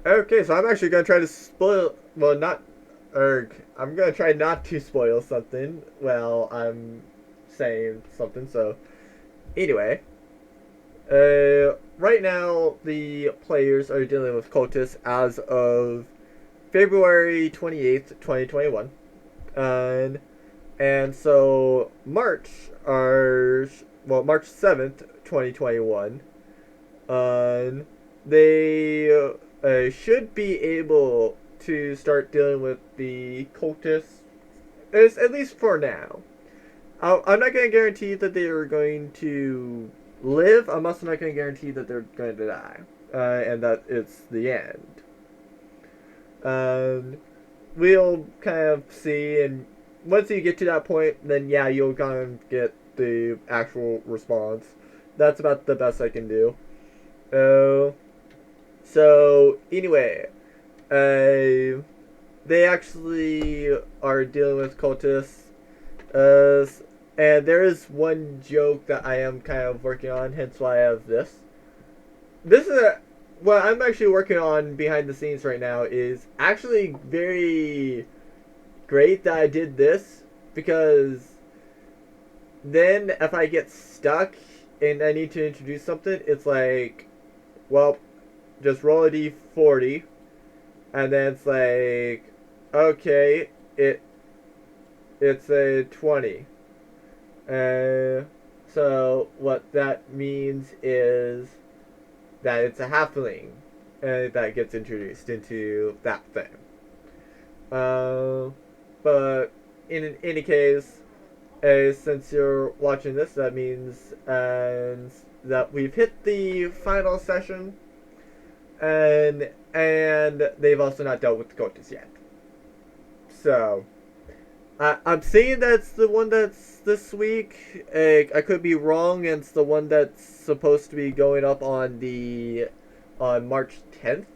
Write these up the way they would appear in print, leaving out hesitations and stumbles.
Okay, so I'm actually gonna try to spoil. Well, not. I'm gonna try not to spoil something. Well, I'm saying something. So anyway, right now the players are dealing with cultists as of February 28th, 2021, and so March 7th, 2021. Um, they should be able to start dealing with the cultists, at least for now. I'm not going to guarantee that they are going to live. I'm also not going to guarantee that they're going to die, and that it's the end. Um, we'll kind of see, and once you get to that point, then yeah, you'll kind of get the actual response. That's about the best I can do. Uh, so anyway, uh, they actually are dealing with cultists. Uh, and there is one joke that I am kind of working on, hence why I have this. This is what I'm actually working on behind the scenes right now is actually very great that I did this because then if I get stuck and I need to introduce something, it's like, well, just roll a d40, and then it's like, okay, it's a 20. So what that means is that it's a halfling that gets introduced into that thing. Uh, but in any case, since you're watching this, that means that we've hit the final session, and they've also not dealt with the cultists yet. So I'm saying that's the one that's this week. I could be wrong, and it's the one that's supposed to be going up on March 10th.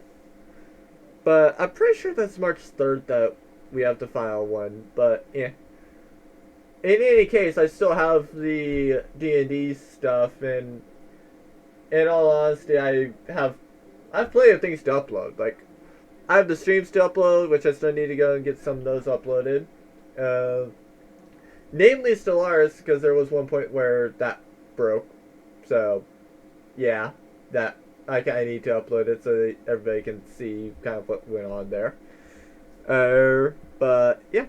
But I'm pretty sure that's March 3rd that we have the final one. But yeah. In any case, I still have the D&D stuff, and in all honesty, I've plenty of things to upload. Like I have the streams to upload, which I still need to go and get some of those uploaded. Uh, Namely Stellaris, because there was one point where that broke. So, yeah, that I kind of need to upload it so that everybody can see kind of what went on there. But yeah,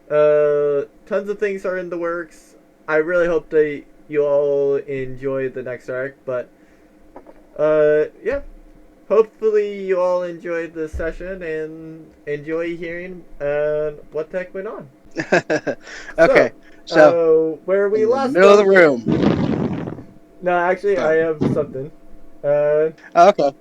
tons of things are in the works. I really hope that you all enjoy the next arc. But yeah, hopefully you all enjoyed the session and enjoy hearing what the heck went on. Okay, So, so where we in the last middle of the left. room. No, actually, I Oh, have something. Uh, okay.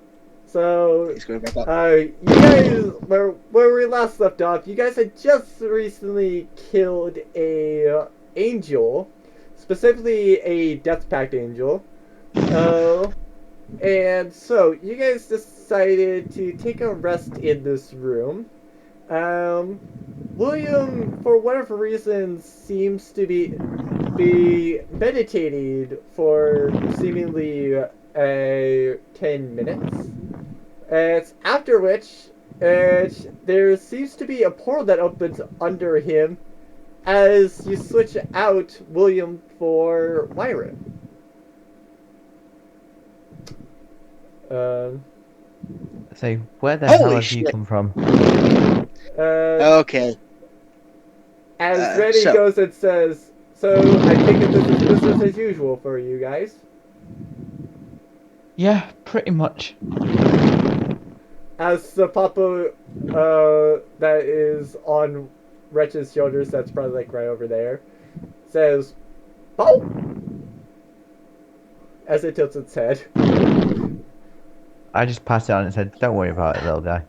so, He's going back up. you guys, where we last left off, you guys had just recently killed a angel, specifically a Death Pact angel. Uh, and so you guys decided to take a rest in this room. Um, William, for whatever reason, seems to be meditating for seemingly 10 minutes. It's after which there seems to be a portal that opens under him as you switch out William for Myron. Um, So, where the hell Holy have you shit. come from? Okay. as Reddy So, goes and says, "So I take it this is business as usual for you guys." Yeah, pretty much. As the Poppo that is on Wretch's shoulders, that's probably like right over there, says, "Oh," as it tilts its head. I just passed it on and said, "Don't worry about it, little guy."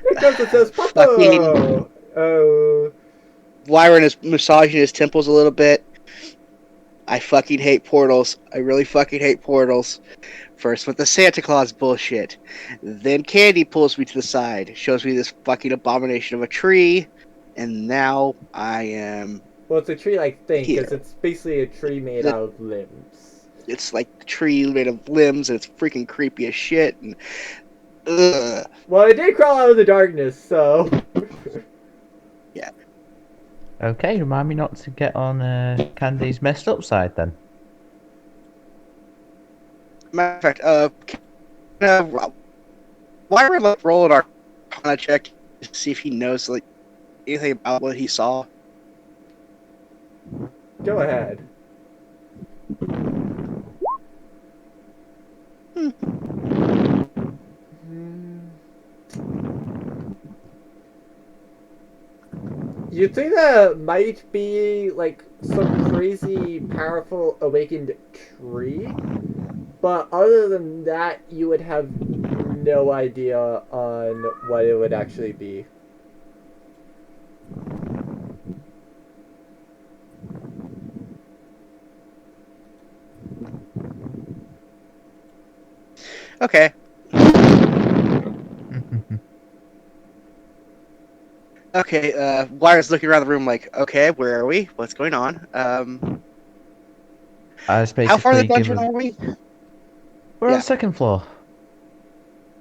It goes and says, fucking "Poppo." Oh, Lyron is massaging his temples a little bit. I fucking hate portals. I really fucking hate portals. First with the Santa Claus bullshit. Then Candy pulls me to the side, shows me this fucking abomination of a tree, and now I am well, it's a tree-like thing because here. it's basically a tree made The, out of limbs. it's like a tree made of limbs, and it's freaking creepy as shit. And ugh. Well, it did crawl out of the darkness, so. Yeah. Okay, remind me not to get on Candy's messed up side then. Matter of fact, why are we like rolling our Arcana check to see if he knows like anything about what he saw? Go ahead. You think that might be like some crazy, powerful awakened tree, but other than that, you would have no idea on what it would actually be. Okay. Okay, Wire's looking around the room like, okay, where are we? What's going on? I just How far in the basically give dungeon him... are we? We're on Yeah. the second floor.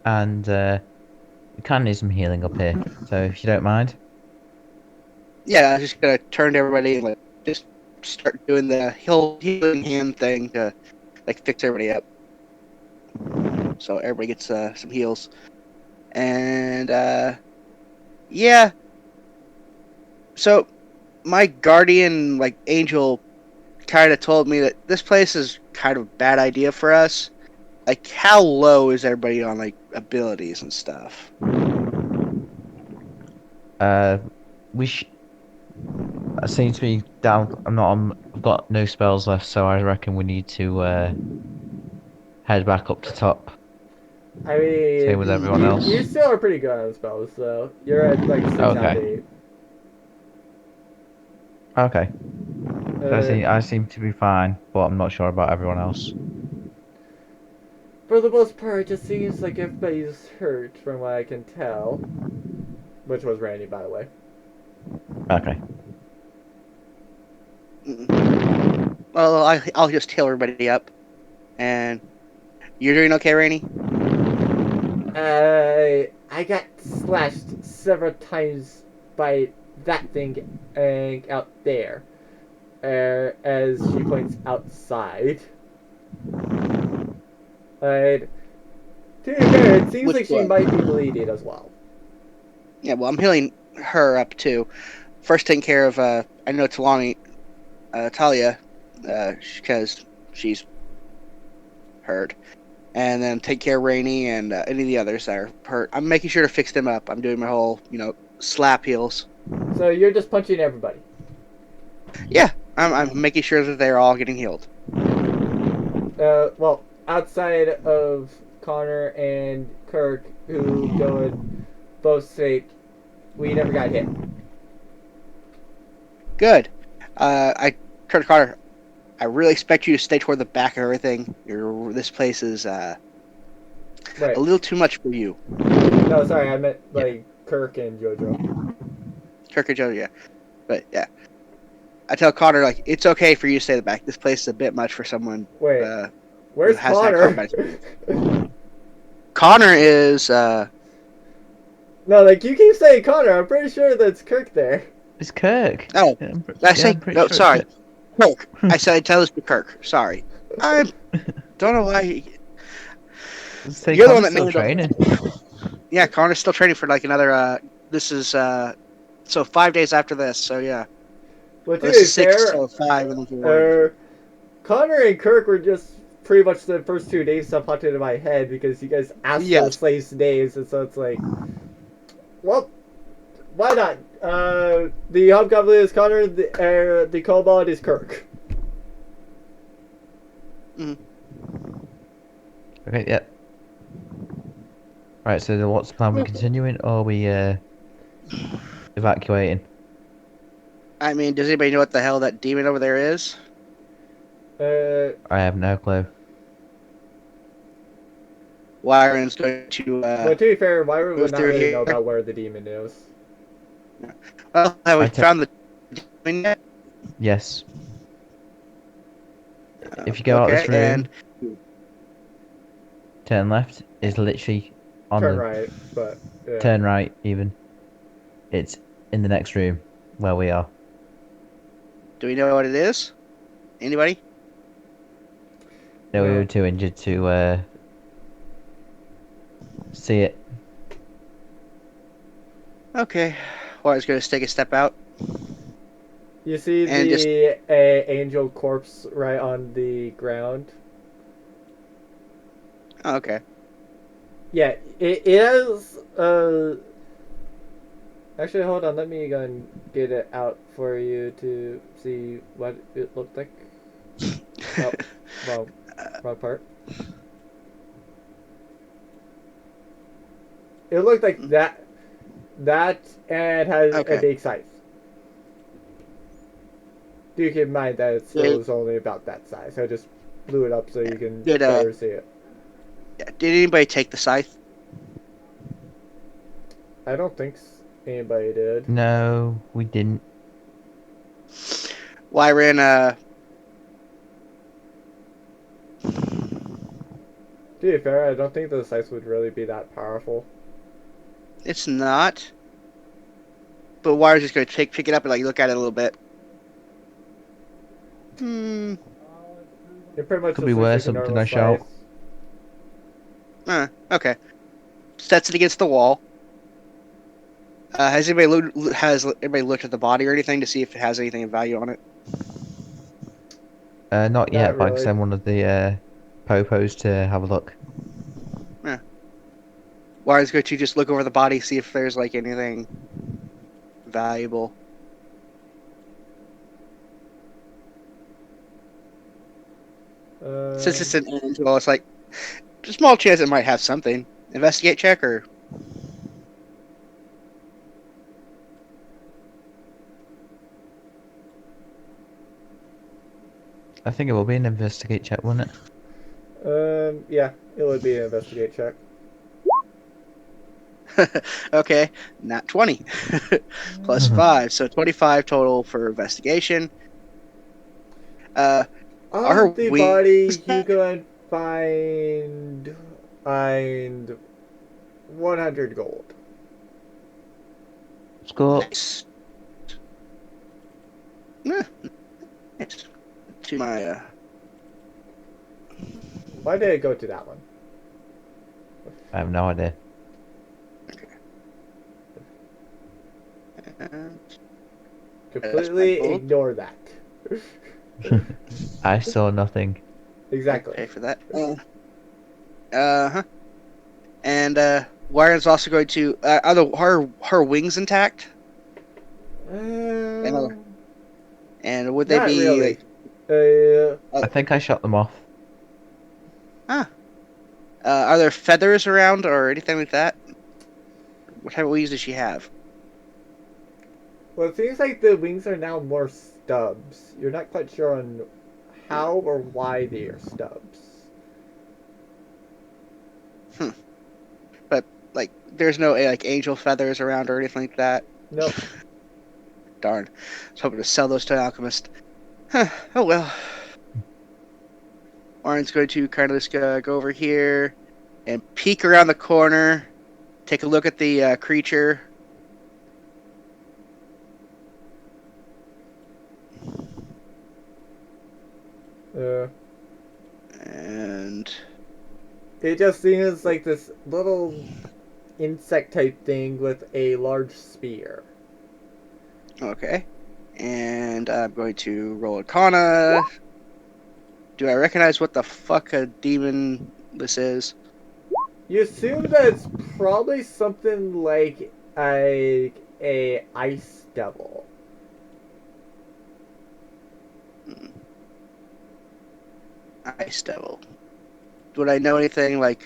And we kind of need some healing up here. So if you don't mind. Yeah, I was just gonna turn to everybody and like just start doing the healing hand thing to like fix everybody up. So everybody gets some heals. And yeah. So my guardian like angel kind of told me that this place is kind of a bad idea for us. Like, how low is everybody on like abilities and stuff? We I seem to be down. I've got no spells left, so I reckon we need to head back up to top. I mean, Same with everyone else. you still are pretty good on spells, so you're at like 6 out of Okay. 8. Okay. So Uh, I seem to be fine, but I'm not sure about everyone else. For the most part, it just seems like everybody's hurt from what I can tell. Which was Randy, by the way. Okay. Well, I'll just heal everybody up. And you're doing okay, Rainy? I got slashed several times by that thing out there. As she points outside. To be fair, it seems Which like she one? might be bleeding as well. Yeah, well, I'm healing her up too. First, taking care of I know Talia, because she's hurt, and then take care of Rainy and any of the others that are hurt. I'm making sure to fix them up. I'm doing my whole, slap heals. So you're just punching everybody. Yeah, I'm making sure that they're all getting healed. Well, outside of Connor and Kirk, who go and both say we never got hit. Good. Kurt Carter, I really expect you to stay toward the back of everything. This place is Right. a little too much for you. No, sorry, I meant like Kirk and JoJo. Kirk and Joe, yeah. But yeah. I tell Connor, like, it's okay for you to stay in the back. This place is a bit much for someone. Wait, who where's has that Connor? combat. Connor is No, like you keep saying Connor. I'm pretty sure that's Kirk there. It's Kirk. Oh, Yeah, I say I'm pretty no. sure Sorry, it's Kirk. I said I tell this to Kirk. Sorry, I don't know why. Say You're the one Connor's that still named training. Yeah, Connor's still training for like another. This is so 5 days after this. So yeah, Well, to this be is 6, fair, so 5, and then 1. Connor and Kirk were just pretty much the first 2 names that popped into my head because you guys asked for the Yes. slaves' names, and so it's like, well, why not? The Hobgoblin is Connor, the Kobold is Kirk. Mhm. Okay, yeah. Right, so then what's the plan? We continuing or are we evacuating? I mean, does anybody know what the hell that demon over there is? I have no clue. Wyron's going to. Well, to be fair, Myra Goes would not through really know here. about where the demon is. Well, have we I te- found the demon yet? Yes. If you go out this room, and turn left is literally on Turn the right, but yeah. turn right even. It's in the next room where we are. do we know what it is? Anybody? No, we No. were too injured to see it. Okay. Warren's going to take a step out. You see And just- the angel corpse right on the ground. Oh, okay. Yeah, it is. Actually, hold on. Let me go and get it out for you to see what it looked like. Oh, wrong part. It looked like that, and has Okay. a big size. Do keep in mind that it still is only about that size. I just blew it up so you can Did, better see it. Did anybody take the scythe? I don't think anybody did. No, we didn't. Wyron, To be fair, I don't think the size would really be that powerful. it's not. But Wyron's just going to pick it up and like look at it a little bit. It pretty much Could just be looks worse, like a something normal I shout. slice. Okay. Sets it against the wall. Has anybody looked at the body or anything to see if it has anything of value on it? Not yet, Not but I can really. send one of the popos to have a look. Wyron's going to just look over the body, see if there's like anything valuable. Since it's an angel, it's like a small chance it might have something. Investigate check or I think it will be an investigate check, won't it? Yeah, it would be an investigate check. okay, not 20. Plus 5, so 25 total for investigation. On Our the wings body, you back? go and find 100 gold. Score. Nice. Yeah, nice. To my Why did it go to that one? I have no idea. Completely gold. ignore that. I saw nothing. Exactly. Pay for that. And Wyron's also going to are her wings intact? And would they Not be really. I think I shot them off. are there feathers around or anything like that? What type of wings does she have? Well, it seems like the wings are now more stubs. You're not quite sure on how or why they are stubs. But like, there's no like angel feathers around or anything like that. Nope. Darn. I was hoping to sell those to an alchemist. Huh. Oh well. Warren's going to kind of just go over here and peek around the corner, take a look at the creature. And It just seems like this little insect type thing with a large spear. okay. And I'm going to roll Arcana. Do I recognize what the fuck a demon this is? You assume that it's probably something like a ice devil. Ice Devil. Would I know anything like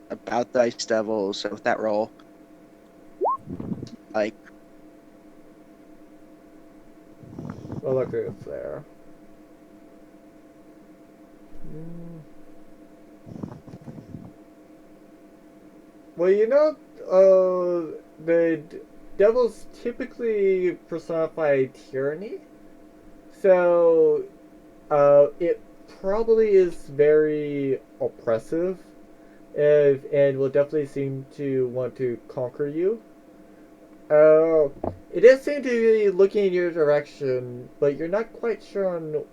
about the Ice Devils with that roll? Like, Well, look who's there. Well, you know, the devils typically personify tyranny. So, it probably is very oppressive, and will definitely seem to want to conquer you. It does seem to be looking in your direction, but you're not quite sure on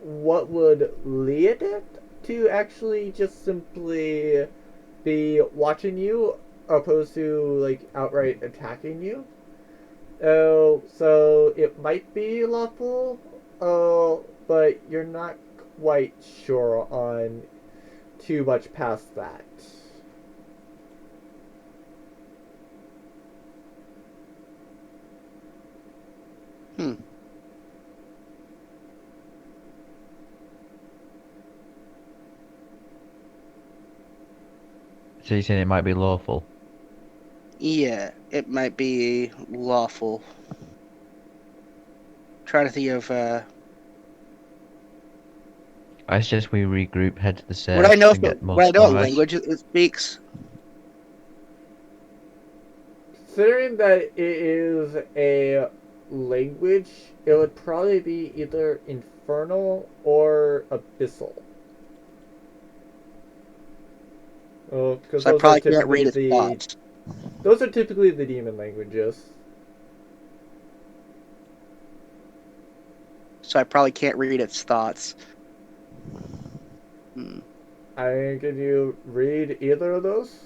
what would lead it to actually just simply be watching you, opposed to like outright attacking you. Oh, so it might be lawful, but you're not quite sure on too much past that. Hmm. So you're saying it might be lawful? Yeah, it might be lawful. Trying to think of I suggest we regroup, head to the would I stairs, know and get more would I know what supplies. language it speaks? Considering that it is a language, it would probably be either infernal or abyssal. Oh, because So I probably can't read its thoughts. those are typically the demon languages. So I probably can't read its thoughts. Hmm. Can you read either of those?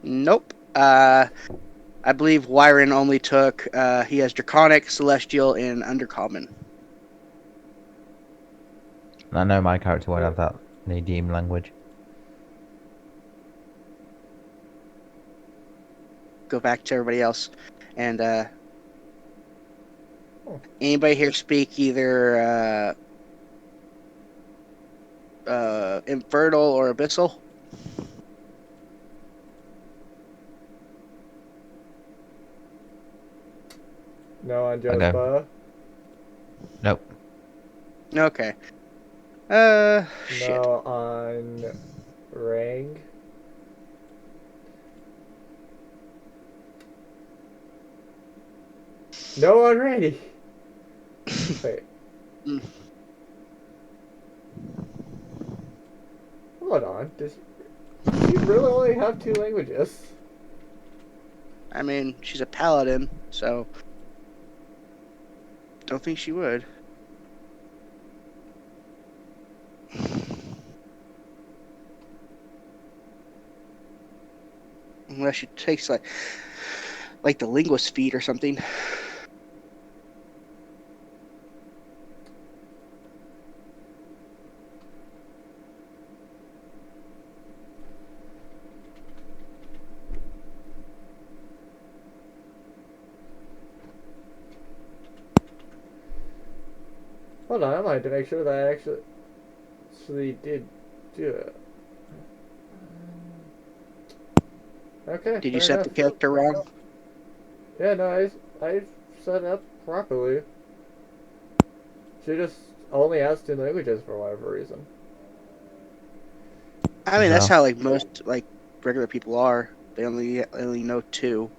Nope. I believe Wyron only took he has Draconic, Celestial, and Undercommon. I know my character won't have that any demon language. Go back to everybody else. And anybody here speak either Infernal or Abyssal? No, on Okay. Jospa. Nope. Okay. Shit. No, on Rang. No, on Randy. Wait. Mm. Hold on. Does she really only have two languages? I mean, she's a paladin, so don't think she would. Unless she takes like the linguist feat or something. Hold on, I might have to make sure that I actually did do it. Okay, Did you fair set enough. the character wrong? Yeah, no, I set up properly. She just only has two languages for whatever reason. I mean, that's So, how like most like regular people are. They only know two,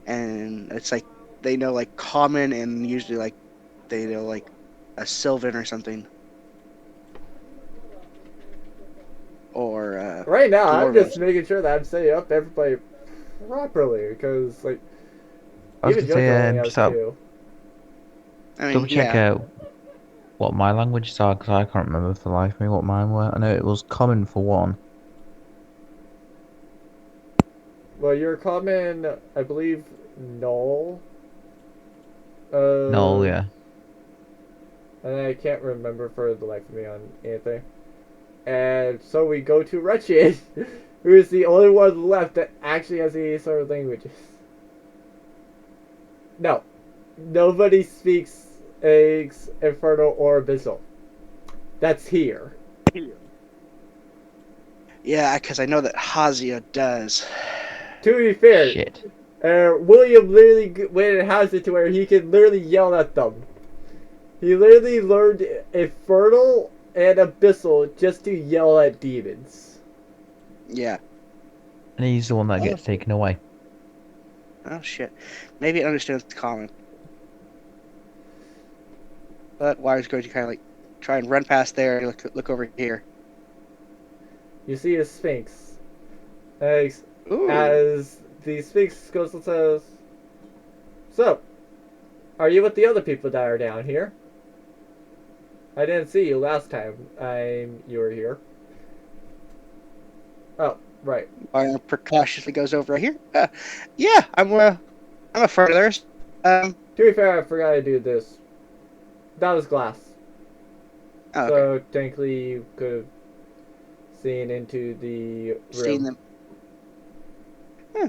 and it's like they know like common and usually like they know like a Sylvan or something, or Right now, I'm Dwarven. just making sure that I'm setting up everybody properly, because, like, I was even gonna say, Jojo only has just two. I mean, double check yeah. what my languages are, because I can't remember for the life of me what mine were. I know it was common for one. Well, you're common, I believe, null. No, yeah. And I can't remember for the life of me on anything. And so we go to Wretched, who is the only one left that actually has any sort of languages. No. Nobody speaks Infernal or Abyssal. That's here. Yeah, because I know that Hazia does. To be fair, Shit. William literally went and has it to where he can literally yell at them. He literally learned Infernal and Abyssal just to yell at demons. Yeah. And he's the one that Oh. gets taken away. Oh shit. Maybe it understands the common. But Wire's going to kind of like try and run past there and look over here. You see a sphinx. As, Ooh. as the sphinx goes and says, "So, are you with the other people that are down here? I didn't see you last time you were here." Oh, right. Byron precautiously goes over here. Yeah, I'm a friend of theirs. To be fair, I forgot to do this. That was glass. Oh, okay. So, technically, you could have seen into the room. Seen them. Huh.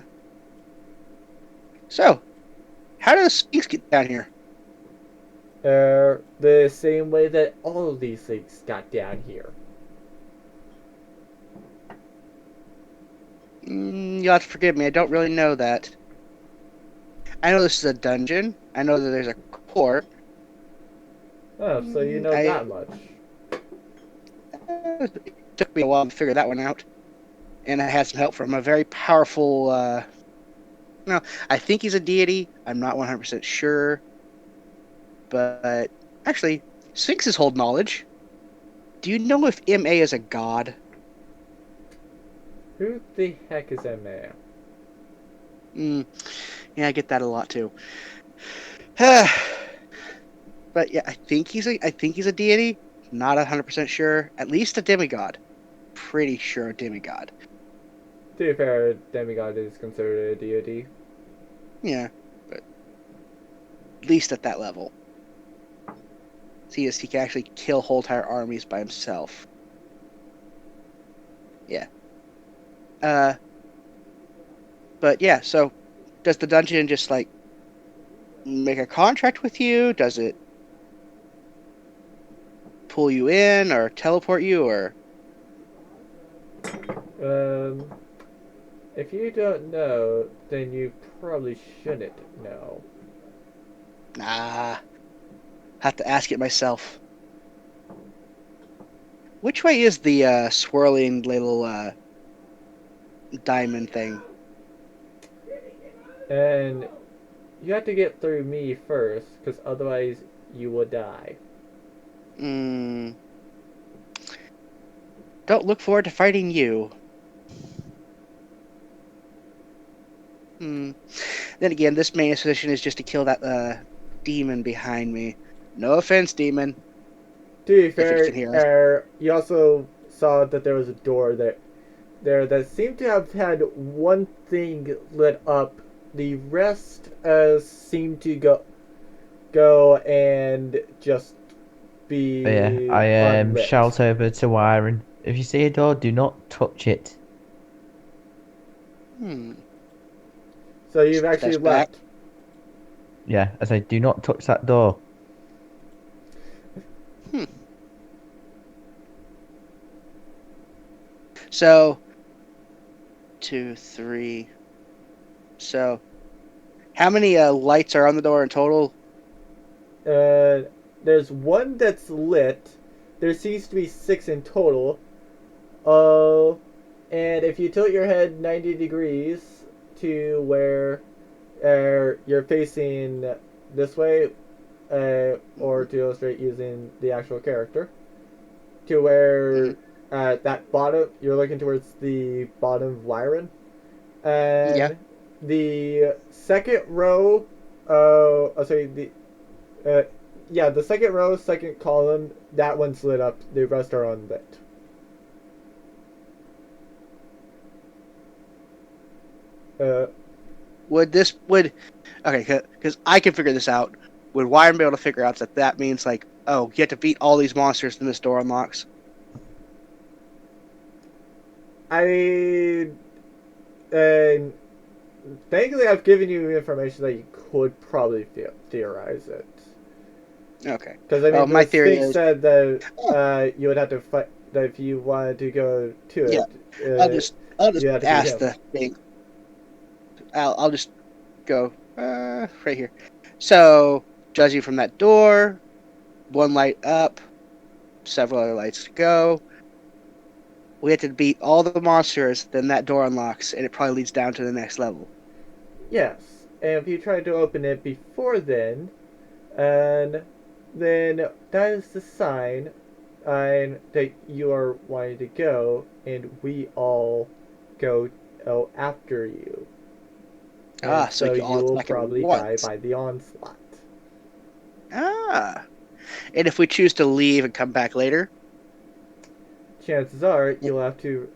So, how do the Sphinx get down here? The same way that all of these things got down here. You'll have to forgive me. I don't really know that. I know this is a dungeon. I know that there's a court. Oh, so you know that much. It took me a while to figure that one out. And I had some help from a very powerful... no, I think he's a deity. I'm not 100% sure. But, actually, Sphinxes hold knowledge. Do you know if M.A. is a god? Who the heck is M.A.? Yeah, I get that a lot too. But yeah, I think he's a deity. Not 100% sure. At least a demigod. Pretty sure a demigod. To be fair, demigod is considered a deity. Yeah, but at least at that level. He can actually kill whole entire armies by himself. Yeah. But yeah, so does the dungeon just like make a contract with you? Does it pull you in or teleport you or? If you don't know, then you probably shouldn't know. Nah. Have to ask it myself. Which way is the swirling little diamond thing? And you have to get through me first, because otherwise you will die. Don't look forward to fighting you. Then again, this main mission is just to kill that demon behind me. No offense, demon. To be If it can hear us. fair, you also saw that there was a door there that seemed to have had one thing lit up. The rest seemed to go and just be But yeah, I unlit. shout over to Iron. If you see a door, do not touch it. So you've actually Steps back. left. Yeah, I say, do not touch that door. So, 2, 3. So, how many lights are on the door in total? There's one that's lit. There seems to be 6 in total. And if you tilt your head 90 degrees to where you're facing this way, or to illustrate using the actual character, to where at that bottom, you're looking towards the bottom of Lyran. And Yeah. the second row, the second row, second column, that one's lit up. The rest are unlit. Okay, because I can figure this out. Would Wyron be able to figure out that means like, oh, you have to beat all these monsters and this door unlocks? I mean, thankfully I've given you information that you could probably theorize it. Okay. Because I mean, my the theory Sphinx is said that you would have to fight. That if you wanted to go to it, I'll just you have to ask beat the him. thing. I'll just go right here. So, judging from that door, one light up, several other lights to go. We have to beat all the monsters, then that door unlocks, and it probably leads down to the next level. Yes, and if you try to open it before then, and then that is the sign and that you are wanting to go, and we all go after you. And So we so can all you will attack at probably die once. by the onslaught. Ah. And if we choose to leave and come back later, Chances are you'll have to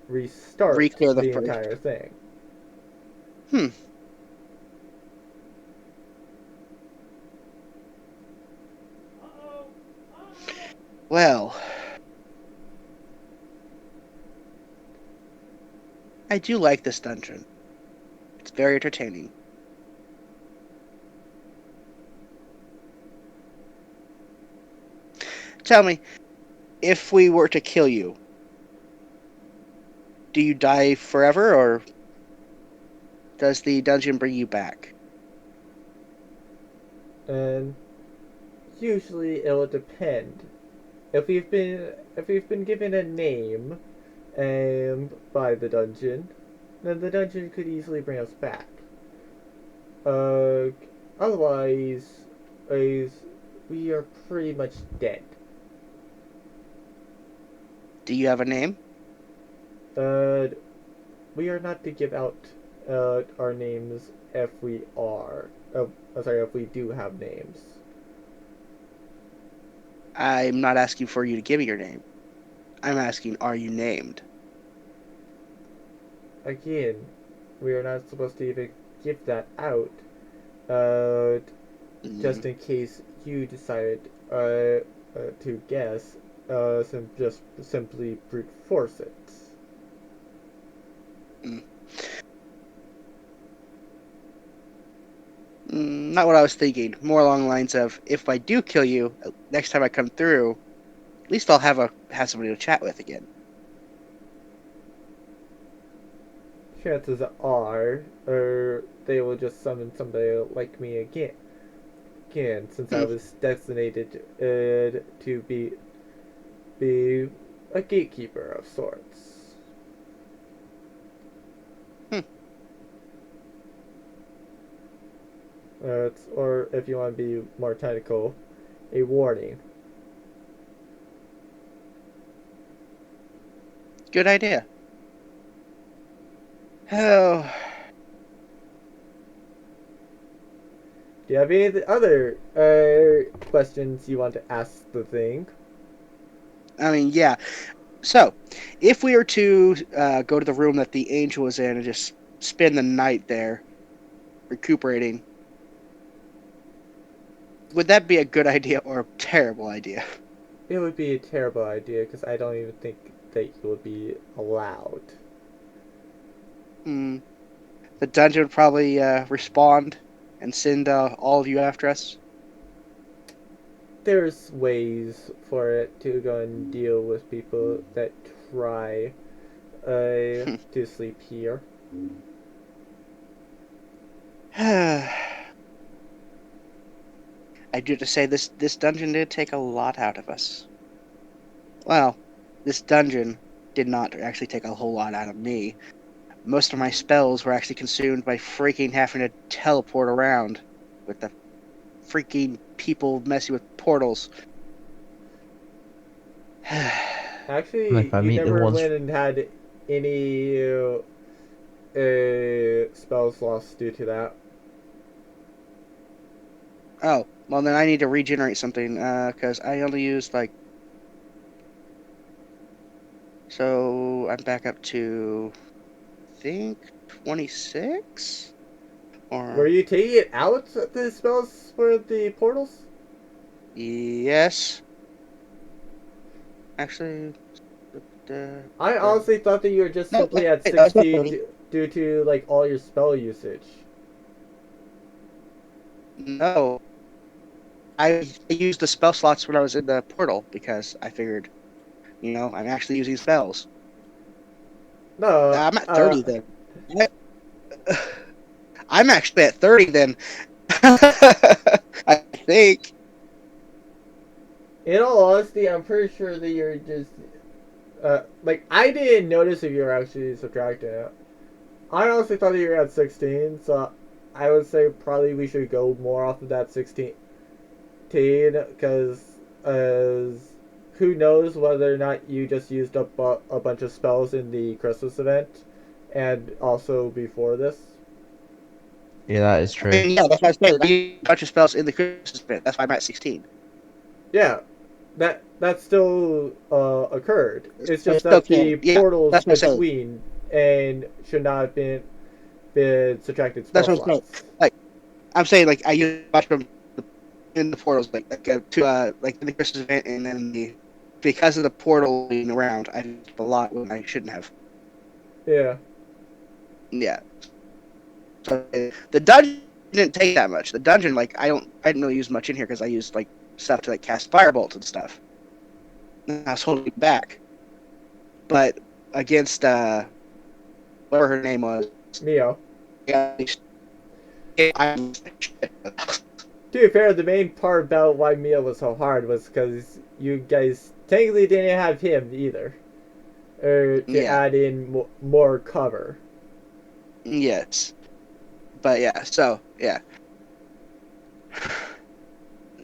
restart re-clear the the first. entire thing. Hmm. Well, I do like this dungeon. It's very entertaining. Tell me, if we were to kill you, do you die forever, or does the dungeon bring you back? And usually it will depend. If we've been given a name by the dungeon, then the dungeon could easily bring us back. Uh, otherwise, is we are pretty much dead. Do you have a name? Uh, we are not to give out our names if we are. If we do have names. I'm not asking for you to give me your name. I'm asking, are you named? Again, we are not supposed to even give that out. Uh, just in case you decided to guess, just simply brute force it. Mm. Not what I was thinking. More along the lines of, if I do kill you, next time I come through, at least I'll have somebody to chat with again. Chances are, they will just summon somebody like me again. Again, since I Hmm. was designated to be a gatekeeper of sorts. Hmm. Or if you want to be more technical, a warning. Good idea. Oh, Do you have any other questions you want to ask the thing? I mean, yeah. So, if we were to go to the room that the angel was in and just spend the night there, recuperating, would that be a good idea or a terrible idea? It would be a terrible idea because I don't even think that you would be allowed. Hmm. The dungeon would probably respond and send all of you after us. There's ways for it to go and deal with people that try to sleep here. I do have to say this dungeon did take a lot out of us. Well, this dungeon did not actually take a whole lot out of me. Most of my spells were actually consumed by freaking having to teleport around with the freaking people messing with portals. And Actually, if I you meet the never ones, went and had any spells lost due to that. Oh, well then I need to regenerate something, because I only used like... So, I'm back up to, I think, 26? Were Or, you taking it out the spells for the portals? yes. Actually, I honestly thought that you were just no, simply at wait, I was not 60 30. due to like all your spell usage. No. I used the spell slots when I was in the portal because I figured, I'm actually using spells. No, I'm at 30 then. I- I'm actually at 30 then. I think. in all honesty, I'm pretty sure that you're just like I didn't notice if you were actually subtracting it. I honestly thought that you were at 16, so I would say probably we should go more off of that 16, because who knows whether or not you just used up a bunch of spells in the Christmas event, and also before this. Yeah, that is I true. mean, yeah, that's what I said. I used a bunch of spells in the Christmas event. That's why I'm at 16. Yeah, that still occurred. It's I just still that can. the Yeah, portals that's what I'm saying. between and should not have been subtracted spell That's what I'm saying. slots. Like, I'm saying, like, I used a bunch of them in the portals, like in the Christmas event, and then because of the portal being around, I did a lot when I shouldn't have. Yeah. Yeah. So the dungeon didn't take that much. The dungeon, like, I didn't really use much in here because I used like stuff to like cast firebolts and stuff. And I was holding it back. But against whatever her name was, Neo. yeah, To be fair, the main part about why Mia was so hard was because you guys technically didn't have him either. Or to yeah, add in more cover. yes, but yeah, so yeah,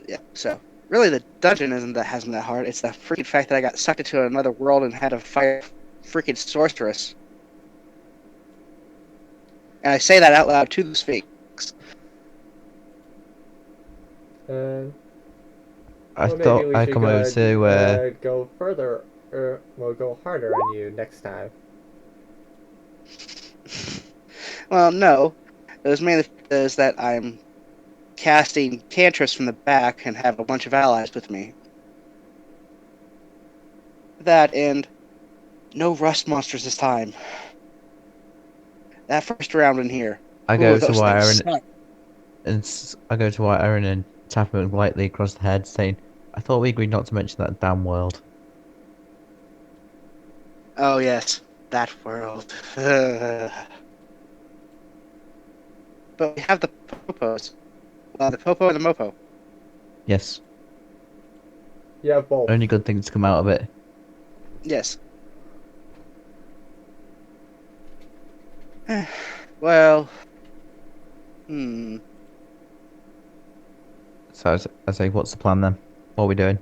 yeah, so really the dungeon hasn't that hard. It's the freaking fact that I got sucked into another world and had to fight freaking sorceress. And I say that out loud to the Sphinx. And I well, maybe thought we I'd should come over to. go further, or we'll go harder on you next time. Well, no, it was mainly because that I'm casting cantrips from the back and have a bunch of allies with me. That and no rust monsters this time. That first round in here. I Ooh, go to those White things Aaron suck. I go to White Aaron and tap him lightly across the head, saying, "I thought we agreed not to mention that damn world." Oh yes, that world. But we have the Popos. Well, the Popo and the Mopo. Yes, Yeah, both. only good things come out of it. Yes. Well. So I say, what's the plan then? What are we doing?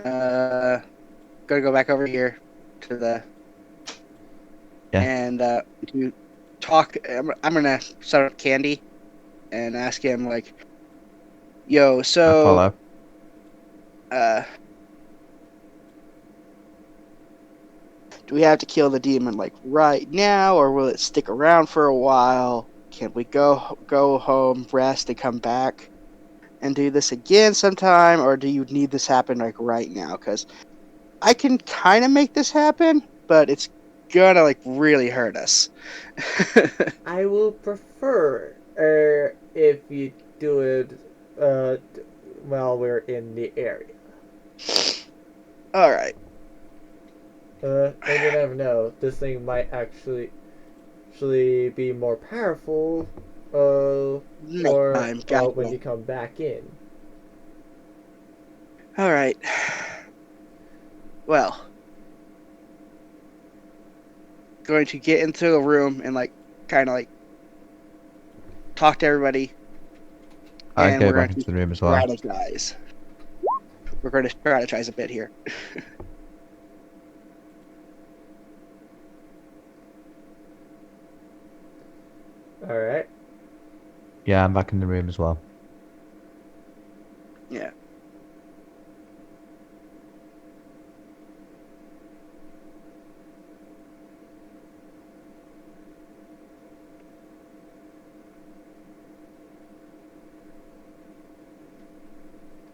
Gotta go back over here to the Yeah. and to talk. I'm gonna set up Candy and ask him like, "Yo, I so follow. do we have to kill the demon like right now, or will it stick around for a while? Can we go home, rest, and come back and do this again sometime, or do you need this happen like right now? Because I can kind of make this happen, but it's gonna like really hurt us." I will prefer if you do it while we're in the area. All right. And you never know, this thing might actually be more powerful Next or time, gotcha. when you come back in. All right. Well, going to get into the room and like kind of like talk to everybody, I and go we're back going into to the room as well. strategize. We're going to strategize a bit here. Alright. Yeah, I'm back in the room as well. Yeah.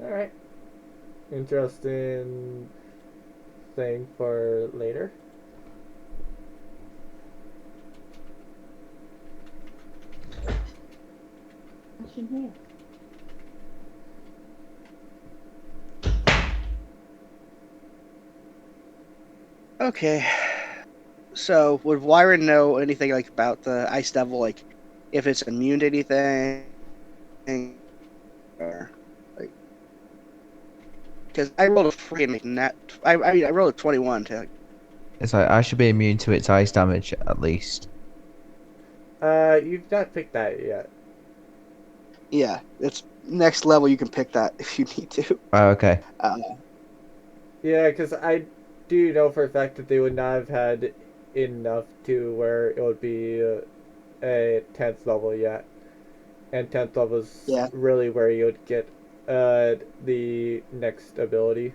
Alright. Interesting thing for later. What's in here? Okay. So, would Wyron know anything like about the Ice Devil, like if it's immune to anything, or like? Because I rolled a freaking net. I mean, I rolled a 21 to. It's like I should be immune to its ice damage at least. You've not picked that yet. Yeah, it's next level, you can pick that if you need to. Oh, okay. Yeah, because I do know for a fact that they would not have had enough to where it would be a 10th level yet. And 10th level is Yeah. really where you would get the next ability.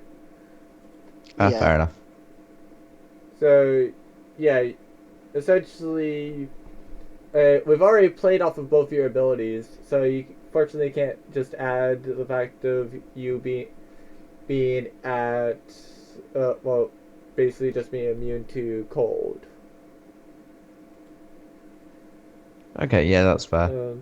Yeah. Fair enough. So, yeah, essentially, we've already played off of both your abilities, so you fortunately can't just add the fact of you being at, well, basically just being immune to cold. Okay, yeah, that's fair.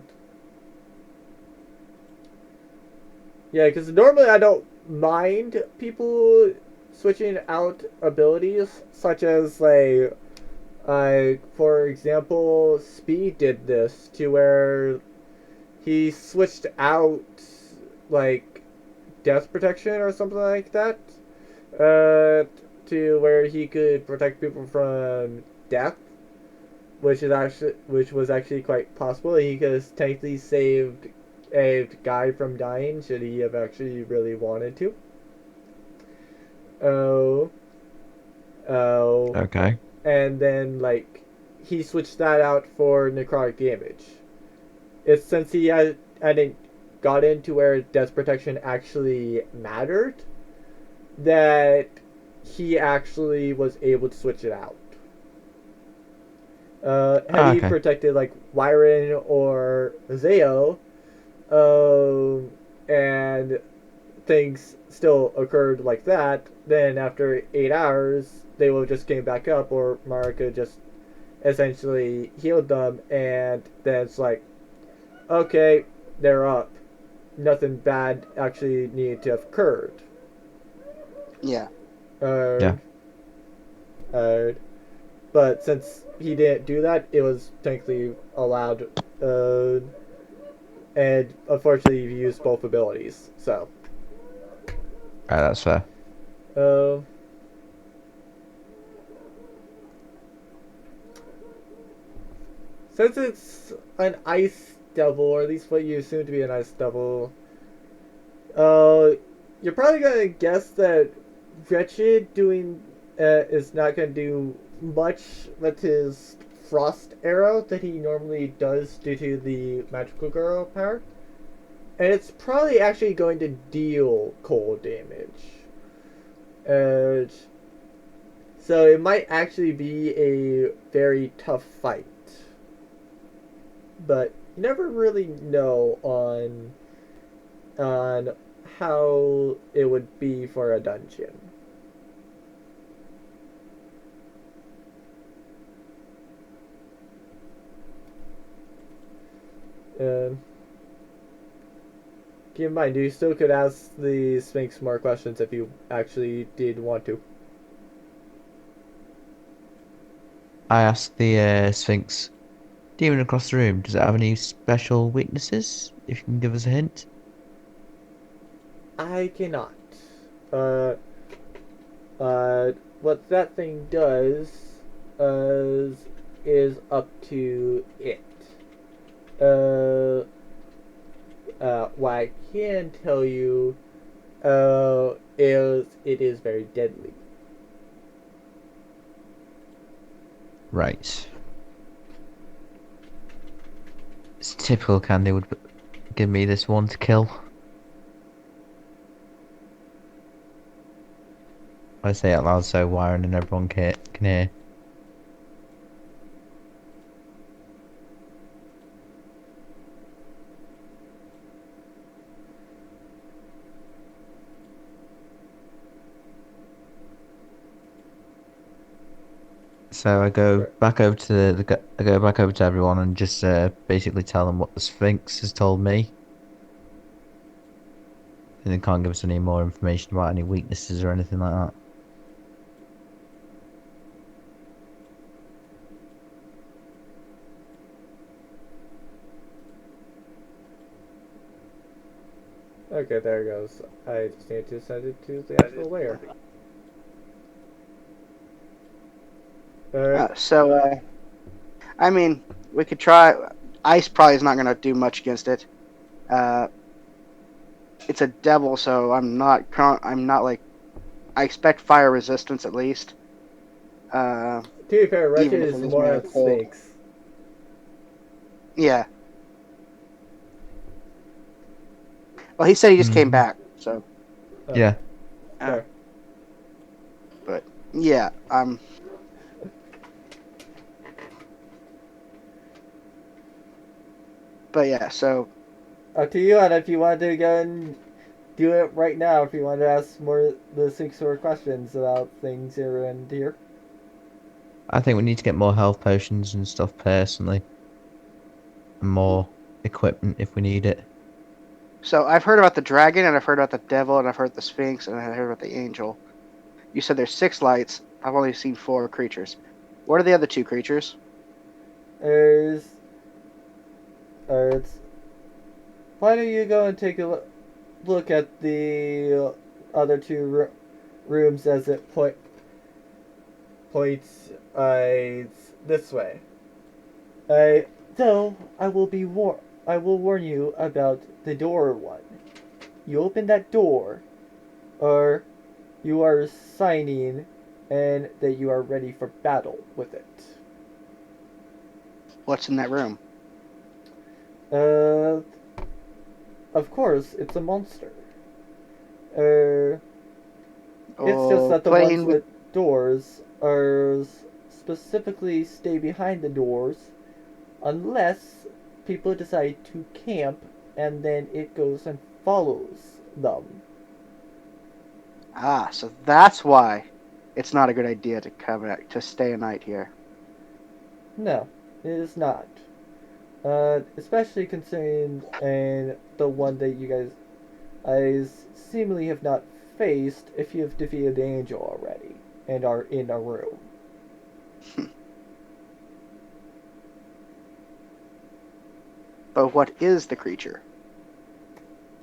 Yeah, because normally I don't mind people switching out abilities, such as like, for example, Speed did this to where he switched out like death protection or something like that, to where he could protect people from death, which was actually quite possible. He could have technically saved a guy from dying should he have actually really wanted to. Oh, oh, Okay. and then like he switched that out for necrotic damage. It's since he hadn't got into where death protection actually mattered that he actually was able to switch it out. Had he Okay. protected like Wyron or Zeo, and things still occurred like that, then after 8 hours, they would have just came back up, or Marika just essentially healed them, and then it's like, okay, they're up. Nothing bad actually needed to have occurred. Yeah. Yeah. But since he didn't do that, it was technically allowed, and unfortunately, you used both abilities. So, Right, that's fair. uh, since it's an ice devil, or at least what you assume to be an ice devil, you're probably gonna guess that Wretched doing is not gonna do much with his frost arrow that he normally does due to the magical girl power, and it's probably actually going to deal cold damage. Uh, so it might actually be a very tough fight, but you never really know on how it would be for a dungeon. Um, keep in mind, you still could ask the Sphinx more questions if you actually did want to. I asked the Sphinx demon across the room, does it have any special weaknesses? If you can give us a hint. I cannot. Uh, what that thing does is up to it. Uh, what I can tell you, is it is very deadly. Right. It's typical Candy would give me this one to kill. I say it out loud so Wyron and everyone can hear. So I go back over to I go back over to everyone and just basically tell them what the Sphinx has told me. And they can't give us any more information about any weaknesses or anything like that. Okay, there it goes. I just need to send it to the actual layer. Alright. I mean, we could try. Ice probably is not going to do much against it. it's a devil, so I'm not like I expect fire resistance at least. To be fair, Wretched Even if it is is more made of of cold. Sphinx. Yeah. Well, he said he just came Mhm. back, so. Oh, Yeah. Uh, fair. but yeah, But yeah, so Up to you, and if you want to go and do it right now, if you want to ask more the 6 questions about things here and here. I think we need to get more health potions and stuff personally. And more equipment if we need it. I've heard about the dragon, and I've heard about the devil, and I've heard the sphinx, and I've heard about the angel. You said there's 6 lights. I've only seen 4 creatures. What are the other 2 creatures? There's, it's. Why don't you go and take a look at the other 2 rooms as it points this way. Though I will warn you about the door one. You open that door, or you are signing, and that you are ready for battle with it. What's in that room? Uh, of course, it's a monster. Uh, it's just Oh, that the ones playing with. with doors are specifically stay behind the doors unless people decide to camp and then it goes and follows them. So that's why it's not a good idea to stay a night here. No, it is not. Especially considering and the one that you guys seemingly have not faced if you have defeated the angel already and are in a room. But what is the creature?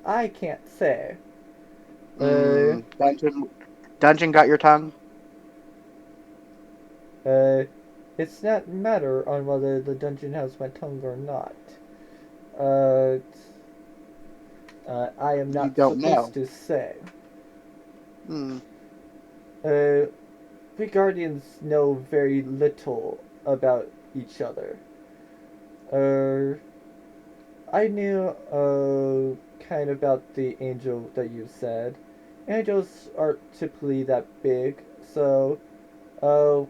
I can't say. Uh, Dungeon got your tongue? uh, it's not matter on whether the dungeon has my tongue or not. Uh, I am You not don't supposed know. to say. Hmm. Uh, we guardians know very little about each other. Uh, I knew kind of about the angel that you said. Angels aren't typically that big, so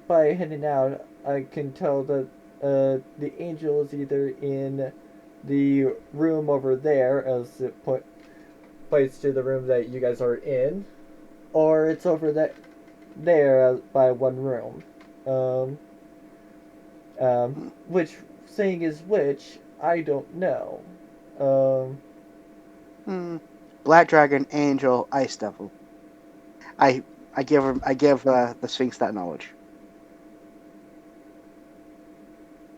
by heading out, I can tell that the angel is either in the room over there, as it points to the room that you guys are in, or it's over there by one room. Um, which saying is which, I don't know. Um, Hmm. Black dragon, angel, ice devil. I I give the sphinx that knowledge.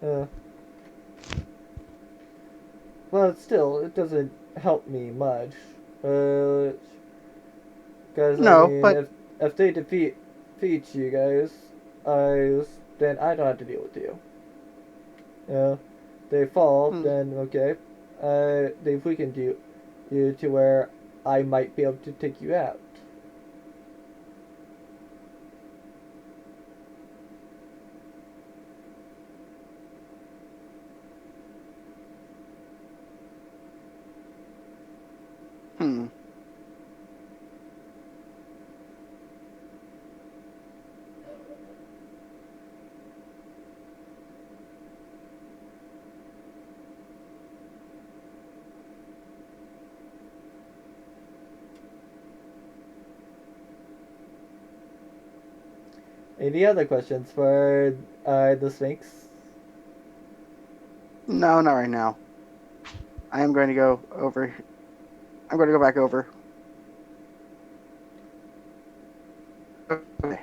uh, well, still, it doesn't help me much. Uh, Because I No, mean, but if they defeat you guys, then I don't have to deal with you. They fall, hmm, then okay. They've weakened you to where I might be able to take you out. hmm. Any other questions for the Sphinx? No, not right now. I am going to go over. I'm going to go back over. Okay.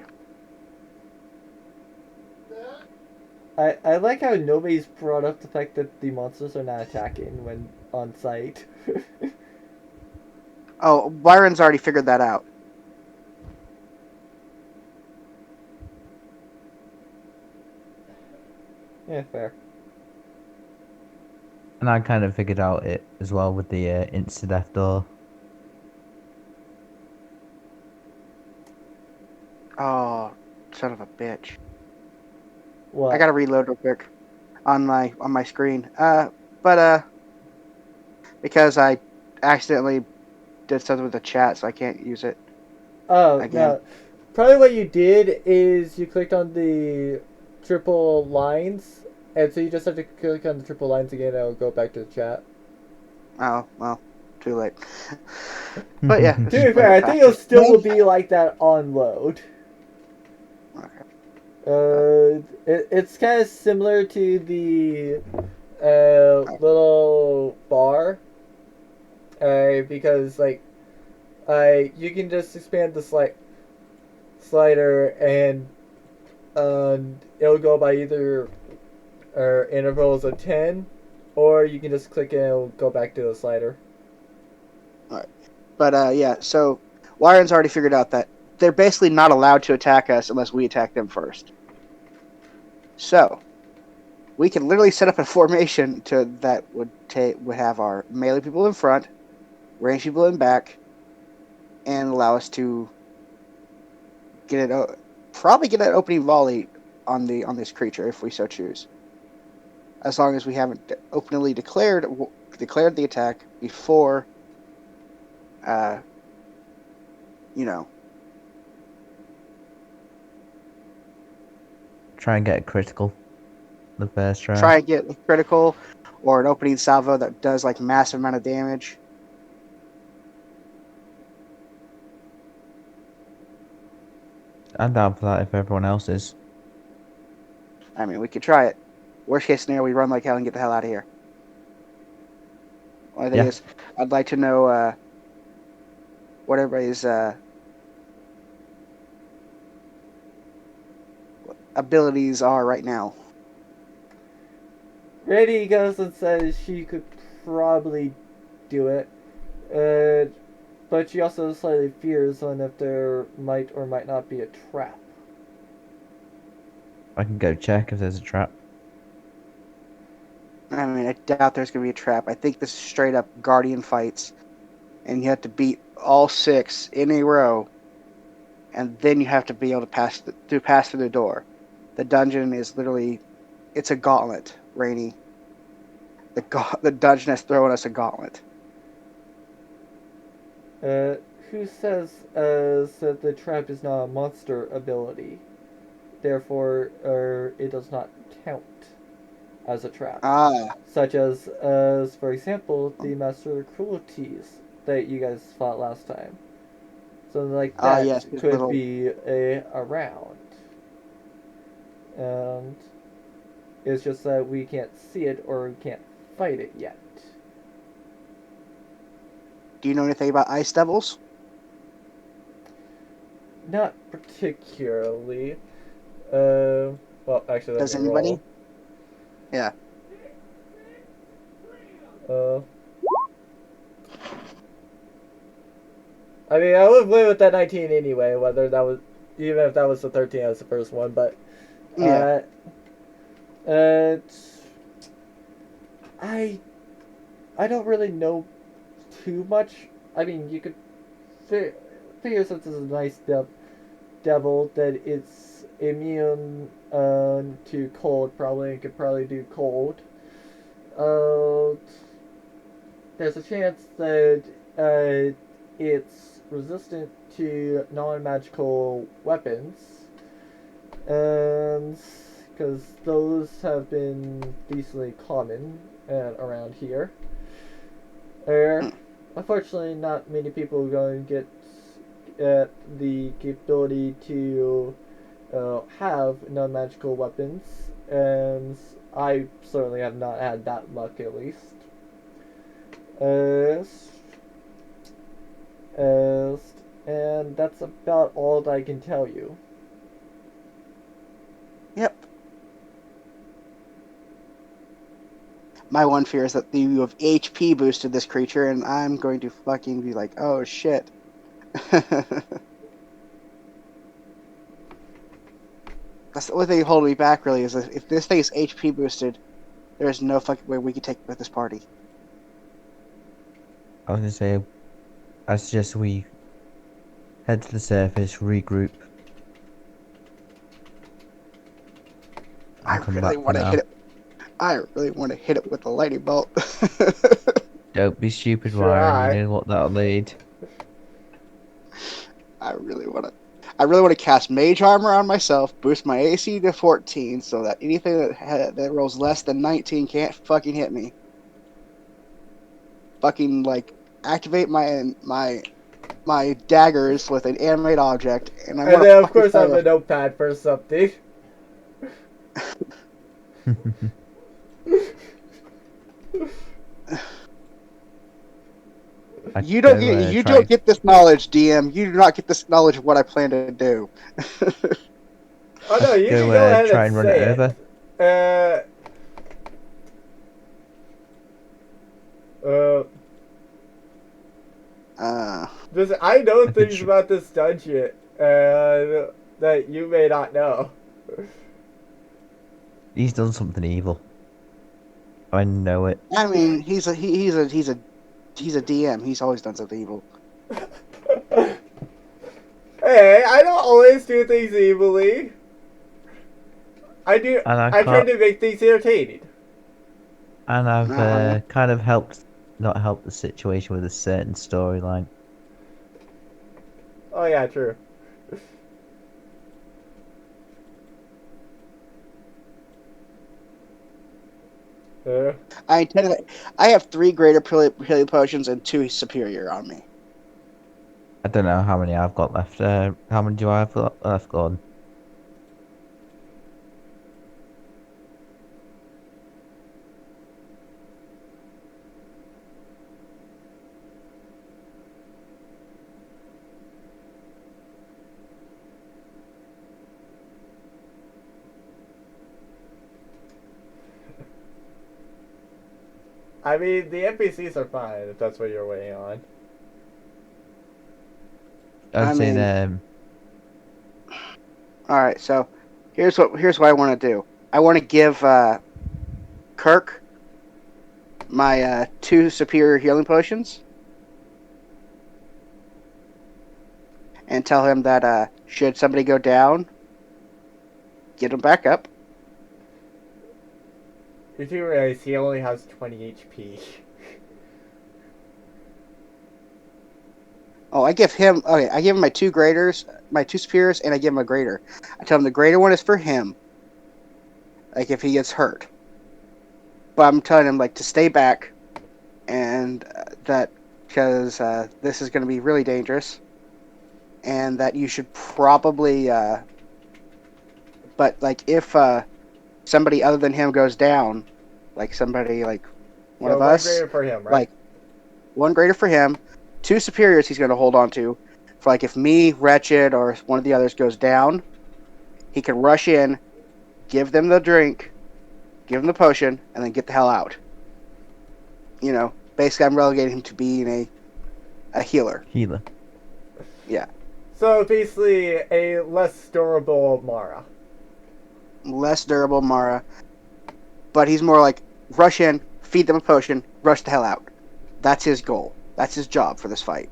I like how nobody's brought up the fact that the monsters are not attacking when on site. Oh, Byron's already figured that out. Yeah, fair. And I kind of figured out it as well with the insta-death door. son of a bitch. What? I gotta reload real quick on my screen. Because I accidentally did something with the chat, so I can't use it Oh, again. no. Probably what you did is you clicked on the triple lines, and so you just have to click on the triple lines again and it'll go back to the chat. Oh well, too late. But yeah, To this is be fair, playing I think it'll faster. still will be like that on load. Okay. It's kind of similar to the little bar, because like, you can just expand the slider and it'll go by either intervals of 10, or you can just click and it'll go back to the slider. All right. But yeah, so Wyron's already figured out that they're basically not allowed to attack us unless we attack them first. So we can literally set up a formation that would have our melee people in front, range people in back, and allow us to probably get an opening volley on this creature if we so choose. As long as we haven't openly declared the attack before, you know. Try and get a critical the first try. Try and get a critical or an opening salvo that does like massive amount of damage. I'm down for that if everyone else is. I mean, we could try it. Worst case scenario, we run like hell and get the hell out of here. Only thing Yeah. is, I'd like to know what everybody's abilities are right now. Reddy goes and says she could probably do it, but she also slightly fears on if there might or might not be a trap. I can go check if there's a trap. I mean, I doubt there's going to be a trap. I think this is straight up Guardian fights, and you have to beat all 6 in a row, and then you have to be able to pass through the door. The dungeon is literally, it's a gauntlet, Rainy. The dungeon has thrown us a gauntlet. Who says that the trap is not a monster ability, therefore it does not count as a trap? Such as for example, the Master Cruelties that you guys fought last time. Something like that Yes, could be around. And it's just that we can't see it or we can't fight it yet. Do you know anything about ice devils? Not particularly. Well, actually, let Does me anybody? roll. Yeah. I mean, I would win with that 19 anyway, whether that was, even if that was the 13 as the first one, but, Yeah. I don't really know too much. I mean, you could figure since it's a nice devil that it's immune to cold, probably, and could probably do cold. There's a chance that it's resistant to non-magical weapons, and because those have been decently common around here. Unfortunately, not many people are going to get the capability to have non-magical weapons, and I certainly have not had that luck, at least. And that's about all that I can tell you. Yep. My one fear is that you have HP boosted this creature, and I'm going to fucking be like, oh shit. That's the only thing holding me back, really, is if this thing is HP boosted, there's no fucking way we can take it with this party. I was gonna say, I suggest we head to the surface, regroup, I come really back for want to now. hit it. I really want to hit it with the lightning bolt. Don't be stupid, Ryan. Try. You know what that'll lead. I really want to. I really want to cast Mage Armor on myself, boost my AC to 14, so that anything that rolls less than 19 can't fucking hit me. Fucking like activate my daggers with an animate object, and I And want to then, of fucking course, I fight have a notepad for something. I You don't go get you try. don't get this knowledge, DM. You do not get this knowledge of what I plan to do. Oh no, you can go Go ahead try and and run it say over. it. Just, I know I could things about this dungeon that you may not know. He's done something evil. I know it. I mean, he's a DM. He's always done something evil. Hey, I don't always do things evilly. I do. And I try to make things entertaining. And I've Uh-huh. kind of not helped the situation with a certain storyline. Oh yeah, true. I have 3 greater healing potions and 2 superior on me. I don't know how many I've got left. How many do I have left, Gordon? I mean, the NPCs are fine if that's what you're waiting on. I'm saying, All right, so here's what I want to do. I want to give Kirk my 2 superior healing potions, and tell him that should somebody go down, get him back up. You do realize he only has 20 HP. Oh, I give him. Okay, I give him my 2 graders, my 2 superiors, and I give him a grader. I tell him the greater one is for him, like if he gets hurt. But I'm telling him like to stay back, and that because this is going to be really dangerous, and that you should probably. But like if somebody other than him goes down, like somebody like one So of us, grader for him, right? like 1 greater for him, 2 superiors he's going to hold on to. For like if me, Wretched, or one of the others goes down, he can rush in, give them the drink, give them the potion, and then get the hell out. You know, basically I'm relegating him to being a healer. healer. Yeah. So basically, a less durable Mara. Less durable Mara. But he's more like, rush in, feed them a potion, rush the hell out. That's his goal. That's his job for this fight.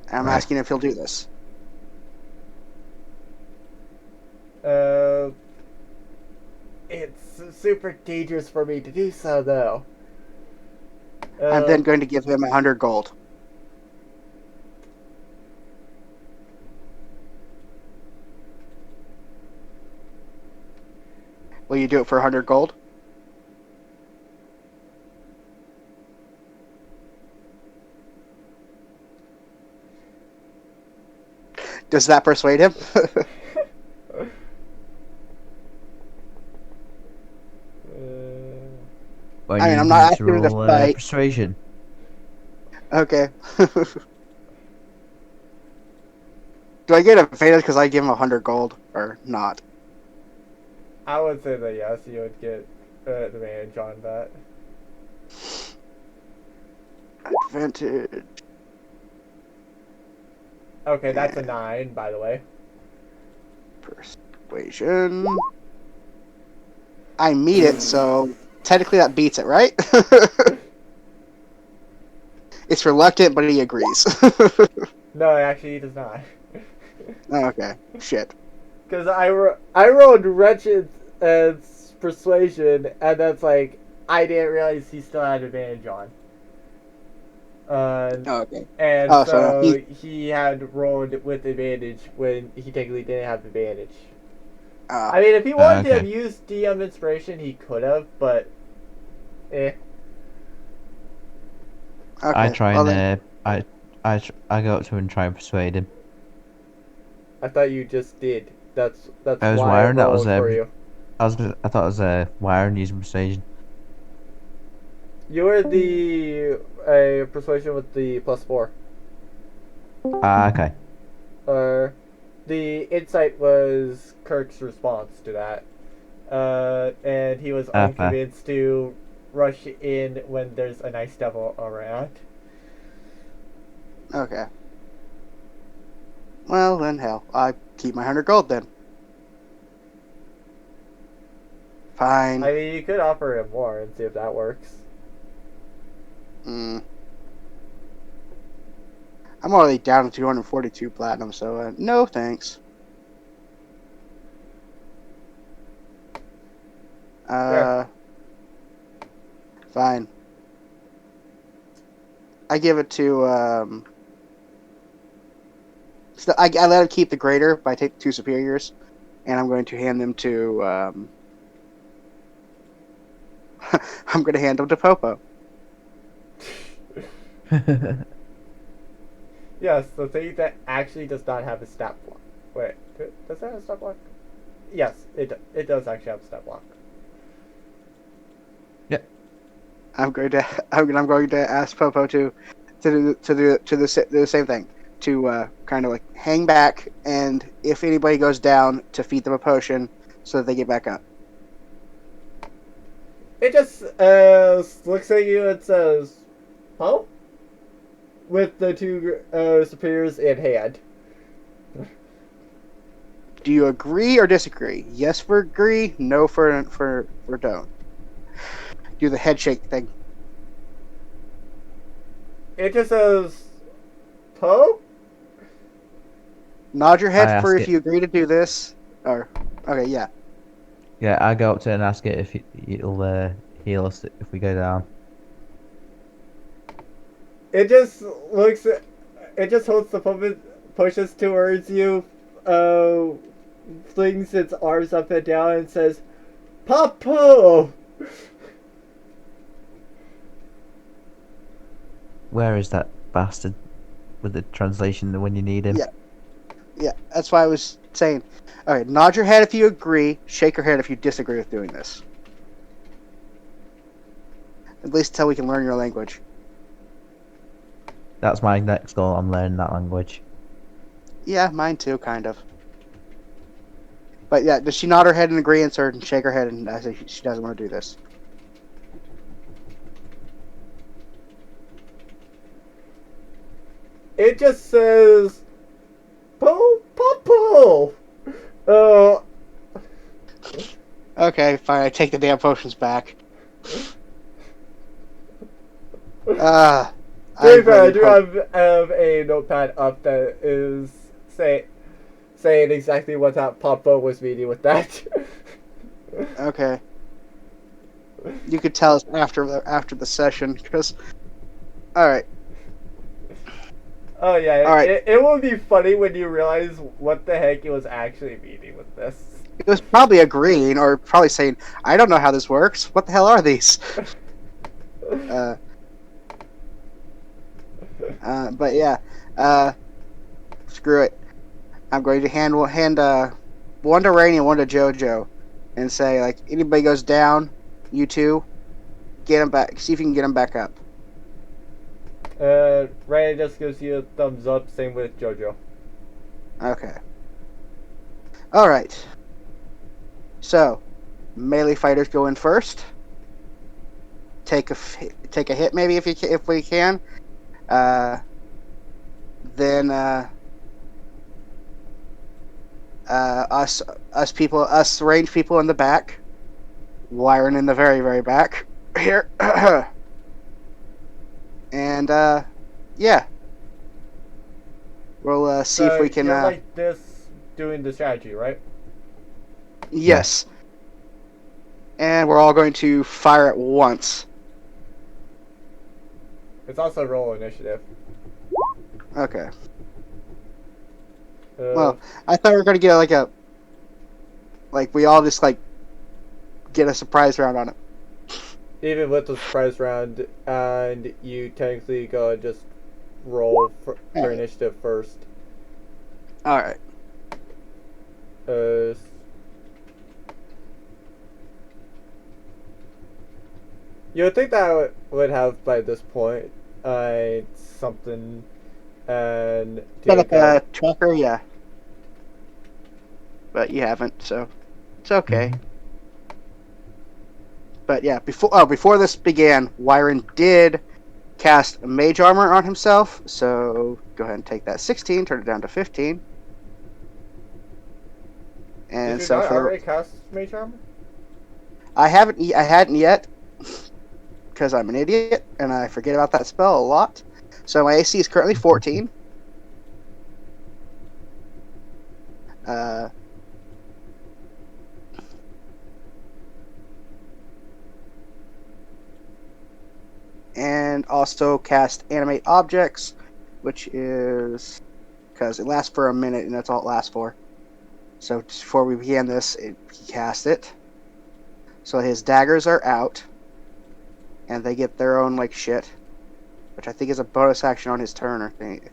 And I'm Right. asking if he'll do this. It's super dangerous for me to do so, though. I'm then going to give him 100 gold. Will you do it for 100 gold? Does that persuade him? Well, I mean, you I'm not need asking him to roll, fight. persuasion. Okay. Do I get advantage because I give him 100 gold or not? I would say that yes, you would get advantage on that. Advantage. Okay, that's a 9, by the way. Persuasion. I meet it, so technically that beats it, right? It's reluctant, but he agrees. No, actually, he does not. Okay, shit. Because I rolled wretched it's persuasion, and that's like I didn't realize he still had advantage on. Oh, okay. And Oh, so so he had rolled with advantage when he technically didn't have advantage. I mean, if he wanted to have used DM inspiration, he could have, but eh. Okay. I try well, and I go up to him and try and persuade him. I thought you just did. That's I was why I wiring. That was rolled for you. I thought it was wiring using persuasion. You were the persuasion with the +4. Okay. The insight was Kirk's response to that. And he was Fair. unconvinced to rush in when there's a nice devil around. Okay. Well, then, hell, I keep my 100 gold then. Fine. I mean, you could offer him more and see if that works. I'm already down to 242 platinum, so no thanks. Yeah. Fine. I give it to so I let him keep the greater, but I take the 2 superiors, and I'm going to hand them to I'm going to hand them to Poppo. Yes, the thing that actually does not have a stat block. Wait, does that have a stat block? Yes, it does actually have a stat block. I'm going to ask Poppo to do the same thing, to kind of like hang back, and if anybody goes down, to feed them a potion so that they get back up. It just looks at you and says, "Huh?" With the 2 superiors in hand. Do you agree or disagree? Yes for agree, no for don't. Do the head shake thing. It just says, "Huh?" Nod your I head for ask if it. you agree to do this. Or okay, yeah. Yeah, I go up to it and ask it if it'll heal us if we go down. It just looks. It just holds the puppet, pushes towards you, flings its arms up and down, and says, "Poppo." Where is that bastard with the translation when you need him? Yeah, that's why I was saying. Alright, nod your head if you agree, shake your head if you disagree with doing this. At least until we can learn your language. That's my next goal. I'm learning that language. Yeah, mine too, kind of. But yeah, does she nod her head in agreement or shake her head and say she doesn't want to do this? It just says, Poppo." Okay, fine, I take the damn potions back. To be fair, I really do have a notepad up that is saying exactly what that Poppo was meaning with that. Okay. You could tell us after the session, because... Alright. Oh yeah, All right. it will be funny when you realize what the heck it was actually meaning with this. It was probably agreeing, or probably saying, I don't know how this works. What the hell are these? But yeah. Screw it. I'm going to hand one to Rainy and one to JoJo, and say, like, anybody goes down, you two, get them back. See if you can get them back up. Ray just gives you a thumbs up, same with JoJo. Okay. Alright. So, melee fighters go in first. Take a hit maybe if we can. Then us ranged people in the back. Wiring in the very, very back. Here. And yeah. We'll see if we can You're like this doing the strategy, right? Yes. And we're all going to fire at once. It's also roll initiative. Okay. Uh, Well, I thought we were going to get like we all just like get a surprise round on it. even with the surprise round, and you technically go and just roll for Alright. initiative first. All right. You would think that would have by this point something and Set up take out. a tracker, yeah. But you haven't, so it's okay. But yeah, before this began, Wyron did cast Mage Armor on himself. So go ahead and take that 16, turn it down to 15. And Did you so not for already cast Mage Armor? I hadn't yet because I'm an idiot and I forget about that spell a lot. So my AC is currently 14. And also cast Animate Objects, which is because it lasts for a minute and that's all it lasts for. So just before we began this, he cast it. So his daggers are out, and they get their own like shit, which I think is a bonus action on his turn. I think.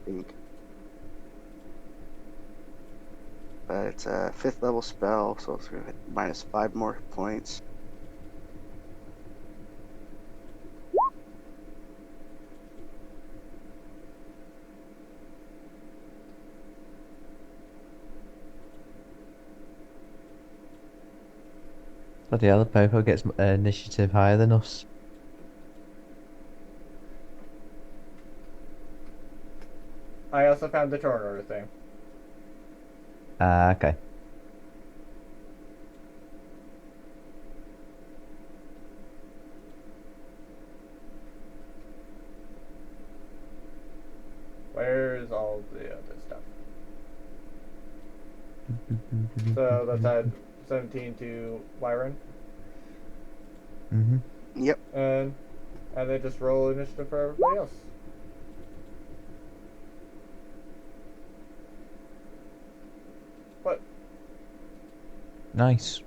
But it's a 5th level spell, so it's minus 5 more points. Bloody hell, Poppo gets initiative higher than us. I also found the turn order thing. Okay. Where's all the other stuff? So let's add 17 to Wyron. Yep. And then just roll initiative for everybody else. What? Nice.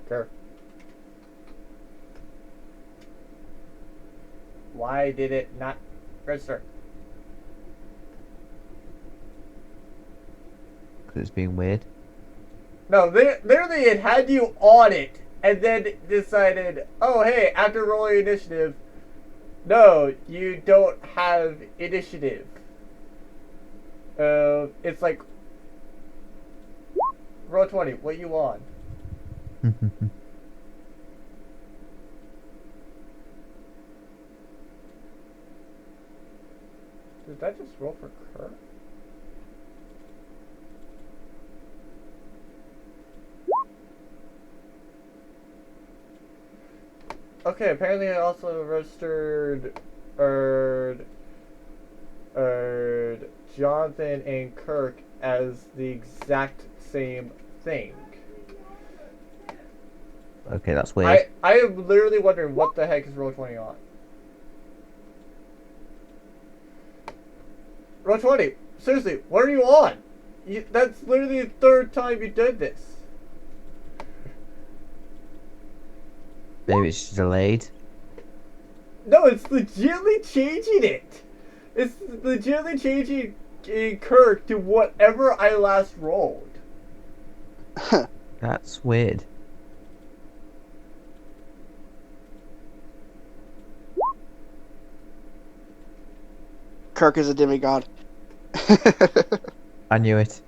Sure. Why did it not register? Because it's being weird. No, literally it had you on it, and then decided, oh hey, after rolling initiative, no, you don't have initiative. It's like, roll 20, what you on? Did that just roll for Kirk? Okay, apparently I also registered Jonathan and Kirk as the exact same thing. Okay, that's weird. I am literally wondering what the heck is roll 20 on. Roll 20, seriously, what are you on? That's literally the 3rd time you did this. Maybe it's delayed. No, it's legitimately changing it. It's legitimately changing Kirk to whatever I last rolled. That's weird. Kirk is a demigod. I knew it.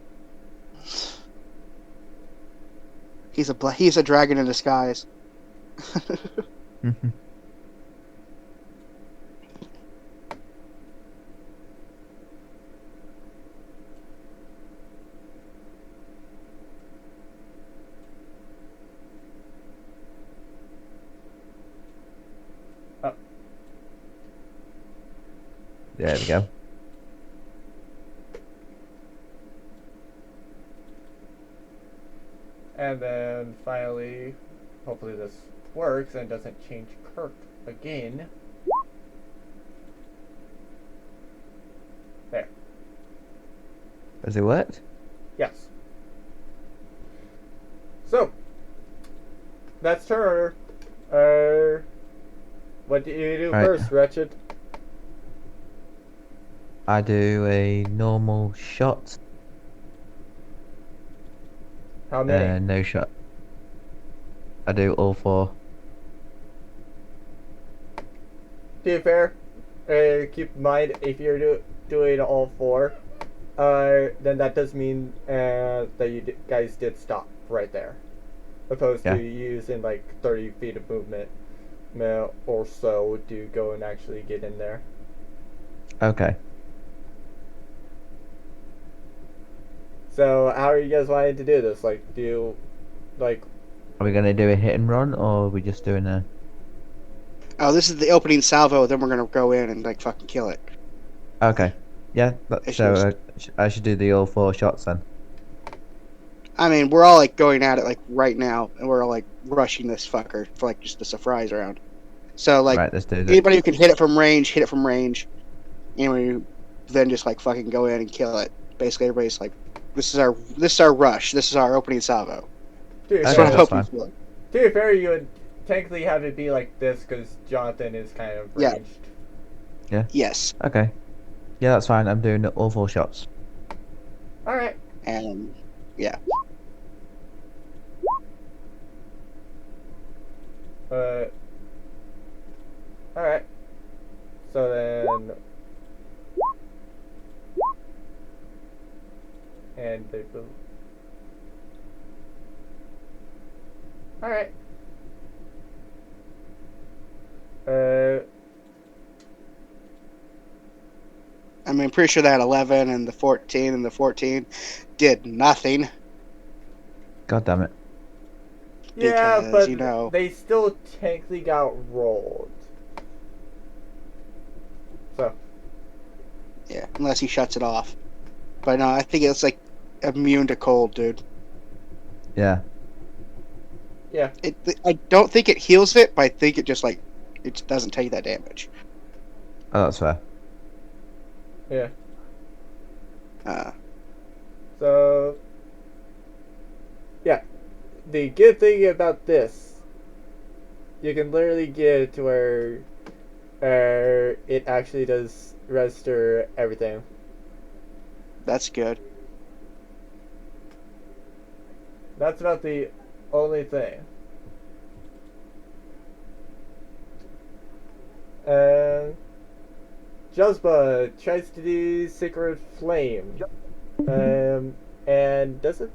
He's a dragon in disguise. There we go. And then finally, hopefully this works and doesn't change Kirk again. There. Has it worked? Yes. So, that's her. What do you do Right. first, Wretched? I do a normal shot. How many? No shot. I do all 4. To be fair, keep in mind if you're doing all 4, then that does mean that you guys did stop right there, opposed Yeah. to using like 30 feet of movement or so to go and actually get in there. Okay. So how are you guys wanting to do this? Like, do you like? Are we gonna do a hit and run, or are we just doing a? Oh, this is the opening salvo. Then we're gonna go in and like fucking kill it. Okay. Yeah. It's So just- I should do the all 4 shots then. I mean, we're all like going at it like right now, and we're all like rushing this fucker for like just a surprise round. So like Right. Let's do that. anybody who can hit it from range, hit it from range. Anybody who then just like fucking go in and kill it. Basically, everybody's like, this is our rush. This is our opening salvo. To be That's Okay, what I'm fair, that's hoping fine. for. to be fair, you would technically have it be like this because Jonathan is kind of Yeah. ranged. Yes, Okay. Yeah, that's fine. I'm doing all 4 shots. All right. and yeah, All right. So then, and they go. All right. I mean, pretty sure that 11 and the 14 did nothing. God damn it. Yeah, Because, but you know- they still technically got rolled. So Yeah, unless he shuts it off. But no, I think it's like immune to cold, dude. Yeah. yeah, I don't think it heals it, but I think it just like it doesn't take that damage. Oh, that's fair. yeah. Uh, So yeah, the good thing about this, you can literally get it to where it actually does register everything. that's good. That's about the only thing. And Juzba tries to do Sacred Flame. And there doesn't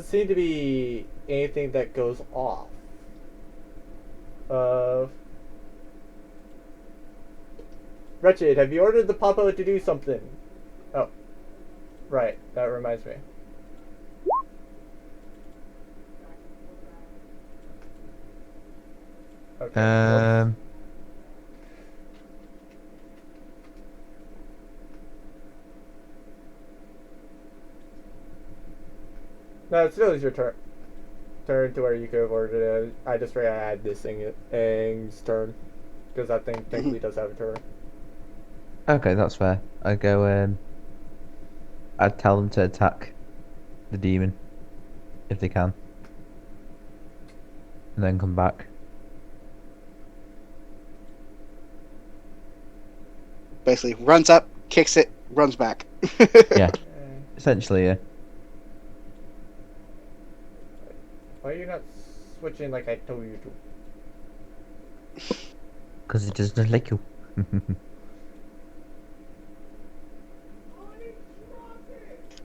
seem to be anything that goes off. Wretched, have you ordered the Poppo to do something? Oh, right, that reminds me. Okay. Um. No, it's still your turn. Turn to where you could have ordered it. I just forgot to add this thing's turn. Because that thing technically does have a turn. Okay, that's fair. I go. I'd tell them to attack the demon if they can, and then come back. Basically, runs up, kicks it, runs back. Yeah. Essentially, yeah. Why are you not switching like I told you to? Because it doesn't like you.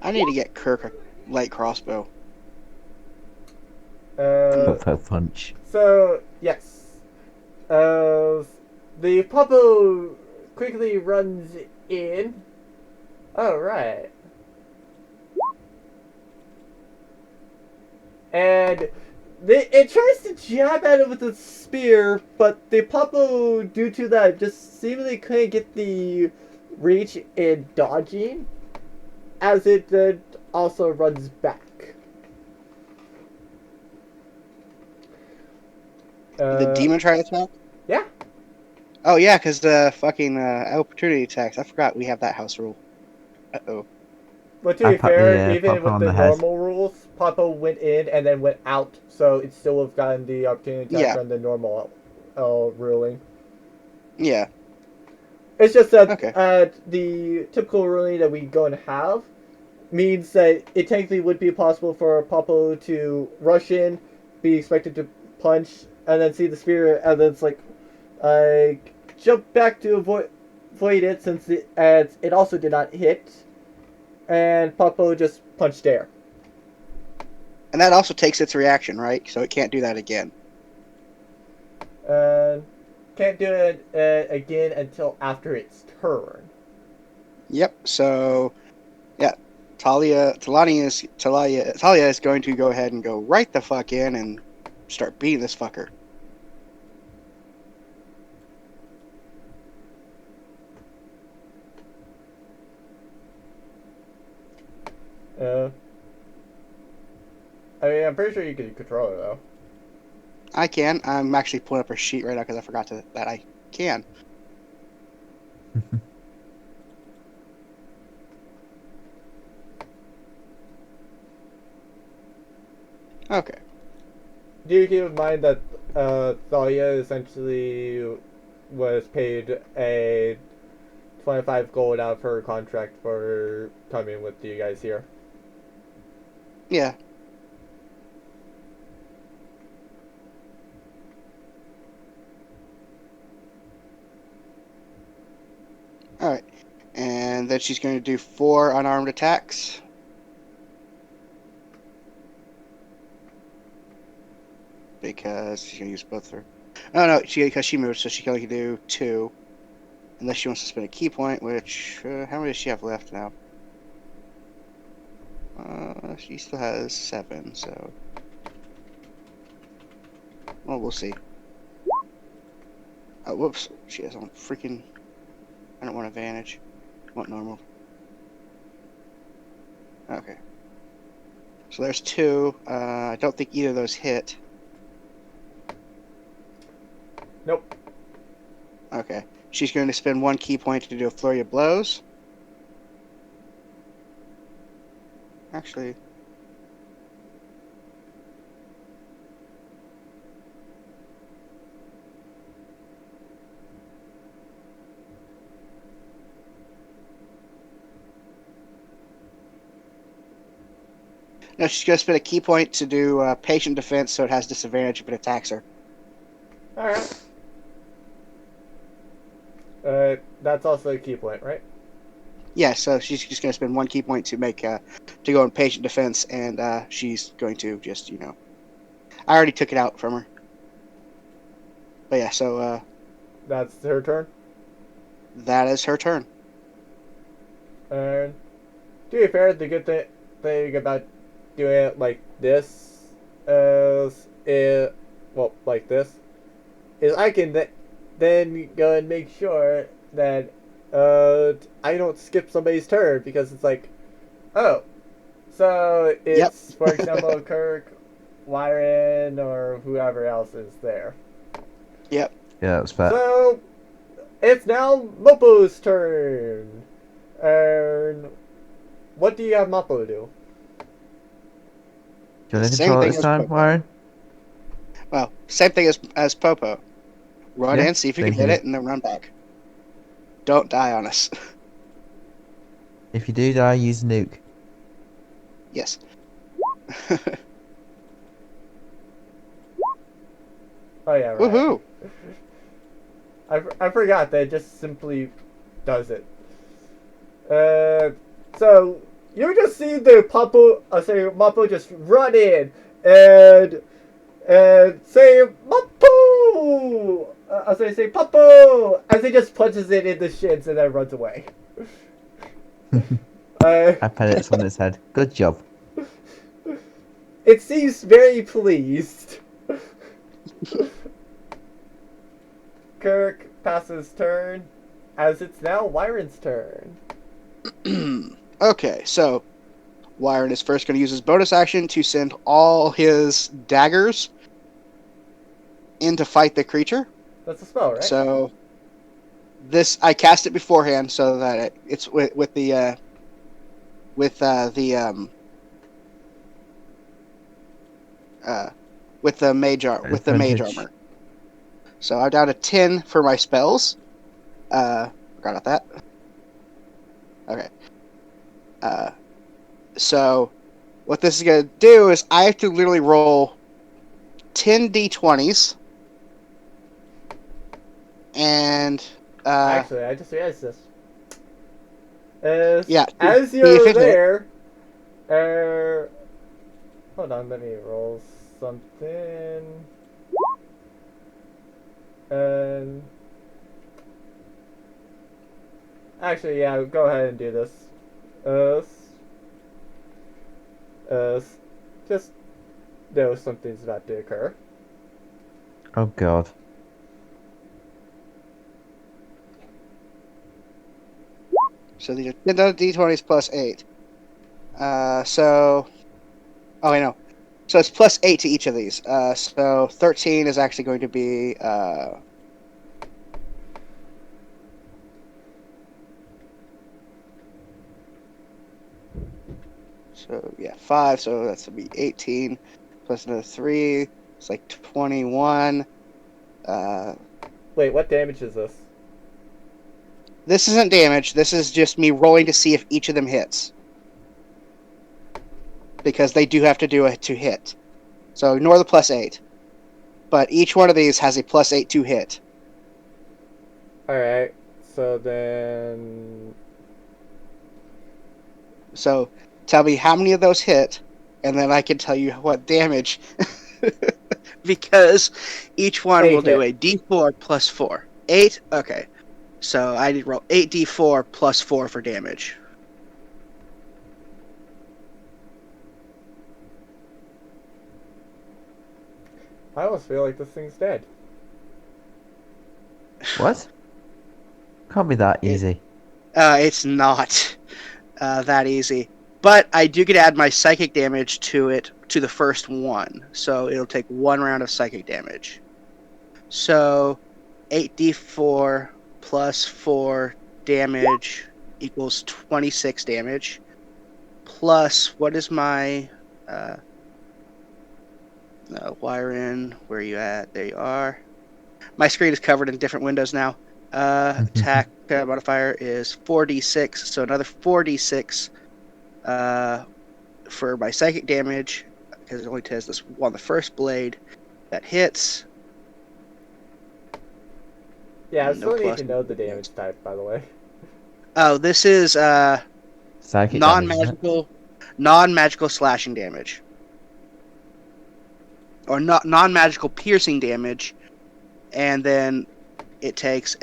I need to get Kirk a light crossbow. Poppo punch. So, yes. The Poppo quickly runs in. Alright. And it tries to jab at it with a spear, but the Poppo, due to that, just seemingly couldn't get the reach in dodging, as it then also runs back. The demon try to attack? Yeah. Oh, yeah, because the fucking opportunity attacks. I forgot we have that house rule. Uh-oh. But to I be pat fair, the even Poppo with on the the head. normal rules, Poppo went in and then went out, so it still would have gotten the opportunity attack Yeah. from the normal ruling. Yeah. It's just that Okay. the typical ruling that we going to have means that it technically would be possible for Poppo to rush in, be expected to punch, and then see the spear, and then it's like jump back to avoid it since it also did not hit, and Poppo just punched air. And that also takes its reaction, right? So it can't do that again. Can't do it again until after its turn. Yep. So, yeah, Talia is going to go ahead and go right the fuck in and start beating this fucker. I mean, I'm pretty sure you can control it though. I can. I'm actually pulling up her sheet right now because I forgot that I can. Okay. Do you keep in mind that Thalia essentially was paid a 25 gold out of her contract for coming with you guys here? Yeah. All right. And then she's going to do 4 unarmed attacks. Because she's going to use both her. Oh, no, because she moved, so she can only do 2. Unless she wants to spend a key point, which, how many does she have left now? She still has 7, so. Well, we'll see. Oh, whoops. She has on freaking. I don't want advantage. I want normal. Okay. So there's 2. I don't think either of those hit. Nope. Okay. She's going to spend 1 key point to do a flurry of blows. Actually. No, she's going to spend a key point to do patient defense, so it has disadvantage if it attacks her. Alright. That's also a key point, right? Yeah, so she's just going to spend 1 key point to make to go in patient defense, and she's going to just, I already took it out from her. But yeah, so That's her turn. that is her turn. And to be fair, the good thing about doing it like this like this, is I can then go and make sure that I don't skip somebody's turn because it's like, oh, so it's for example Kirk, Lyron, or whoever else is there. Yep. Yeah, that's fair. So it's now Moppo's turn. And what do you have Moppo do? Do you want to Same control it thing this as time, Poppo. Warren? Well, same thing as Poppo. Run Yeah, in, see if you can thank hit you. it, and then run back. Don't die on us. If you do die, use nuke. Yes. Oh yeah, right. Woohoo! I forgot that it just simply does it. So you just see the Moppo just run in and say Moppo. Say Poppo as he just punches it in the shins and then runs away. I pat it on its head. Good job. It seems very pleased. Kirk passes turn, as it's now Wyron's turn. Okay, so Wyron is first going to use his bonus action to send all his daggers in to fight the creature. That's a spell, right? So this I cast it beforehand so that it's with the with the mage Advantage. armor. So I'm down to 10 for my spells. Forgot about that. Okay. So what this is gonna do is I have to literally roll 10 d20s, and Actually, I just realized this. As, yeah, as see if you're it hit. there, hold on, let me roll something. And actually, yeah, go ahead and do this. Just know something's about to occur. Oh god. So these are 10 d20s plus 8. So oh I know. So it's plus 8 to each of these. So 13 is actually going to be so yeah, 5, so that's gonna be 18 plus another 3. It's like 21. Wait, what damage is this? This isn't damage. This is just me rolling to see if each of them hits. Because they do have to do it to hit. So ignore the plus 8. But each one of these has a plus 8 to hit. Alright, so then... So tell me how many of those hit, and then I can tell you what damage. Because each one 8 will do hit. a d4 plus 4. 8? Okay. So I need to roll 8d4 plus 4 for damage. I almost feel like this thing's dead. What? Can't be that easy. It's not that easy. But I do get to add my psychic damage to it, to the first one. So it'll take 1 round of psychic damage. So 8d4 plus 4 damage equals 26 damage. Plus, what is my... wire in, where are you at? There you are. My screen is covered in different windows now. Attack modifier is 4d6, so another 4d6 for my psychic damage, because it only does this on the first blade. That hits. Yeah, I No still need plus. to know the damage type, by the way. Oh, this is Psychic damage, isn't it? non-magical slashing damage. Or non-magical piercing damage, and then it takes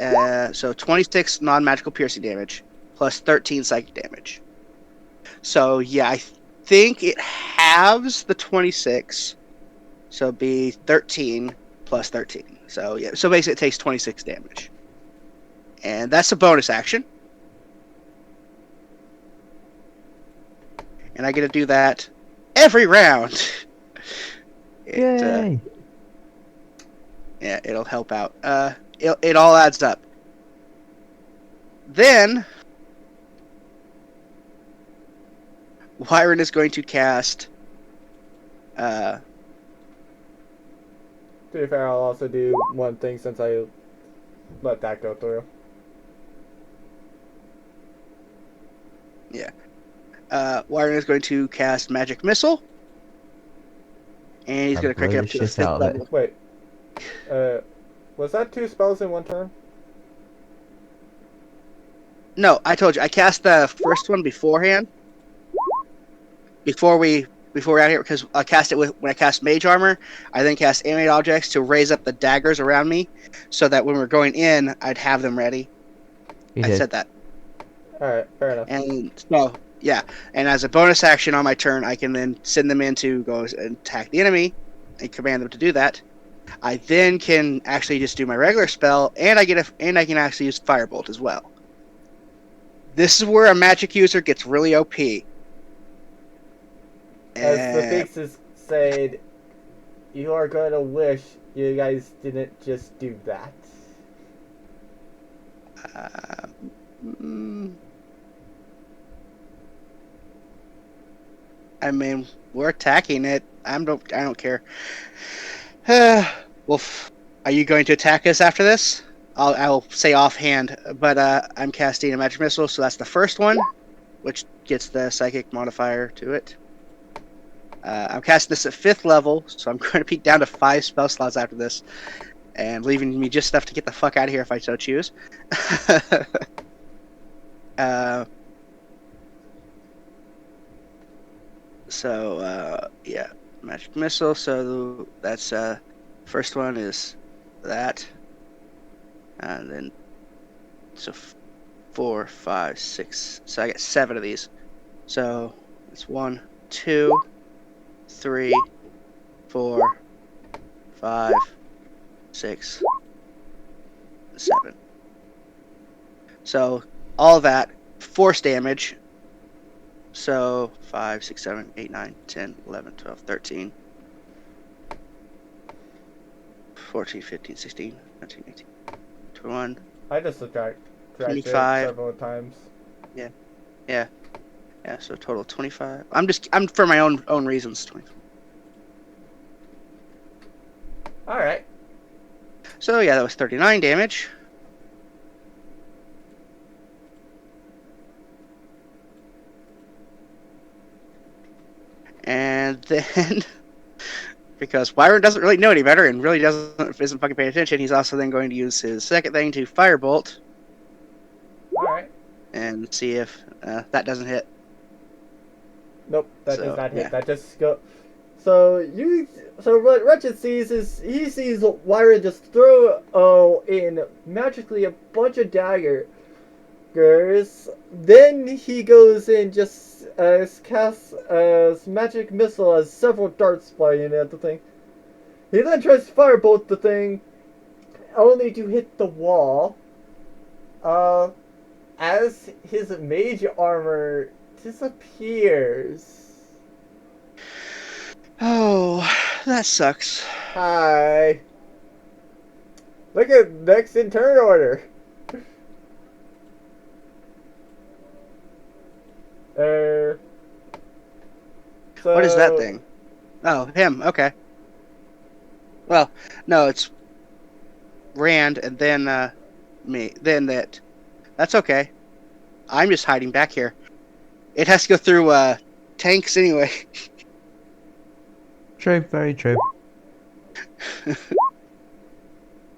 so 26 non-magical piercing damage plus 13 psychic damage. So yeah, I think it halves the 26, so it'd be 13 plus 13. So yeah, so basically it takes 26 damage, and that's a bonus action, and I get to do that every round. Yay! Yeah, it'll help out. It all adds up. Then Wyron is going to cast. To be fair, I'll also do one thing since I let that go through. Yeah. Wyron is going to cast Magic Missile. And he's going to crank it up to the 5th level. Wait. Was that 2 spells in 1 turn? No, I told you. I cast the first one beforehand. Before we're out here, because I cast it when I cast Mage Armor. I then cast Animate Objects to raise up the daggers around me, so that when we're going in, I'd have them ready. I said that. Alright, fair enough. And so, yeah. And as a bonus action on my turn, I can then send them in to go and attack the enemy and command them to do that. I then can actually just do my regular spell, and I can actually use Firebolt as well. This is where a magic user gets really OP. As the fixes said, you are going to wish you guys didn't just do that. Mm, I mean, we're attacking it. I don't care. Wolf, are you going to attack us after this? I'll say offhand, but I'm casting a magic missile, so that's the first one, which gets the psychic modifier to it. I'm casting this at 5th level, so I'm going to peak down to 5 spell slots after this, and leaving me just enough to get the fuck out of here if I so choose. Yeah, magic missile. So that's first one is that, and then so 4, 5, 6. So I get 7 of these. So it's 1, 2, 3, 4, 5, 6, 7. So all that force damage. So 5, 6, 7, 8, 9, 10, 11, 12, 13, 14, 15, 16, 17, 18, 21. I just subtracted 25. several times. Yeah. So total 25. I'm for my own reasons. 25. All right. So yeah, that was 39 damage. And then, because Byron doesn't really know any better and really isn't fucking paying attention, he's also then going to use his second thing to firebolt. All right. And see if that doesn't hit. Nope, that So, does not hit. yeah. That just go. So what Wretched sees is he sees Lyra just throw in magically a bunch of daggers. Then he goes in just casts a magic missile as several darts flying at the thing. He then tries to firebolt the thing, only to hit the wall. As his mage armor disappears. Oh, that sucks. Hi. Look at next in turn order. So, What is that thing? Oh, him. Okay. Well, no, it's Rand and then me. Then that. That's okay. I'm just hiding back here. It has to go through tanks anyway. True, very true.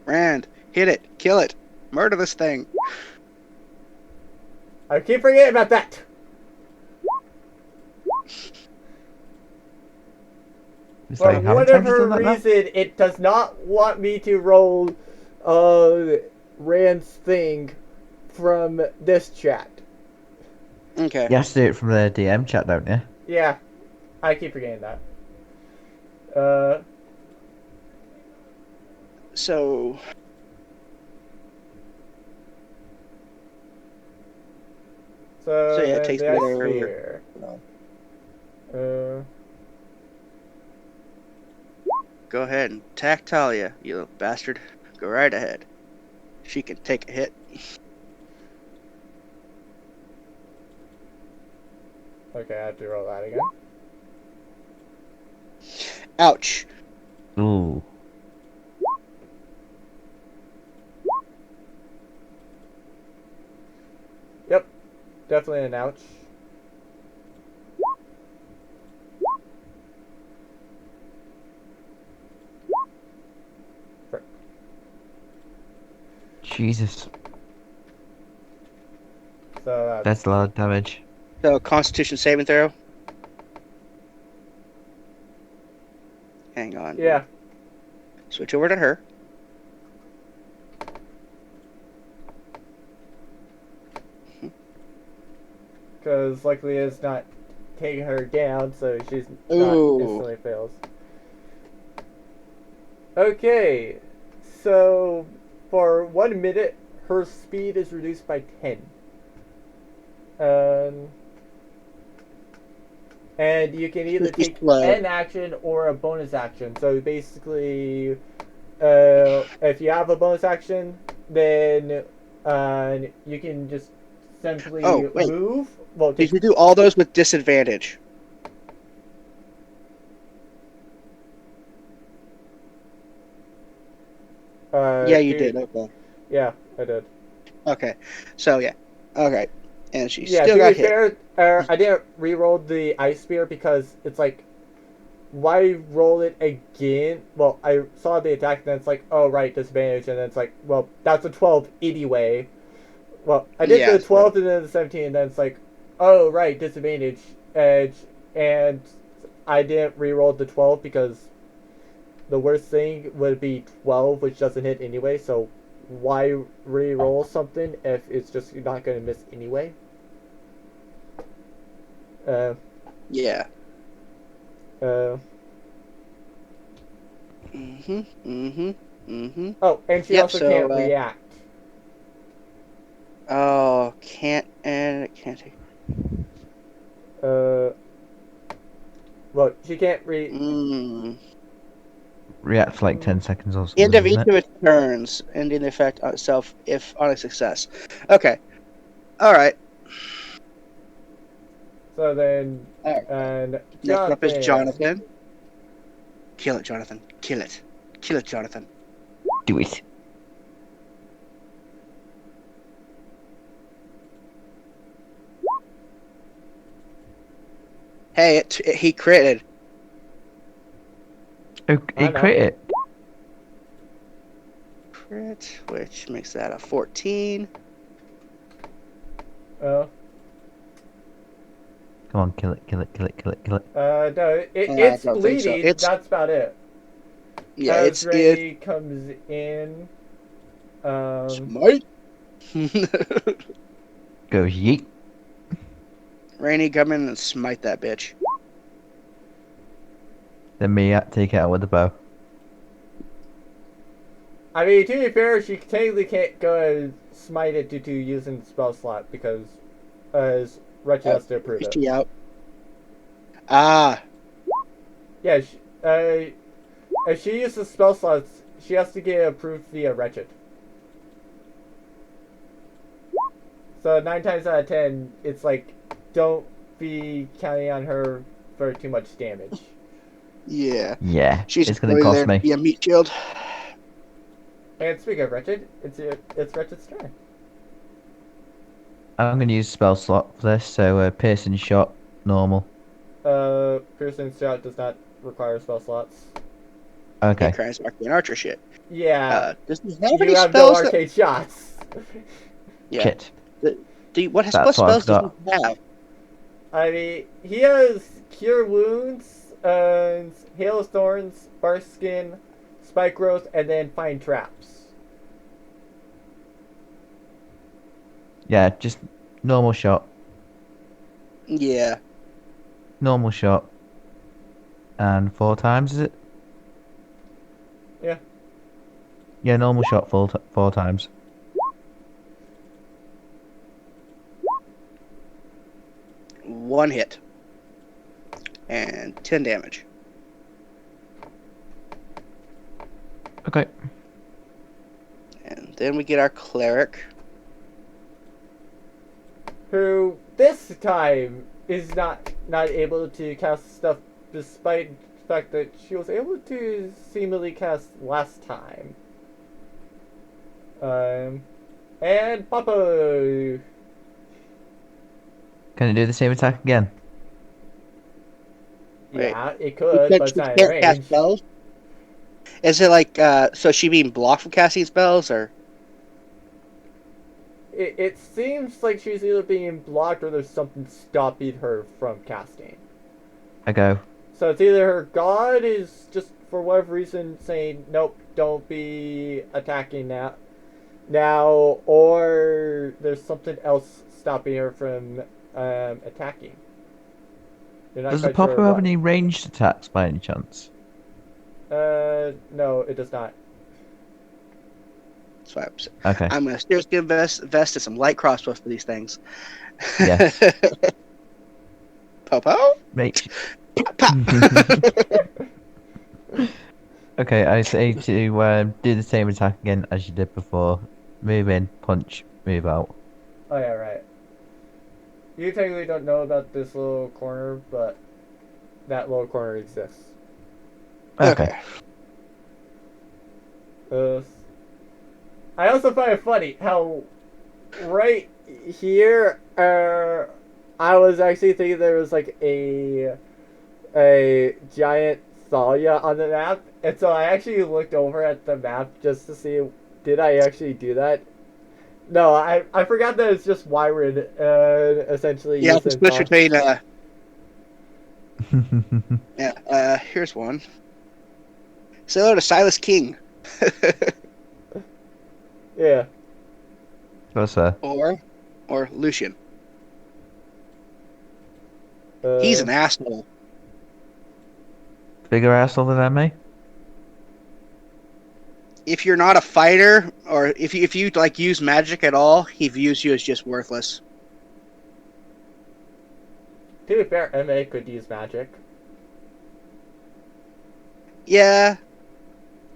Rand, hit it, kill it, murder this thing. I keep forgetting about that. It's For like, haven't times whatever done that now? reason, it does not want me to roll Rand's thing from this chat. Okay. You have to do it from the DM chat, don't you? Yeah, I keep forgetting that. So So yeah, it then takes the me ice there. sphere. Go ahead and attack Talia, you little bastard. Go right ahead. She can take a hit. Okay, I have to roll that again. Ouch. Ooh. Yep, definitely an ouch. Jesus. So That's a lot of damage. So Constitution saving throw. Hang on. yeah. Switch over to her. Because luckily it's not taking her down, so she's not Ooh. instantly fails. Okay, so for 1 minute, her speed is reduced by 10. And you can either She's take slow. an action or a bonus action. So basically, if you have a bonus action, then you can just simply Oh, wait. move. Well, Did you do all those with disadvantage? Yeah, you did. Okay. Yeah, I did. Okay. So yeah. Okay. And she Yeah, still to got be hit. fair, I didn't re-roll the ice spear because it's like, why roll it again? Well, I saw the attack, and then it's like, oh right, disadvantage, and then it's like, well, that's a 12 anyway. Well, I did the Yeah. 12 and then the 17, and then it's like, oh right, disadvantage, edge, and I didn't re-roll the 12 because the worst thing would be 12, which doesn't hit anyway. So why re-roll something if it's just you're not going to miss anyway? Yeah. Uh. Mm-hmm. Oh, and she also can't react. Oh, can't take. Well, she can't React for like 10 seconds or something. End of each isn't of it? its turns, ending the effect on itself if on a success. Okay. All right. So then, All right. and Next up is Jonathan. Kill it, Jonathan. Kill it. Kill it, Jonathan. Do it. Hey, he critted. Oh, he crit it. Crit, which makes that a 14. Oh. Come on, kill it. No, it's don't think so. bleeding. That's about it. Yeah, As Randy comes in. Smite. Go yeet. Rainy, come in and smite that bitch. Then me take it out with the bow. I mean, to be fair, she technically can't go and smite it due to using the spell slot because Wretched has to approve Is it. she out? Ah. Yeah, if she uses spell slots, she has to get approved via Wretched. So 9 times out of 10, it's like, don't be counting on her for too much damage. Yeah. Yeah, She's it's going to cost me. Be a meat shield. And speaking of Wretched, it's Wretched's turn. I'm going to use spell slot for this, so piercing shot, normal. Piercing shot does not require spell slots. Okay. It cries arcane archer shit. Yeah. Does he have you any have spells? No arcade shots. Yeah. Shit. What spells does he have? I mean, he has Cure Wounds, Hail of Thorns, Bark Skin, Spike Growth, and then Find Traps. Yeah, just normal shot. Yeah. Normal shot. And 4 times, is it? Yeah. Yeah, normal shot 4 times. One hit. And 10 damage. Okay. And then we get our cleric. Who, this time, is not able to cast stuff despite the fact that she was able to seemingly cast last time. And Poppo! Can I do the same attack again? Yeah, it could, but it's not in range. Cast spells? Is it like, so she being blocked from casting spells, or? It seems like she's either being blocked or there's something stopping her from casting. I go. So it's either her god is just for whatever reason saying, nope, don't be attacking now, or there's something else stopping her from attacking. Does the Poppo have any ranged attacks by any chance? No, it does not. So okay. I'm going to seriously invest in some light crossbows for these things. Yes. Poppo? Mate. Okay, I say to do the same attack again as you did before. Move in, punch, move out. Oh yeah, right. You technically don't know about this little corner, but that little corner exists. Okay. Uh, I also find it funny how right here, I was actually thinking there was like a giant thalia on the map, and so I actually looked over at the map just to see did I actually do that. No, I forgot that it's just Wyron, essentially Yeah, the using switch between here's one. Say hello to Silas King. yeah. What's that? or Lucian. Uh, He's an asshole. Bigger asshole than me? If you're not a fighter, or if you like use magic at all, he views you as just worthless. To be fair, MA could use magic. Yeah,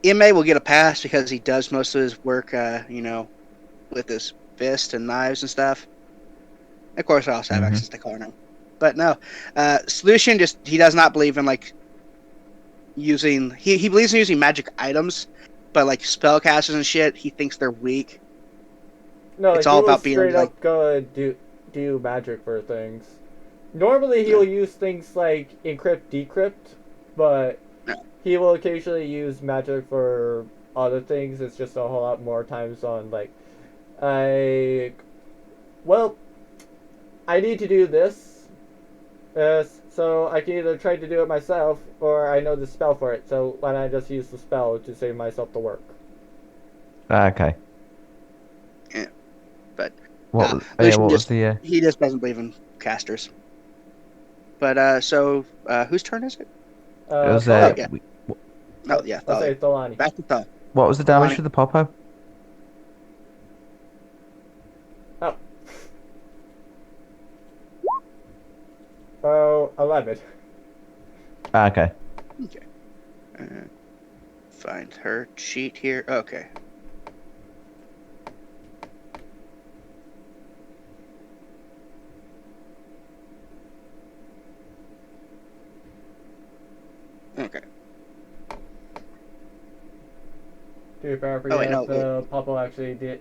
MA will get a pass because he does most of his work, with his fist and knives and stuff. Of course, I also have access to Karno. But no, Solution he does not believe in like using. He believes in using magic items, but like spellcasters and shit, he thinks they're weak. No, It's he all will about being straight like. up go and do magic for things. Normally, he'll use things like encrypt, decrypt, but he will occasionally use magic for other things. It's just a whole lot more times on like, I need to do this, so I can either try to do it myself or I know the spell for it. So why not just use the spell to save myself the work? Okay. Yeah, but What Lucian was the he just doesn't believe in casters. But so whose turn is it? it was Thalia. Oh yeah, I'll say Thalia. Thalani. Back to Thalia. what was the damage for the Poppo? Oh, 11. Okay. Okay. Find her sheet here. Okay. Okay. To be fair, I forget the Poppo actually did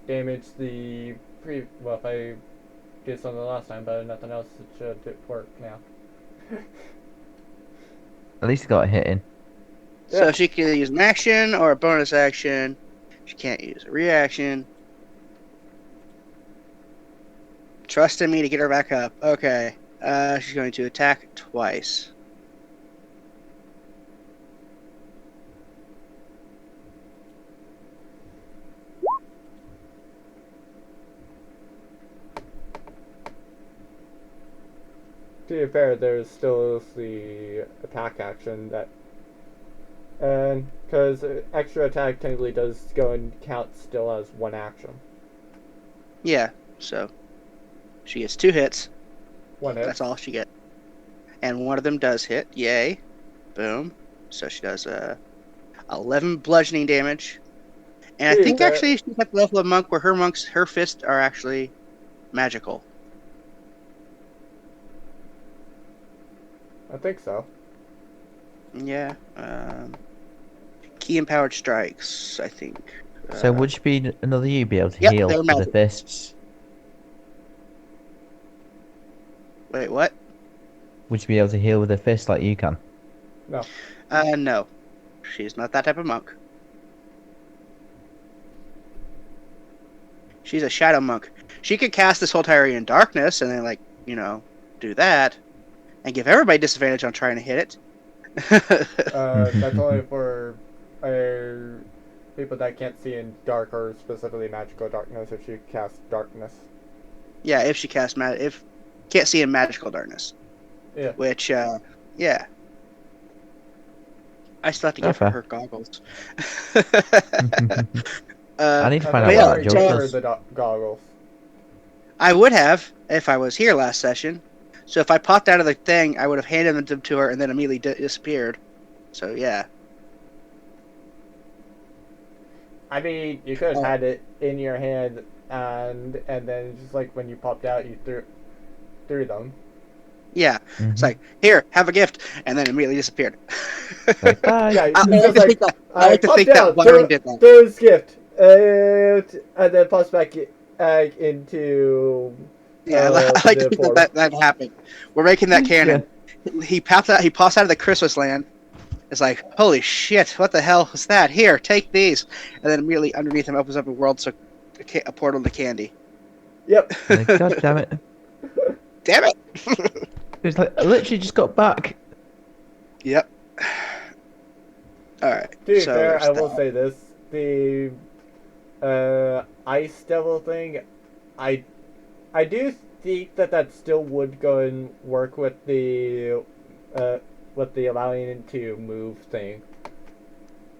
damage the if I did something last time, but nothing else, it should work now. At least it got a hit in. So she can use an action or a bonus action. She can't use a reaction. Trust in me to get her back up. Okay. She's going to attack twice. To be fair, there's still the attack action that, and because extra attack technically does go and count still as one action. Yeah, so she gets 2 hits. One hit. That's all she gets. And one of them does hit. Yay. Boom. So she does 11 bludgeoning damage. And I think actually she's at the level of monk where her fists are actually magical. I think so. Yeah. Key empowered strikes, I think. So would you be another you be able to heal with the fists? Wait, what? Would you be able to heal with a fist like you can? No. No. She's not that type of monk. She's a shadow monk. She could cast this whole Tyrian darkness and then, do that. And give everybody disadvantage on trying to hit it. That's only for people that can't see in dark or specifically magical darkness if she casts darkness. Yeah, if she casts if can't see in magical darkness. Yeah. Which, yeah. I still have to give her goggles. I need to find out about the goggles. I would have if I was here last session. So if I popped out of the thing, I would have handed them to her and then immediately disappeared. So yeah. I mean, you could have had it in your hand, and then just like when you popped out, you threw them. Yeah. Mhm. It's like, here, have a gift, and then immediately disappeared. Like, bye. Yeah, I it's like just to think like that I popped out, Wiring did that. throws gift, and then pops back into Yeah, I like to the think portal. that happened. We're making that canon. He pops out. He pops out of the Christmas land. It's like, holy shit! What the hell was that? Here, take these, and then immediately underneath him opens up a world, so a portal to candy. Yep. Like, God damn it. Damn it! It's like, I literally just got back. Yep. All right. To be So fair, there's I will that. say this: the ice devil thing, I do think that still would go and work with the allowing it to move thing.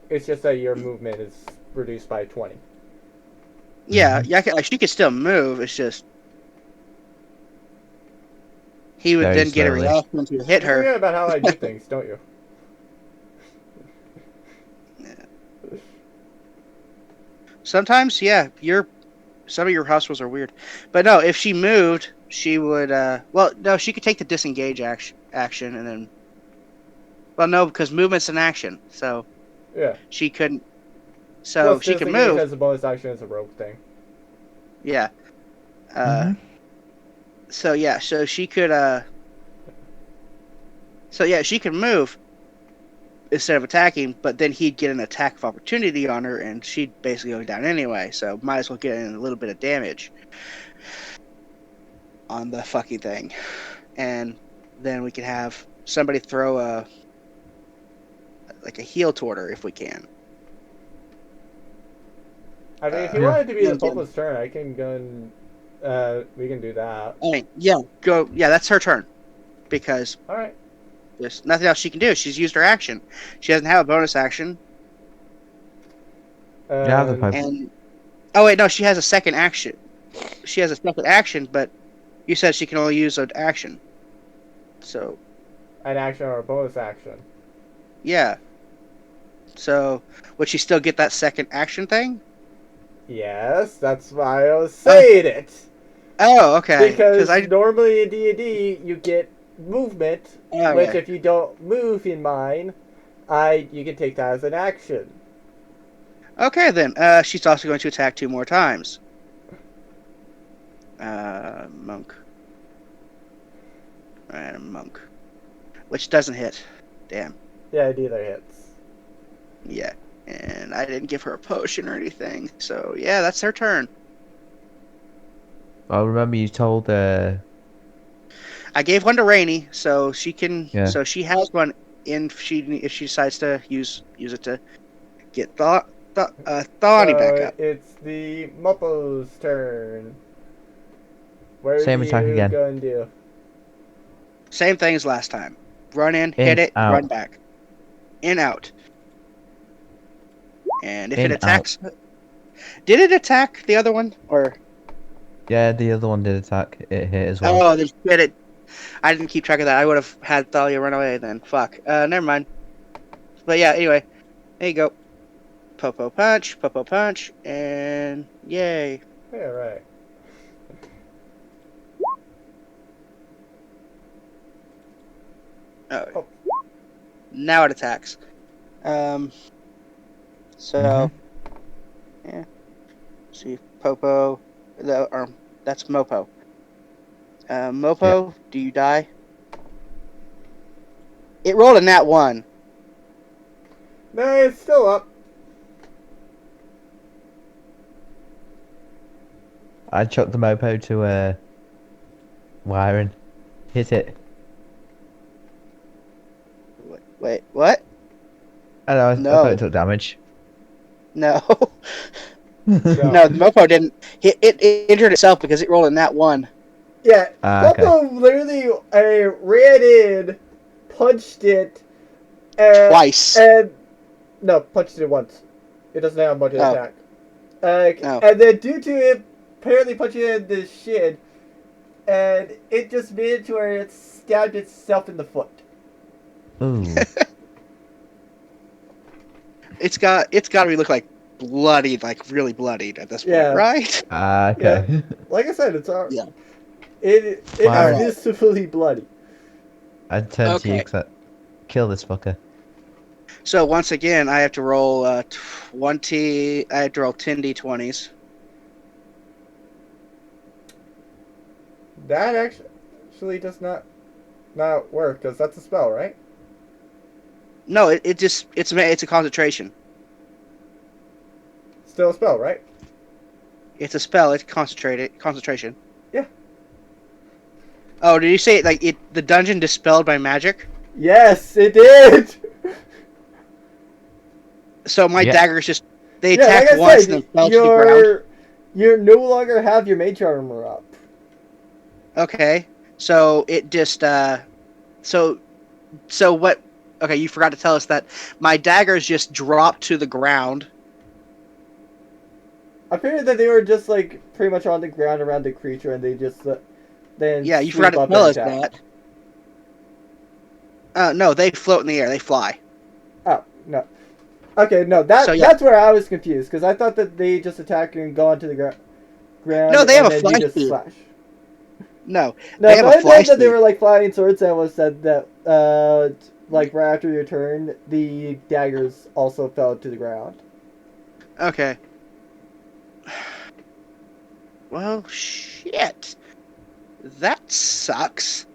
It's just that your movement is reduced by 20. Yeah, she could still move. It's just he would Very then get a slowly. reaction to hit You her. forget about how I do things, don't you? Sometimes, yeah, some of your house rules are weird, but no. If she moved, she would. Well, no, she could take the disengage action, and then. Well, no, because movement's an action, so Yeah. she couldn't. So Plus, she can disengage move. as a bonus action as a rogue thing. Yeah. Mhm. So yeah, so she could. So yeah, she can move instead of attacking, but then he'd get an attack of opportunity on her, and she'd basically go down anyway. So might as well get in a little bit of damage on the fucking thing, and then we can have somebody throw a heal toward her if we can. I mean, if you Yeah. want it to be Yeah, the Poppo's turn, I can go and we can do that. I mean, yeah, go. Yeah, that's her turn because All right. there's nothing else she can do. She's used her action. She doesn't have a bonus action. Yeah, the And Pope. And oh wait, no, she has a second action. She has a second action, but you said she can only use an action. So an action or a bonus action. yeah. So would she still get that second action thing? Yes, that's why I was saying it. Oh, okay. Because I normally in D&D you get movement, oh, which yeah. if you don't move in mine, you can take that as an action. Okay then. She's also going to attack 2 more times. Monk. And a monk. Which doesn't hit. Damn. Yeah, it either hits. Yeah. And I didn't give her a potion or anything. So yeah, that's her turn. I remember you told I gave one to Rainy, so she can. Yeah. So she has one if she decides to use it to get Thawny back up. It's the Moppo's turn. Where Same do attack you again. go and do? Same thing as last time. Run in, hit it, out. run back. In, out. And if In, it attacks, did it attack the other one or? Yeah, the other one did attack. It hit as well. Oh, there's it. I didn't keep track of that. I would have had Thalia run away then. Fuck. Never mind. But yeah, anyway, there you go. Poppo punch, and yay. Yeah, right. Oh. Now it attacks. So, yeah. See, Poppo, that's Mopo. Mopo, do you die? It rolled a nat 1. No, it's still up. I chucked the Mopo to wiring. Hit it. Wait, what? I know, I No. thought it took damage. No. No. No, the Mopo didn't. It injured itself because it rolled a nat 1. Yeah, Okay. Poppo literally ran in, punched it, and, Twice. and no, punched it once. It doesn't have much attack. Oh. And then due to it apparently punching it in the shin, and it just made it to where it stabbed itself in the foot. Ooh. it's got to be look like bloodied, like really bloodied at this point, Yeah. right? Okay. Like I said, it's our. Yeah. It Fire. is visibly bloody. I'd turn to you Okay. because kill this fucker. So once again, I have to roll 20. I have to roll 10 d20s. That actually does not work because that's a spell, right? No, it's a concentration. Still a spell, right? It's a spell. It's concentration. Yeah. Oh, did you say the dungeon dispelled by magic? Yes, it did. So my Yeah. daggers just they Yeah, attacked like I once said, and then fell to the ground. you no longer have your mage armor up. Okay, so it just so what? Okay, you forgot to tell us that my daggers just dropped to the ground. I figured that they were just like pretty much on the ground around the creature, and they just then Yeah, you sweep forgot to up tell and us attack. that. No, they float in the air. They fly. Oh no. Okay, no, So, yeah. that's where I was confused because I thought that they just attack and go onto the ground. No, they have and a then fly you just speed. slash. No, No, they if have I a had fly known that they speed. were like flying swords, I would said that like right after your turn, the daggers also fell to the ground. Okay. Well, shit. That sucks.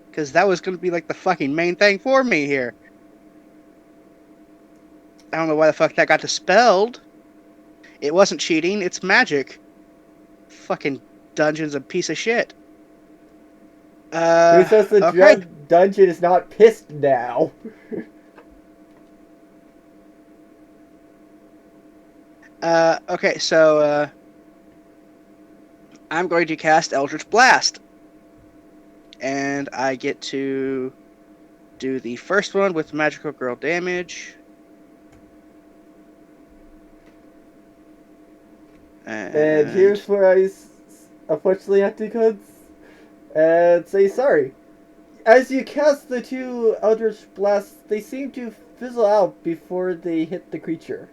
Because that was going to be like the fucking main thing for me here. I don't know why the fuck that got dispelled. It wasn't cheating, it's magic. Fucking dungeon's a piece of shit. Who says the Okay. dungeon is not pissed now? Okay, so, I'm going to cast Eldritch Blast. And I get to do the first one with magical girl damage. And here's where I unfortunately have to cut and say sorry. As you cast the two Eldritch Blasts, they seem to fizzle out before they hit the creature.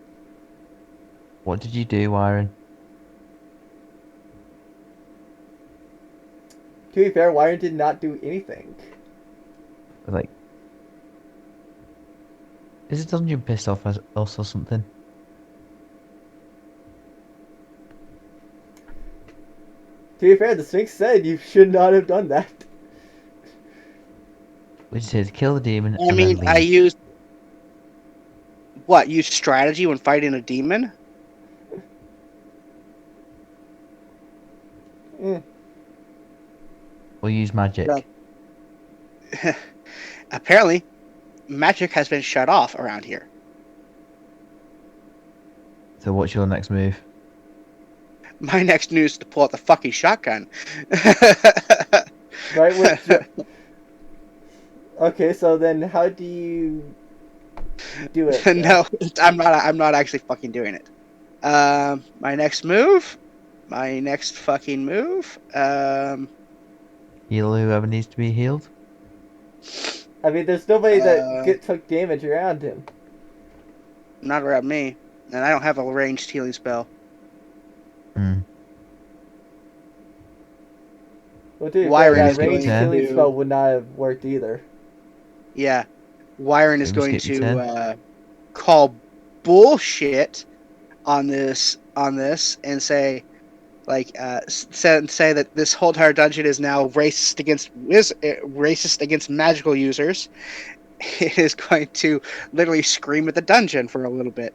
What did you do, Wyron? To be fair, Wyron did not do anything. Like, is the dungeon pissed off as us or something? To be fair, the Sphinx said you should not have done that. Which is kill the demon I and mean, then I leave. used... What, use strategy when fighting a demon? Or use magic. No. Apparently, magic has been shut off around here. So what's your next move? My next news is to pull out the fucking shotgun. Right? Okay, so then how do you do it? No, I'm not actually fucking doing it. My next fucking move. Heal whoever needs to be healed. I mean, there's nobody that took damage around him. Not around me, and I don't have a ranged healing spell. Well, dude, Wyron that is going ranged to healing do- spell would not have worked either. Yeah, Wyron is Maybe going skip your to call bullshit on this and say, like, say that this whole entire dungeon is now racist against magical users. It is going to literally scream at the dungeon for a little bit.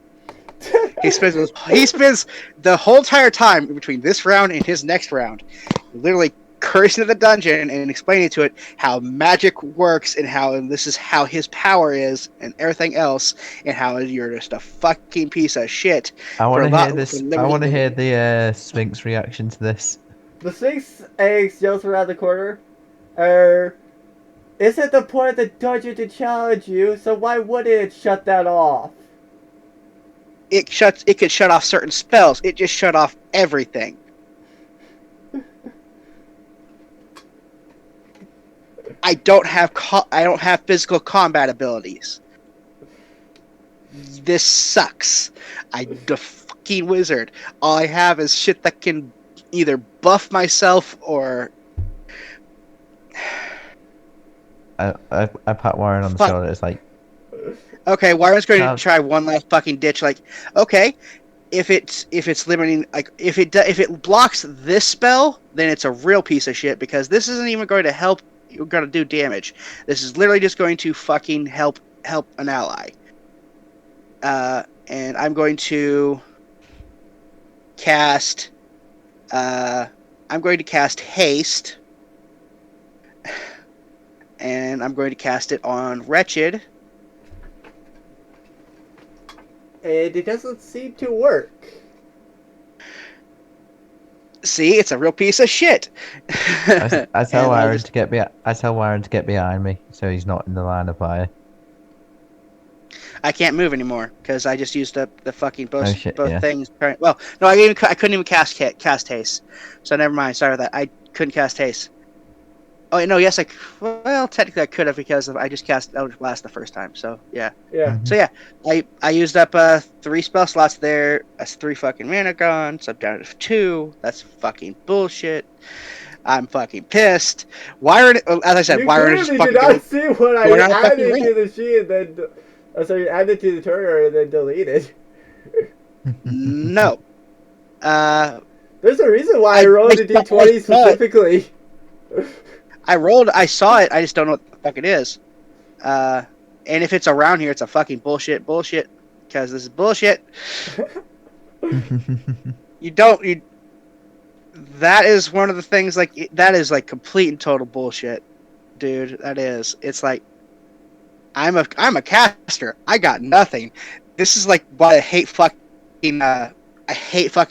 He spends the whole entire time between this round and his next round, literally cursing at the dungeon and explaining to it how magic works and how this is how his power is and everything else, and how you're just a fucking piece of shit. I want to for hear not- this. for I want to literally- hear the Sphinx reaction to this. The Sphinx eggs yells around the corner. Isn't the point of the dungeon to challenge you, so why wouldn't it shut that off? It could shut off certain spells. It just shut off everything. I don't have physical combat abilities. this sucks. I'm the fucking wizard. All I have is shit that can either buff myself or I pat Warren on the fuck. shoulder. It's like, Okay, Wyron's going to Sounds- try one last fucking ditch. Like, okay, if it's limiting, like if it blocks this spell, then it's a real piece of shit because this isn't even going to help. You're going to do damage. This is literally just going to fucking help an ally. And I'm going to cast. I'm going to cast haste, and I'm going to cast it on Wretched. And it doesn't seem to work. See, it's a real piece of shit. I tell And I'll Warren just- to get I tell Warren to get behind me, so he's not in the line of fire. I can't move anymore because I just used up the fucking both Oh, shit, both yeah. things. Well, no, I couldn't even cast haste. So never mind. Sorry about that. I couldn't cast haste. Oh no, yes, well, technically I could have because I just cast Eldritch Blast the first time. So yeah. Yeah. Mhm. So yeah, I used up 3 spell slots there. That's 3 fucking mana gone. So I'm down to 2. That's fucking bullshit. I'm fucking pissed. Wyron, as I said, You Wyron is clearly fucking did going, not see what I going on a fucking added rant. to the sheet and then... sorry, added to the turner and then deleted. No. There's a reason why I I- rolled I a thought- d20 I thought- specifically. I saw it, I just don't know what the fuck it is. And if it's around here, it's a fucking bullshit, because this is bullshit. That is one of the things, like, that is, like, complete and total bullshit, dude, that is. It's like, I'm a caster, I got nothing. This is, like, why I hate fucking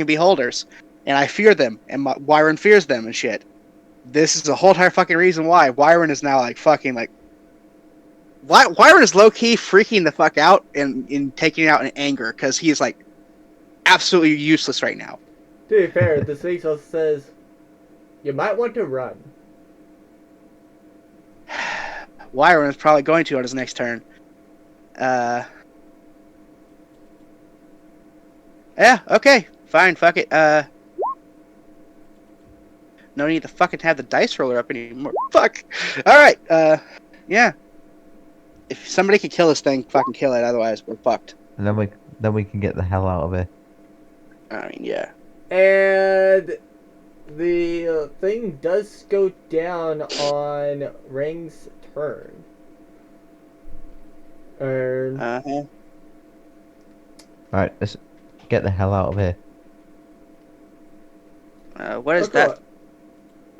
beholders, and I fear them, and Wyron fears them and shit. This is the whole entire fucking reason why Wyron is now, like, fucking, like, Wyron is low-key freaking the fuck out and taking it out in anger, because he is, like, absolutely useless right now. To be fair, the speech also says, you might want to run. Wyron is probably going to on his next turn. Yeah, okay. Fine, fuck it. No need to fucking have the dice roller up anymore. Fuck! Alright, yeah. If somebody could kill this thing, fucking kill it, otherwise we're fucked. And then we can get the hell out of here. I mean, yeah. And the thing does go down on Ring's turn. Uh-huh. Right, let's get the hell out of here. What is that?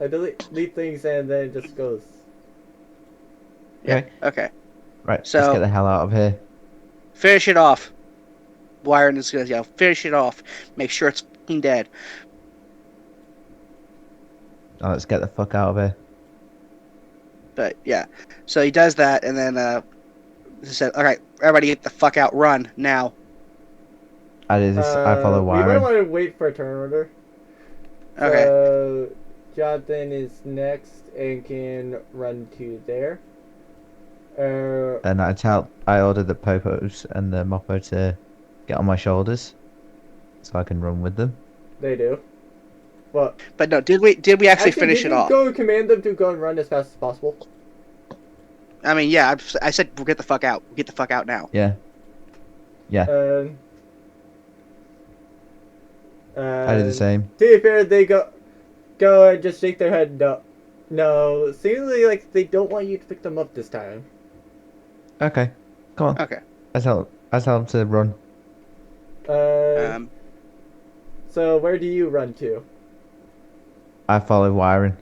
I delete things and then it just goes. Yeah, okay. Right, So- let's get the hell out of here. Finish it off. Wyron is gonna yell, finish it off. Make sure it's fucking dead. Now let's get the fuck out of here. But yeah, so he does that, and then he said, "All right, everybody, get the fuck out, run now." I do this. I follow We might Warren. want to wait for a turn order. Okay. So, Jonathan is next and can run to there. And I order the Popos and the Moppo to get on my shoulders, so I can run with them. They do. Well, But no, did we actually finish it didn't off? you go command them to go and run as fast as possible? I mean, yeah, I said we'll get the fuck out. Get the fuck out now. Yeah. Yeah. I do the same. To be fair, they go and just shake their head. No. Seemingly like they don't want you to pick them up this time. Okay. Come on. Okay. I tell them to run. So where do you run to? I follow Warren.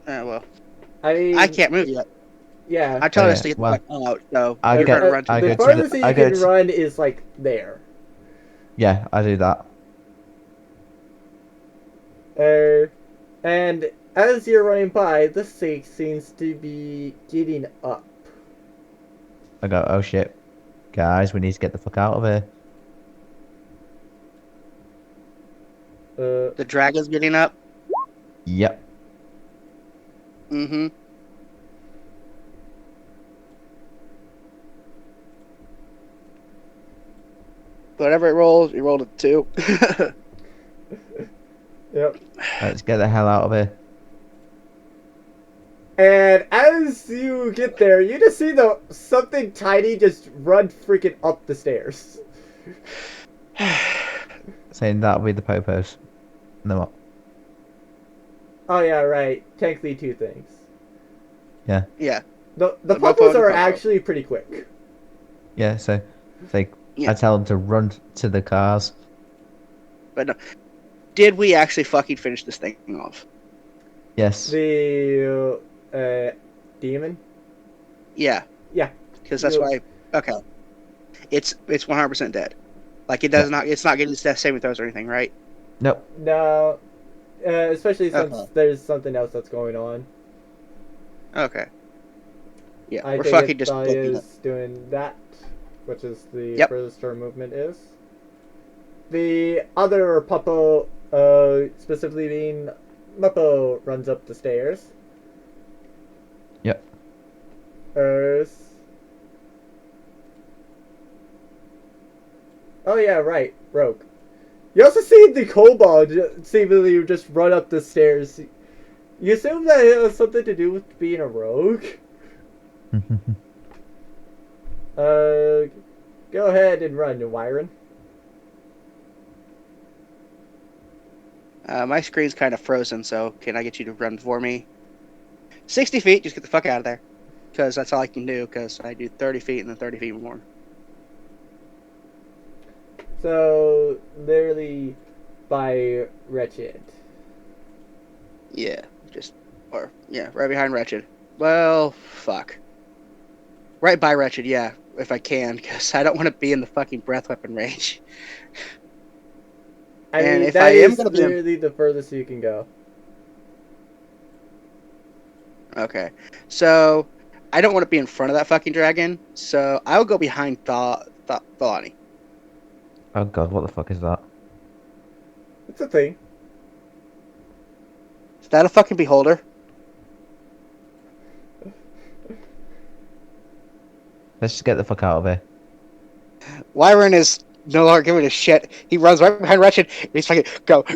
Well, I mean, I can't move yet. Yeah. I told Yeah, us to get well, the fuck out, so I we're get- gonna run to I the go to farthest the- that I you go can to- run is like there. Yeah, I do that. And as you're running by, the stake seems to be getting up. I go, oh shit, guys, we need to get the fuck out of here. the dragon's getting up. Yep. Mm-hmm. Whatever it rolled a 2. Yep. Let's get the hell out of here. And as you get there, you just see something tiny just run freaking up the stairs. Saying that'll be the Popos. No what? Oh yeah, right. Technically 2 things. Yeah. Yeah. The The Poppos Poppo and the are Poppo. actually pretty quick. Yeah, so it's like Yeah. I tell them to run to the cars. But no. Did we actually fucking finish this thing off? Yes. The demon? Yeah. Yeah. Because that's You- why. Okay. It's 100% dead. Like it does not. It's not getting its death saving throws or anything, right? Nope. No. Especially since Uh-huh. there's something else that's going on. Okay. Yeah, I we're think fucking it just probably looking is doing that, which is the Yep. furthest her movement is. The other Poppo, specifically being Muppo, runs up the stairs. Yep. Oh yeah, right, Rogue. You also see the kobold seemingly just run up the stairs. You assume that it has something to do with being a rogue? Go ahead and run, Wyron. My screen's kind of frozen, so can I get you to run for me? 60 feet, just get the fuck out of there. Because that's all I can do, because I do 30 feet and then 30 feet more. So, literally by Wretched. Yeah, right behind Wretched. Well, fuck. Right by Wretched, yeah, if I can, because I don't want to be in the fucking breath weapon range. I And mean, if that I am is gonna be literally the furthest you can go. Okay, so I don't want to be in front of that fucking dragon, so I'll go behind Thalani. Oh god, what the fuck is that? It's a thing. Is that a fucking beholder? Let's just get the fuck out of here. Wyvern is no longer giving a shit. He runs right behind Wretched. And he's fucking go. To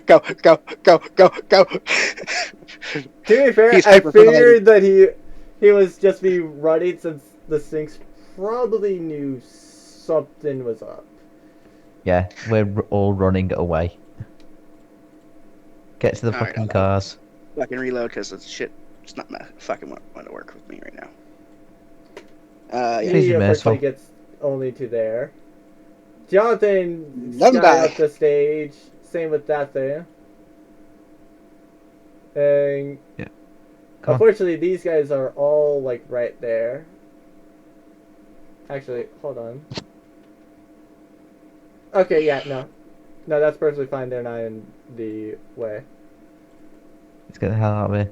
be fair, He's I hyperventilating. figured that he was just be running since the Sphinx probably knew something was up. Yeah, we're all running away. Get to the Alright, fucking I'll- cars. Fucking reload because it's shit. It's not fucking want to work with me right now. Yeah. Please He be merciful. unfortunately gets only to there. Jonathan None got die. up the stage. Same with that thing. And Come on. unfortunately, these guys are all like right there. Actually, hold on. Okay, yeah, no, that's perfectly fine. They're not in the way. Let's get the hell out of here.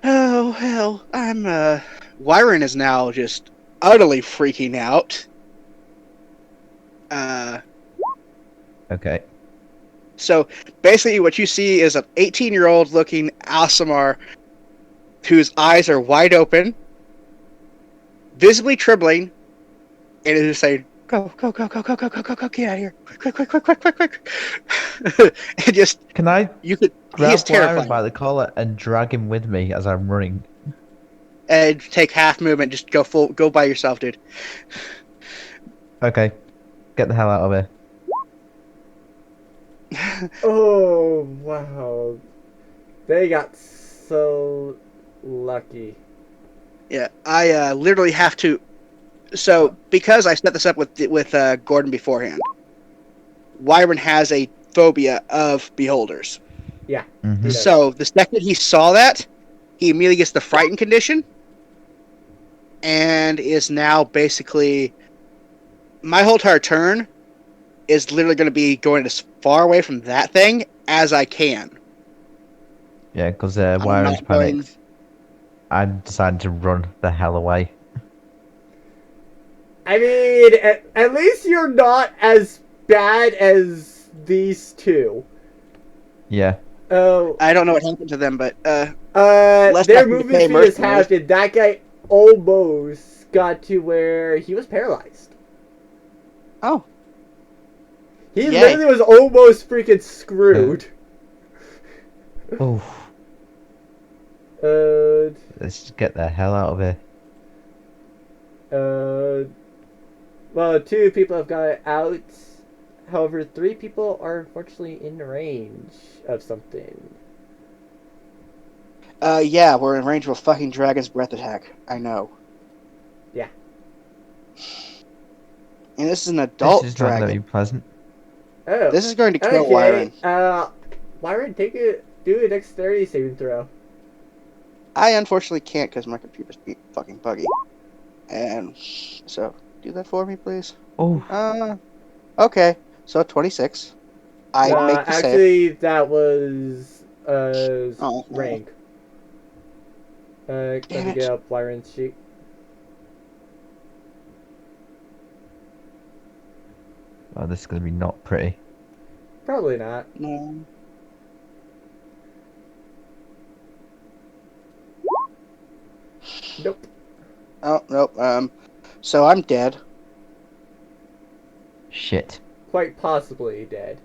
Oh hell, Wyron is now just utterly freaking out. Okay. So basically, what you see is an 18-year-old looking Aasimar whose eyes are wide open, visibly trembling, and is just saying, "Go, get out of here, quick!" And just Can I he is grab Wyron terrifying. by the collar and drag him with me as I'm running? And take half movement, just go by yourself, dude. Okay. Get the hell out of here. Oh wow, they got so lucky. Yeah, I literally have to. So because I set this up with Gordon beforehand, Wyron has a phobia of beholders. Mhm. Yes. So the second he saw that, he immediately gets the frightened condition, and is now basically my whole entire turn is literally going to be going as far away from that thing as I can. Yeah, because I'm Wyron's not going- panicked. I decided to run the hell away. I mean, at least you're not as bad as these two. Yeah. Oh, I don't know what happened to them, but let's their not be movement the speed is mercenaries. halved, and that guy almost got to where he was paralyzed. Oh, He yay. literally was almost freaking screwed. Oh, Uh, let's just get the hell out of here. well, 2 people have got out. However, 3 people are unfortunately in range of something. Yeah, we're in range of a fucking dragon's breath attack. I know. Yeah. And this is an This adult is not going to be dragon. pleasant. Oh. This is going to kill Okay. Wyron. Wyron, do a dexterity saving throw. I unfortunately can't because my computer's fucking buggy. And so, do that for me, please. Oh, Okay. So 26. I make the save. Actually, that was Oh, rank. Let damn me it. get up Wyron's sheet. oh, this is going to be not pretty. Probably not. No. Nope. Oh, nope. So I'm dead. Shit. Quite possibly dead.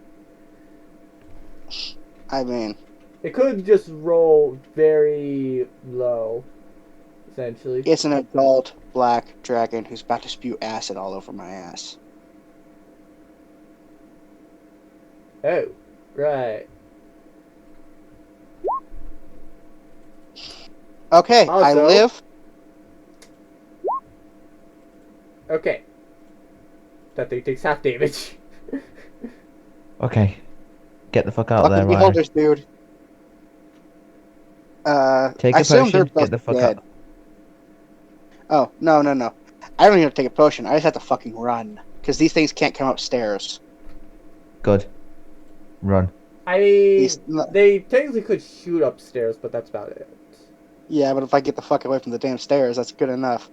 I mean, It could just roll very low, essentially. it's an adult black dragon who's about to spew acid all over my ass. Oh, right. Okay, I Also- live. Okay. That thing takes half damage. Okay. Get the fuck out Luck of there, of Ryan. beholders, dude. Take I a assume they're potion, both get the fuck dead. out. Oh, no. I don't even have to take a potion. I just have to fucking run. Because these things can't come upstairs. Good. Run. I mean, These- they technically could shoot upstairs, but that's about it. Yeah, but if I get the fuck away from the damn stairs, that's good enough.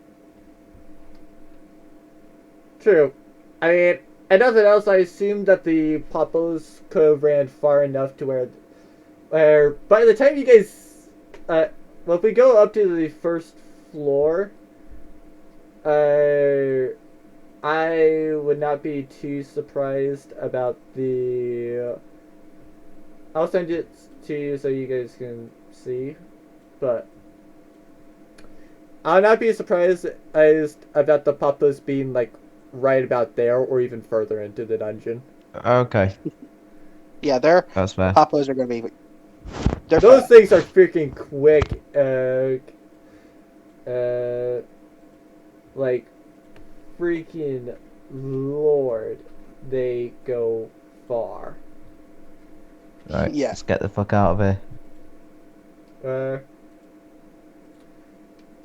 True. I mean, and nothing else, I assumed that the Poppos could have ran far enough to where by the time you guys, well, if we go up to the first floor, I would not be too surprised about I'll send it to you so you guys can see, but I'll not be surprised about the Poppos being like right about there or even further into the dungeon. Okay. Yeah, That's fair. Poppos are gonna be. They're Those fast. things are freaking quick. Like, freaking lord, they go far. Right. Yeah. Let's get the fuck out of here.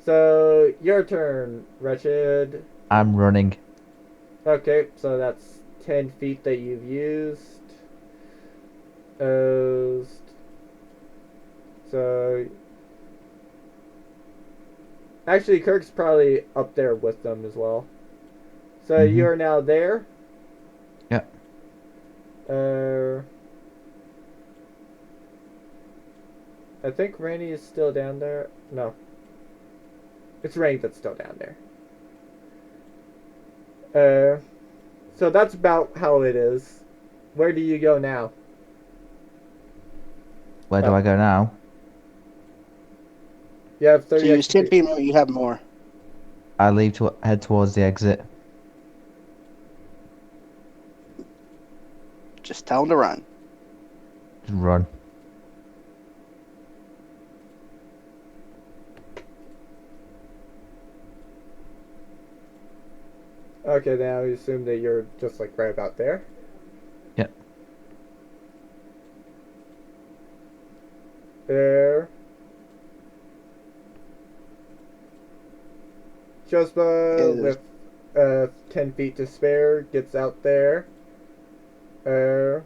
So your turn, Wretched. I'm running. Okay, so that's 10 feet that you've used. So actually, Kirk's probably up there with them as well. So Mhm. you're now there. Yep. I think Rainy is still down there. No. It's Rain that's still down there. So that's about how it is. Where do you go now? Where do I go now? You have So 30 you use extra 10 feet more, you have more. I leave to head towards the exit. Just tell them to run. Just run. Okay, now you assume that you're just like right about there. Yep. There. Josba with 10 feet to spare gets out there. This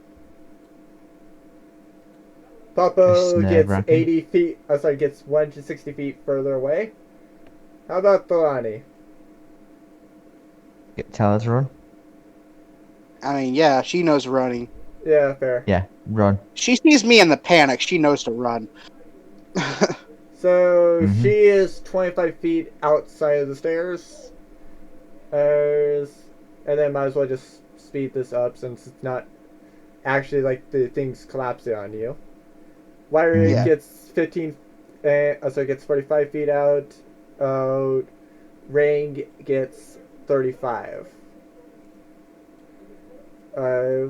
Poppo is gets nerve-wracking. 80 feet. Sorry, gets 160 feet further away. How about Thelani? Tell her to run. I mean, yeah, she knows running. Yeah, fair. Yeah, run. She sees me in the panic. She knows to run. So Mhm. she is 25 feet outside of the stairs. And then might as well just speed this up since it's not actually like the thing's collapsing on you. Wire Yeah. gets 15, so it gets 45 feet out. Ring gets 35. Uh,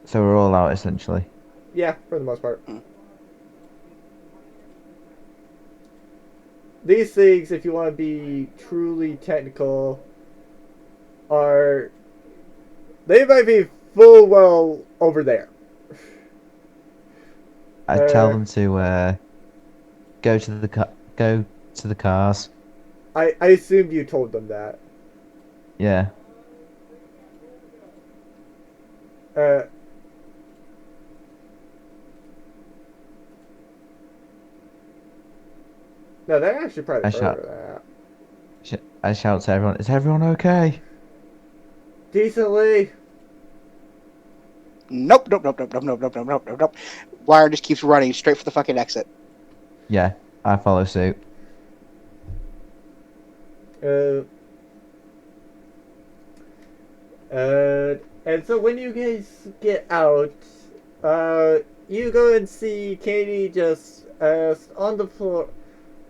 So we're all out essentially. yeah, for the most part. Mm. These things, if you want to be truly technical, are they might be full well over there. I tell them to go to the cars. I assumed you told them that. Yeah. Uh, no, they're actually probably I further shout. than that. I shout to everyone. Is everyone okay? Decently. Nope, nope, nope, nope, nope, nope, nope, nope, nope, nope, nope. Wire just keeps running straight for the fucking exit. Yeah, I follow suit. Uh, and so when you guys get out, you go and see Katie just on the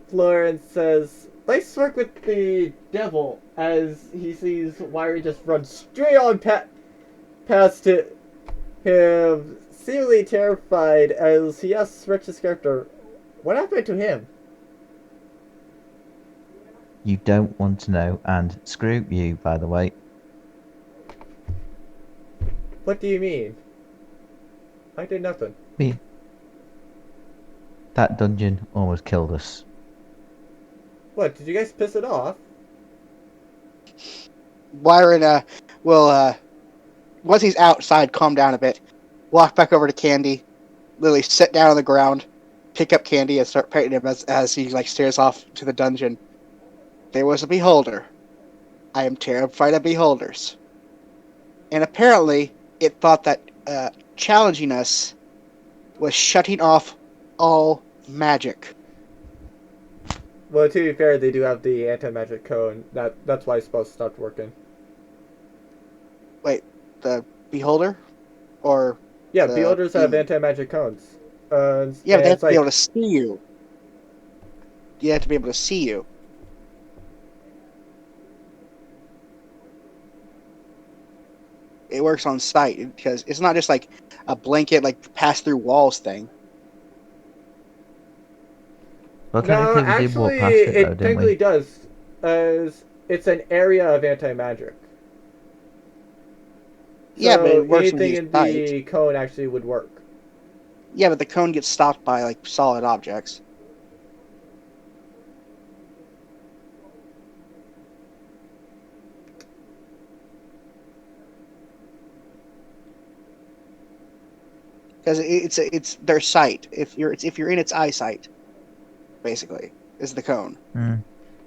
floor and says, "Nice work with the devil." As he sees Wire just run straight on past him, seemingly terrified. As he asks Rich's character, "What happened to him?" You don't want to know, and screw you, by the way. What do you mean? I did nothing. Me. That dungeon almost killed us. What, did you guys piss it off? Wire and will once he's outside, calm down a bit. Walk back over to Candy. Literally sit down on the ground, pick up Candy, and start petting him as he like stares off to the dungeon. There was a beholder. I am terrified of beholders. And apparently, it thought that challenging us was shutting off all magic. Well, to be fair, they do have the anti-magic cone. That's why spells stopped working. Wait, the beholder, or Yeah, the beholders have demon? anti-magic cones. Yeah, but they and have it's to be able like, to see you. You have to be able to see you. It works on sight because it's not just like a blanket, like pass through walls thing. Well, no, technically we did walk actually, past it though, it didn't technically we? does. As it's an area of anti-magic. Yeah, but So it works when anything you in sight. the cone actually would work. Yeah, but the cone gets stopped by like solid objects. Because it's their sight. If you're in its eyesight, basically, is the cone. Hmm.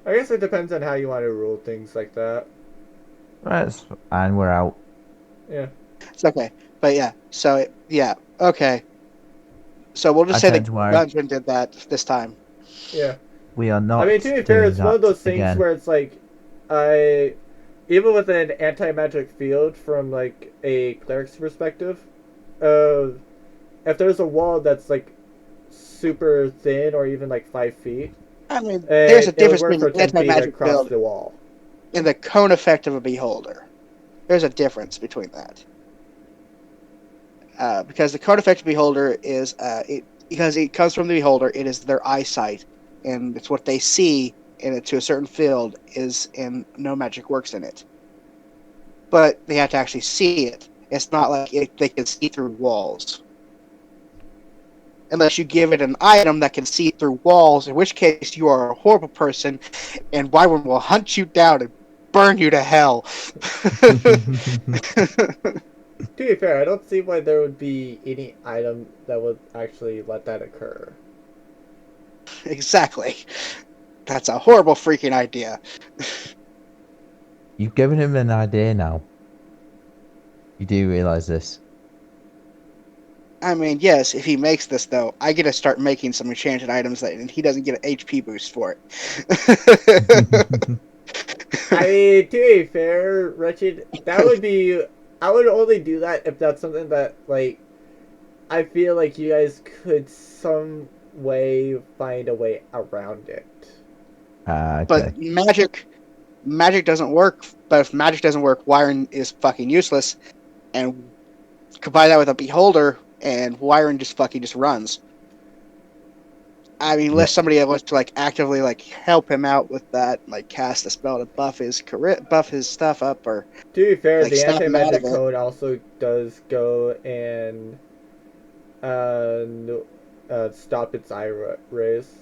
I guess it depends on how you want to rule things like that. Right, and we're out. Yeah. It's okay, but yeah. So yeah, okay. So we'll I just say the turned to Wire. dungeon did that this time. Yeah. We are I not mean, to be fair, doing it's one of that those things again. where it's like, I, even with an anti-magic field from like a cleric's perspective, uh, if there's a wall that's like super thin or even like 5 feet, I mean, there's a it would difference work between for the 10 feet anti-magic across build the wall. and the cone effect of a beholder. There's a difference between that. Because the cone effect of beholder is because it comes from the beholder. It is their eyesight, and it's what they see, and it, to a certain field is, and no magic works in it. But they have to actually see it. It's not like they can see through walls. Unless you give it an item that can see through walls, in which case you are a horrible person, and Wyvern will hunt you down and burn you to hell. To be fair, I don't see why there would be any item that would actually let that occur. Exactly. That's a horrible freaking idea. You've given him an idea now. You do realise this. I mean, yes, if he makes this, though, I get to start making some enchanted items that and he doesn't get an HP boost for it. I mean, to be fair, Wretched, that would be. I would only do that if that's something that, like, I feel like you guys could some way find a way around it. Okay. But magic doesn't work. But if magic doesn't work, wiring is fucking useless. And combine that with a beholder, and wiring just runs. I mean, unless somebody wants to like actively like help him out with that, like cast a spell to buff his stuff up, or To be fair, like the snap him out anti-magic of it. code also does go and stop its eye rays.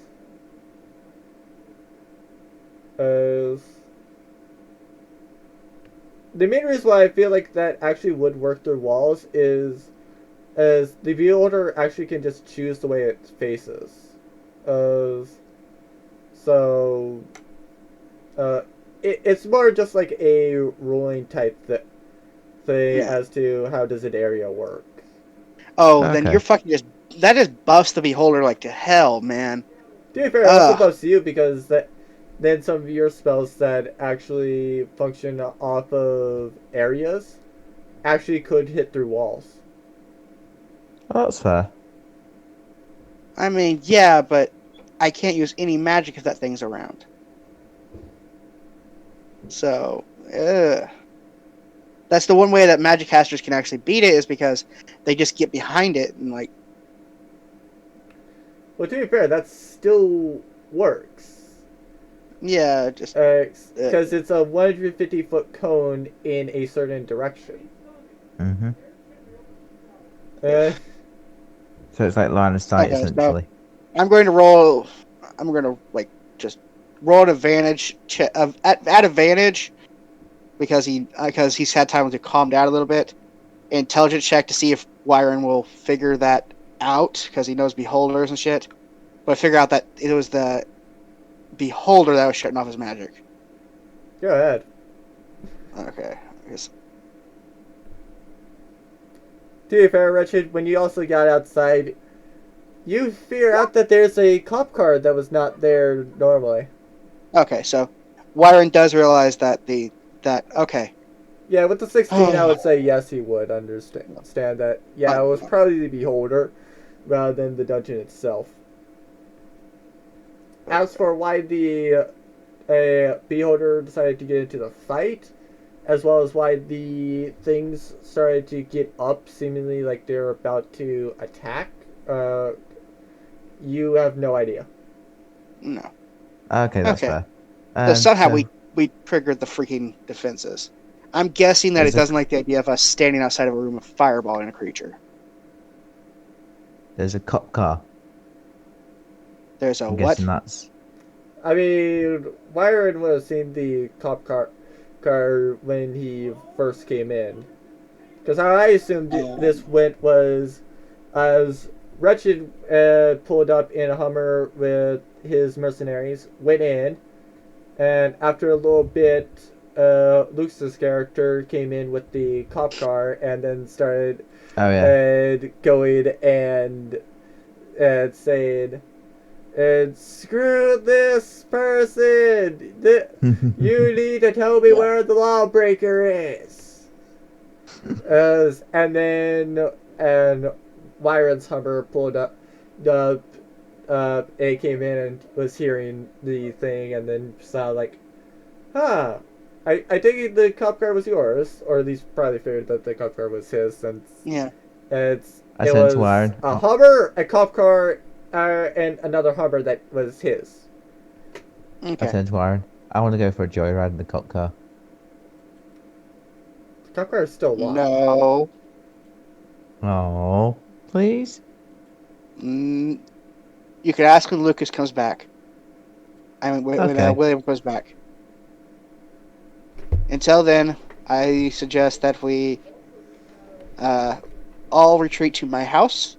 Uh, the main reason why I feel like that actually would work through walls is as the beholder actually can just choose the way it faces. So it's more just like a ruling type thing Yeah. as to how does an area work. Oh, then Okay. you're fucking that just buffs the beholder like to hell, man. To be fair, it also buffs you because then some of your spells that actually function off of areas actually could hit through walls. Oh, that's fair. I mean, yeah, but I can't use any magic if that thing's around. So, that's the one way that magic casters can actually beat it is because they just get behind it and like. Well, to be fair, that still works. Yeah, just Because it's a 150-foot cone in a certain direction. Mm-hmm. Uh, So it's like line of sight, Okay, so- essentially. I'm going to roll. I'm going to like just roll an advantage at advantage because he's had time to calm down a little bit. Intelligence check to see if Wyron will figure that out because he knows beholders and shit. But figure out that it was the beholder that was shutting off his magic. go ahead. Okay. I guess. To be fair, Wretched, when you also got outside, you figure out that there's a cop car that was not there normally. Okay, so Wyron does realize that okay. Yeah, with the 16, I would say yes, he would understand that. Yeah, it was probably the beholder rather than the dungeon itself. As for why the beholder decided to get into the fight, as well as why the things started to get up, seemingly like they're about to attack, you have no idea. No. Okay, that's Okay. fair. So somehow so we triggered the freaking defenses. I'm guessing that There's it doesn't like the idea of us standing outside of a room of fireballing a creature. there's a cop car. There's a I'm what? guessing that's... I mean, Myron would have seen the cop car when he first came in. Because how I assumed this went was as Wretched pulled up in a Hummer with his mercenaries, went in, and after a little bit, Luke's character came in with the cop car and then started Oh, yeah. going and saying, and screw this person! You need to tell me where the lawbreaker is! And Wyron's Hummer pulled up, it came in and was hearing the thing and then saw like, huh, I think the cop car was yours, or at least probably figured that the cop car was his since Yeah. it I was sent Wyron. a Hummer, a cop car, and another Hummer that was his. I Okay. turned to Warren. I want to go for a joyride in the cop car. The cop car is still locked. No. Oh, please? You could ask when Lucas comes back. I mean, when Okay. William comes back. Until then, I suggest that we all retreat to my house,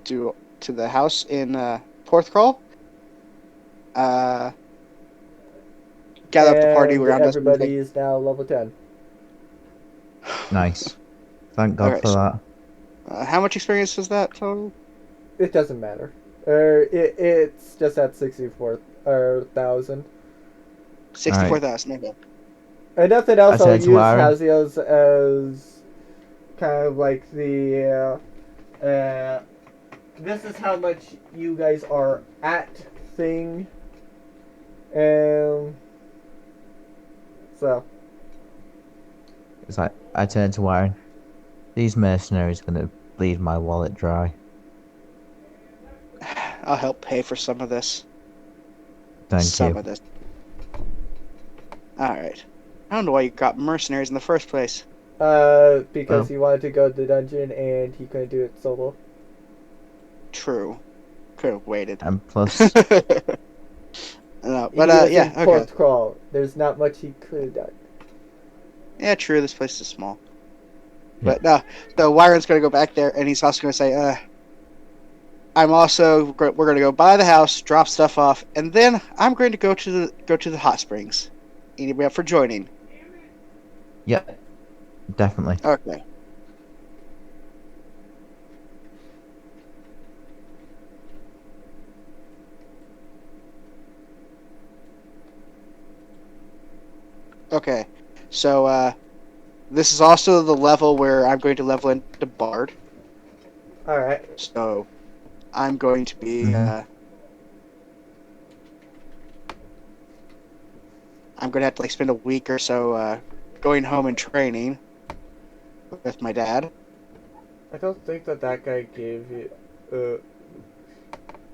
to the house in Porthcrawl. Gather up the party And around us. everybody is now level 10. Nice. Thank God Okay, for that. how much experience was that total? It doesn't matter. It's just at 64,000. 64,000. Okay. And nothing I else, I'll turn to use Aaron. Hazios as kind of like the. This is how much you guys are at thing. So. It's like I turn to Aaron. These mercenaries are gonna bleed my wallet dry. I'll help pay for some of this. Thank you. Of this. Alright. I don't know why you got mercenaries in the first place. Because he wanted to go to the dungeon and he couldn't do it solo. True. Could have waited. And plus, No, He but was yeah, in okay. Port Crawl. There's not much he could have done. Yeah, true. This place is small. Yeah. But no, so Wyron's gonna go back there, and he's also gonna say, we're gonna go buy the house, drop stuff off, and then I'm going to go to the hot springs. Anybody up for joining? yeah, definitely. Okay. Okay, so this is also the level where I'm going to level into Bard. Alright. So I'm going to be I'm going to have to spend a week or so going home and training with my dad. I don't think that guy gave you.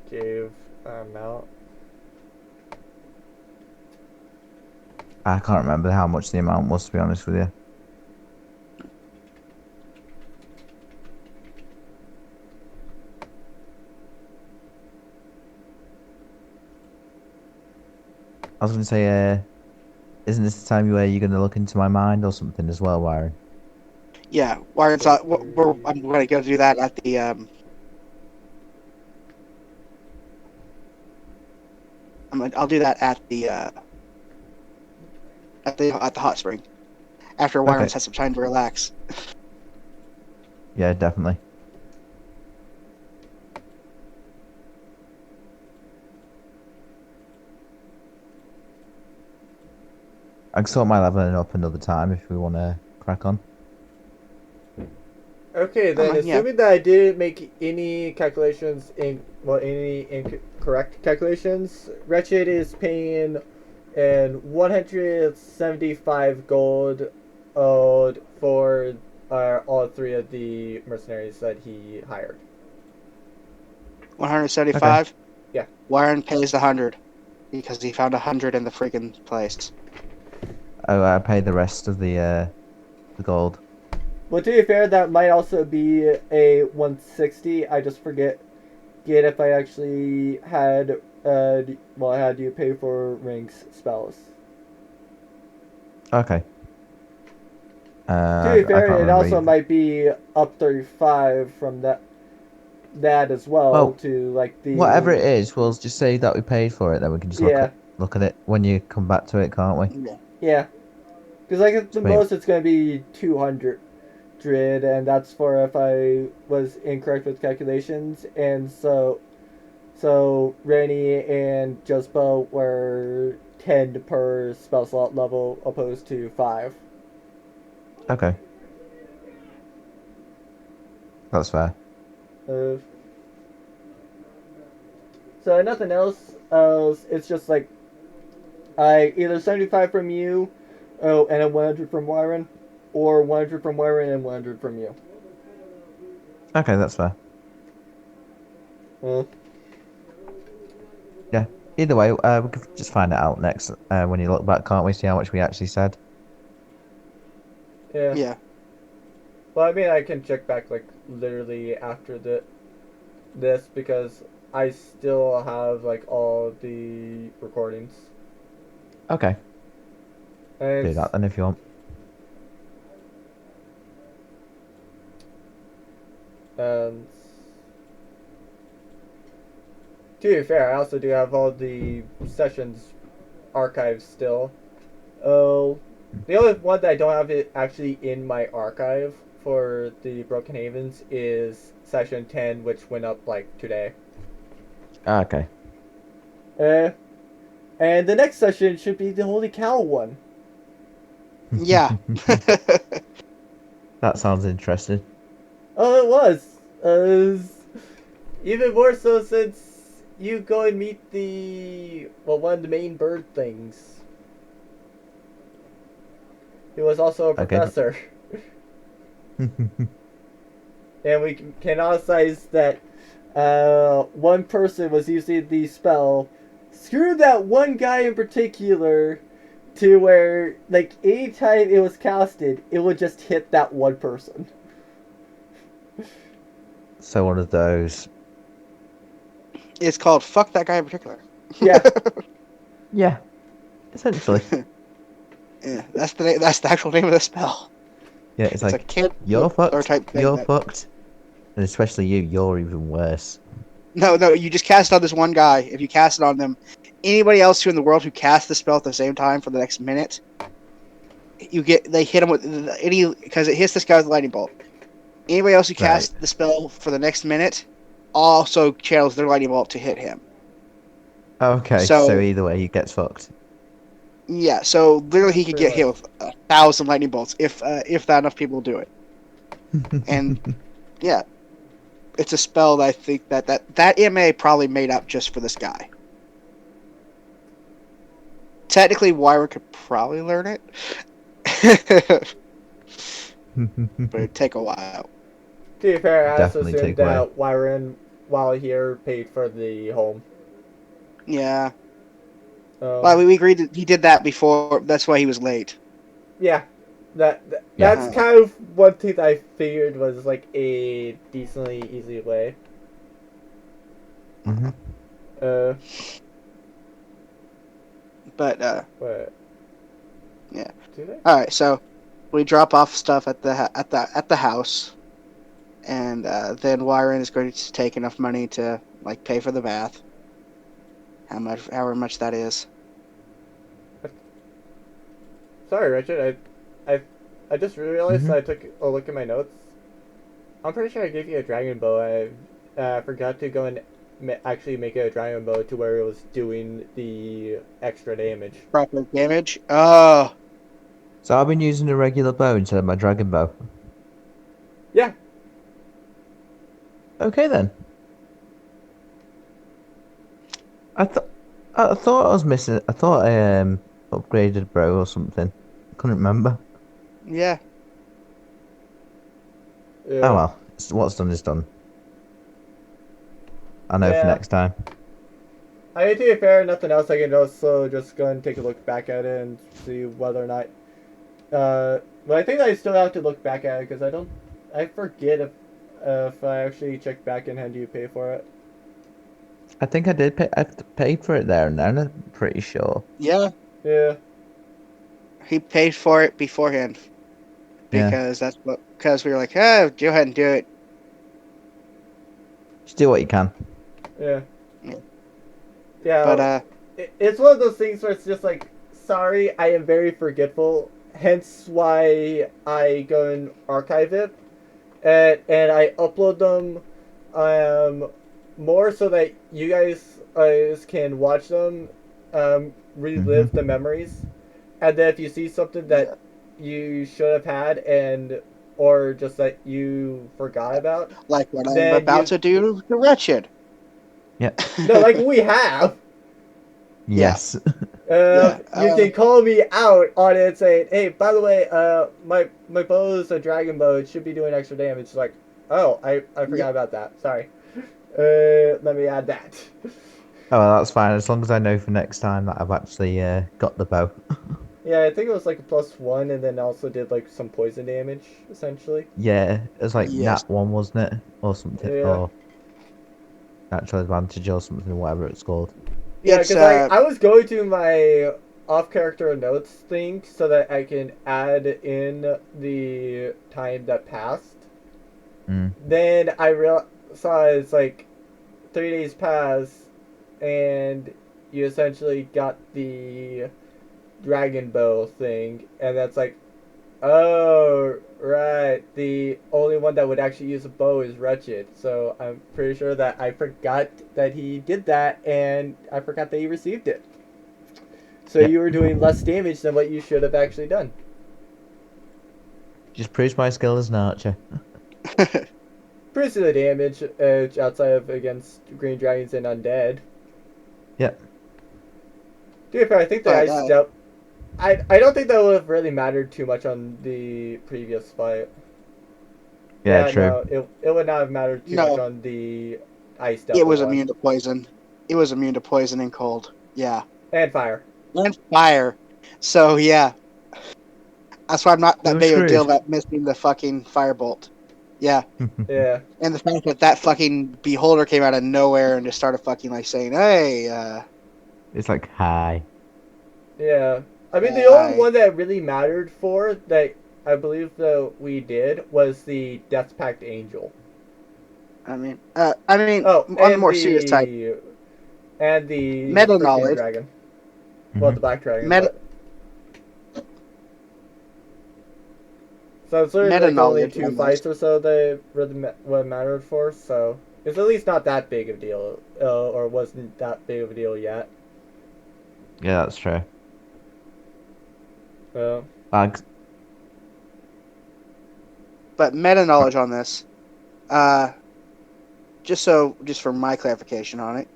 Gave amount. I can't remember how much the amount was, to be honest with you. I was going to say, isn't this the time where you're going to look into my mind or something as well, Byron? Yeah, Wyron's I'm going to go do that at the I'll do that at the hot spring after Wyron's had some time to relax. Yeah, definitely. I can sort my leveling up another time if we want to crack on. Okay, then assuming that I didn't make any calculations any incorrect calculations, Wretched is paying 175 gold owed for all three of the mercenaries that he hired. 175. Okay. Yeah. Wyron pays 100 because he found 100 in the friggin' place. Oh, I pay the rest of the gold. Well, to be fair, that might also be a 160. I just forget if I actually had I had you pay for ranks spells. Okay. To be fair, it also might be up 35 from that as well to the whatever it is, we'll just say that we paid for it. Then we can just look at it when you come back to it, can't we? Yeah. Because at the most it's going to be 200, and that's for if I was incorrect with calculations, and so Rennie and Jospo were 10 per spell slot level opposed to 5. Okay. That's fair. So nothing else. It's just I either 75 from you, and then 100 from Wyron, or 100 from Wyron and 100 from you. Okay, that's fair. Yeah. Either way, we can just find it out next when you look back, can't we? See how much we actually said. Yeah. Yeah. Well, I mean, I can check back literally after this because I still have all the recordings. Okay. And do that then if you want. And to be fair, I also do have all the sessions archives still. Oh, the only one that I don't have it actually in my archive for the Broken Havens is session 10, which went up like today. Okay. And the next session should be the Holy Cow one. Yeah. That sounds interesting. Oh, it was. Even more so since you go and meet one of the main bird things. He was also a Okay. professor. And we can emphasize that one person was using the spell. Screw that one guy in particular, to where, like, anytime it was casted, it would just hit that one person. So one of those. It's called "Fuck That Guy" in particular. Yeah. Yeah. Essentially. Yeah, that's the actual name of the spell. Yeah, it's It's like a kid you're or fucked. type thing. You're fucked. And especially you're even worse. No, you just cast it on this one guy. If you cast it on them, anybody else who in the world who casts the spell at the same time for the next minute, they hit him with any, because it hits this guy with a lightning bolt. Anybody else who casts the spell for the next minute also channels their lightning bolt to hit him. Okay, so either way, he gets fucked. Yeah, so literally he could Pretty get hit with 1,000 lightning bolts if that enough people do it. And yeah, it's a spell that I think that MA probably made up just for this guy. Technically, Wyra could probably learn it, but it'd take a while. To be fair, I also Definitely assumed take away. that Wyron, while here, paid for the home. Yeah. Well, we agreed that he did that before. That's why he was late. Yeah. Yeah. That's kind of one thing that I figured was like a decently easy way. Mhm. But What? yeah. Do they? All right, so we drop off stuff at the house, and then Wyron is going to take enough money to like pay for the bath. However much that is. Sorry, Richard. I just realized Mhm. I took a look at my notes. I'm pretty sure I gave you a dragon bow. I forgot to go and actually make a dragon bow to where it was doing the extra damage. Proper damage. Oh, So I've been using a regular bow instead of my dragon bow. Yeah. Okay then. I thought I was missing. I thought I upgraded a bow or something. Couldn't remember. yeah. Yeah. Oh well, what's done is done. I know for Yeah. next time. I mean, to be fair, nothing else. I can also just go and take a look back at it and see whether or not. But I think I still have to look back at it because I forget if I actually check back and how do you pay for it. I think I did pay. I paid for it there and then. I'm pretty sure. Yeah. Yeah. He paid for it beforehand Yeah. because we were like, oh, go ahead and do it. Just do what you can. Yeah. Yeah. Yeah. But It's one of those things where it's just like, sorry, I am very forgetful. Hence why I go and archive it, and I upload them, more so that you guys can watch them, relive the memories, and then if you see something that you should have had or just that you forgot about, like what I'm then about to do to Wretched. Yeah. no, like we have. Yes. You can call me out on it saying, hey, by the way, my bow is a dragon bow. It should be doing extra damage. It's like, oh, I forgot about that. Sorry. Let me add that. Oh, well, that's fine. As long as I know for next time that I've actually got the bow. Yeah, I think it was like a +1 and then also did like some poison damage, essentially. Yeah, it was like Yes. nat 1, wasn't it? Or something. Yeah. Or natural advantage or something, whatever it's called. Yeah, It's, because I was going to my off-character notes thing so that I can add in the time that passed. Mm. Then I saw it's like 3 days pass, and you essentially got the dragon bow thing, and that's like, oh right, that the only one that would actually use a bow is Wretched. So I'm pretty sure that I forgot that he did that, and I forgot that he received it. So Yep. you were doing less damage than what you should have actually done. Just proves my skill as an archer. Pretty the damage outside of against green dragons and undead. Yep. Dude, I think the But, ice step. I don't think that would have really mattered too much on the previous fight. Yeah, true. No, it would not have mattered too No. much on the ice step. It was immune to poison. It was immune to poison and cold. Yeah. And fire. And fire. So, yeah. That's why I'm not that We're big of a deal screwed. about missing the fucking firebolt. Yeah. Yeah. And the fact that that fucking beholder came out of nowhere and just started fucking like saying, hey, It's like, hi. Yeah. I mean, the Yeah, only one that really mattered for that I believe that we did was the Death Pact Angel. Oh, and on the more serious side, and the Meta freaking knowledge. dragon. Well, the black dragon. Meta- But... So it's literally Meta like only knowledge 2 on fights this. or so that really what mattered for. So it's at least not that big of a deal, or wasn't that big of a deal yet. Yeah, that's true. But meta knowledge on this, just for my clarification on it,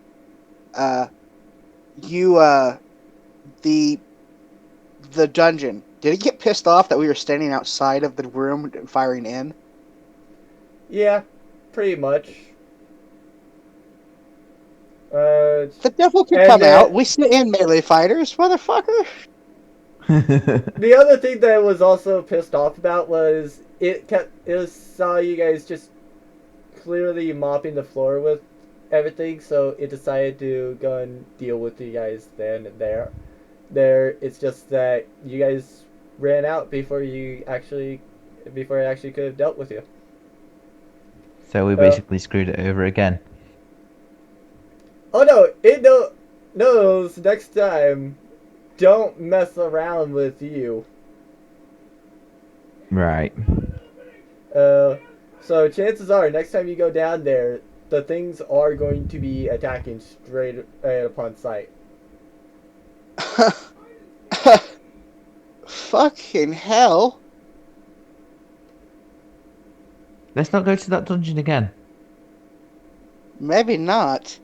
the dungeon, did it get pissed off that we were standing outside of the room firing in? Yeah, pretty much. The devil can And come then- out. We sit in melee fighters, motherfucker. The other thing that I was also pissed off about was it saw you guys just clearly mopping the floor with everything, so it decided to go and deal with you guys then and there. It's just that you guys ran out before it actually could have dealt with you. So we basically screwed it over again. Oh no! It knows next time. Don't mess around with you. Right. So chances are, next time you go down there, the things are going to be attacking straight upon sight. Fucking hell. Let's not go to that dungeon again. Maybe not.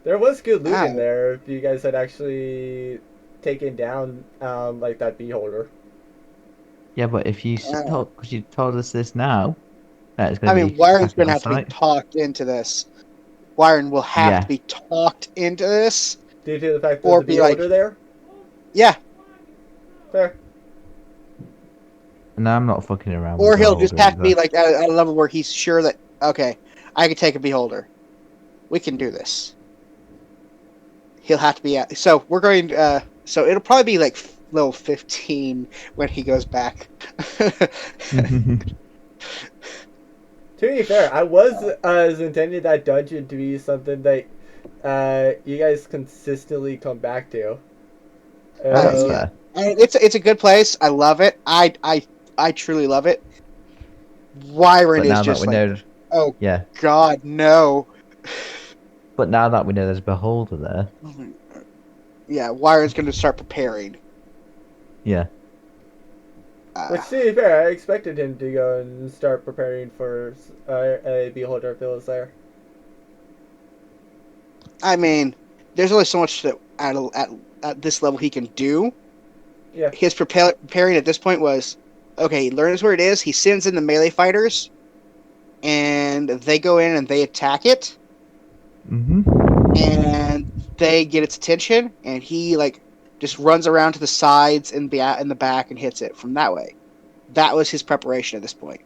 There was good loot Ow. in there if you guys had actually taken down like that beholder. Yeah, but if you Yeah. because you told us this now, that it's I going to mean, be Wyron's attacking going to on have to be sight. talked into this. Wyron will have Yeah. to be talked into this. Due to the fact that Or the be beholder like- there? Yeah. Fair. And I'm not fucking around. Or with he'll the just beholder have to be either. like at a level where he's sure that, okay, I can take a beholder. We can do this. He'll have to be at. So we're going. So it'll probably be like level 15 when he goes back. To be fair, I was intending that dungeon to be something that you guys consistently come back to. That's Yeah. fair. And it's a good place. I love it. I truly love it. Wyron But is now that just we like, know, oh yeah. God, no. But now that we know there's a beholder there, Yeah, Wyron's going to start preparing. yeah. Which, to be fair, I expected him to go and start preparing for a beholder if it was there. I mean, there's only so much that at this level he can do. Yeah. His preparing at this point was, okay, he learns where it is, he sends in the melee fighters, and they go in and they attack it, and they get its attention, and he like just runs around to the sides and in the back and hits it from that way. That was his preparation at this point.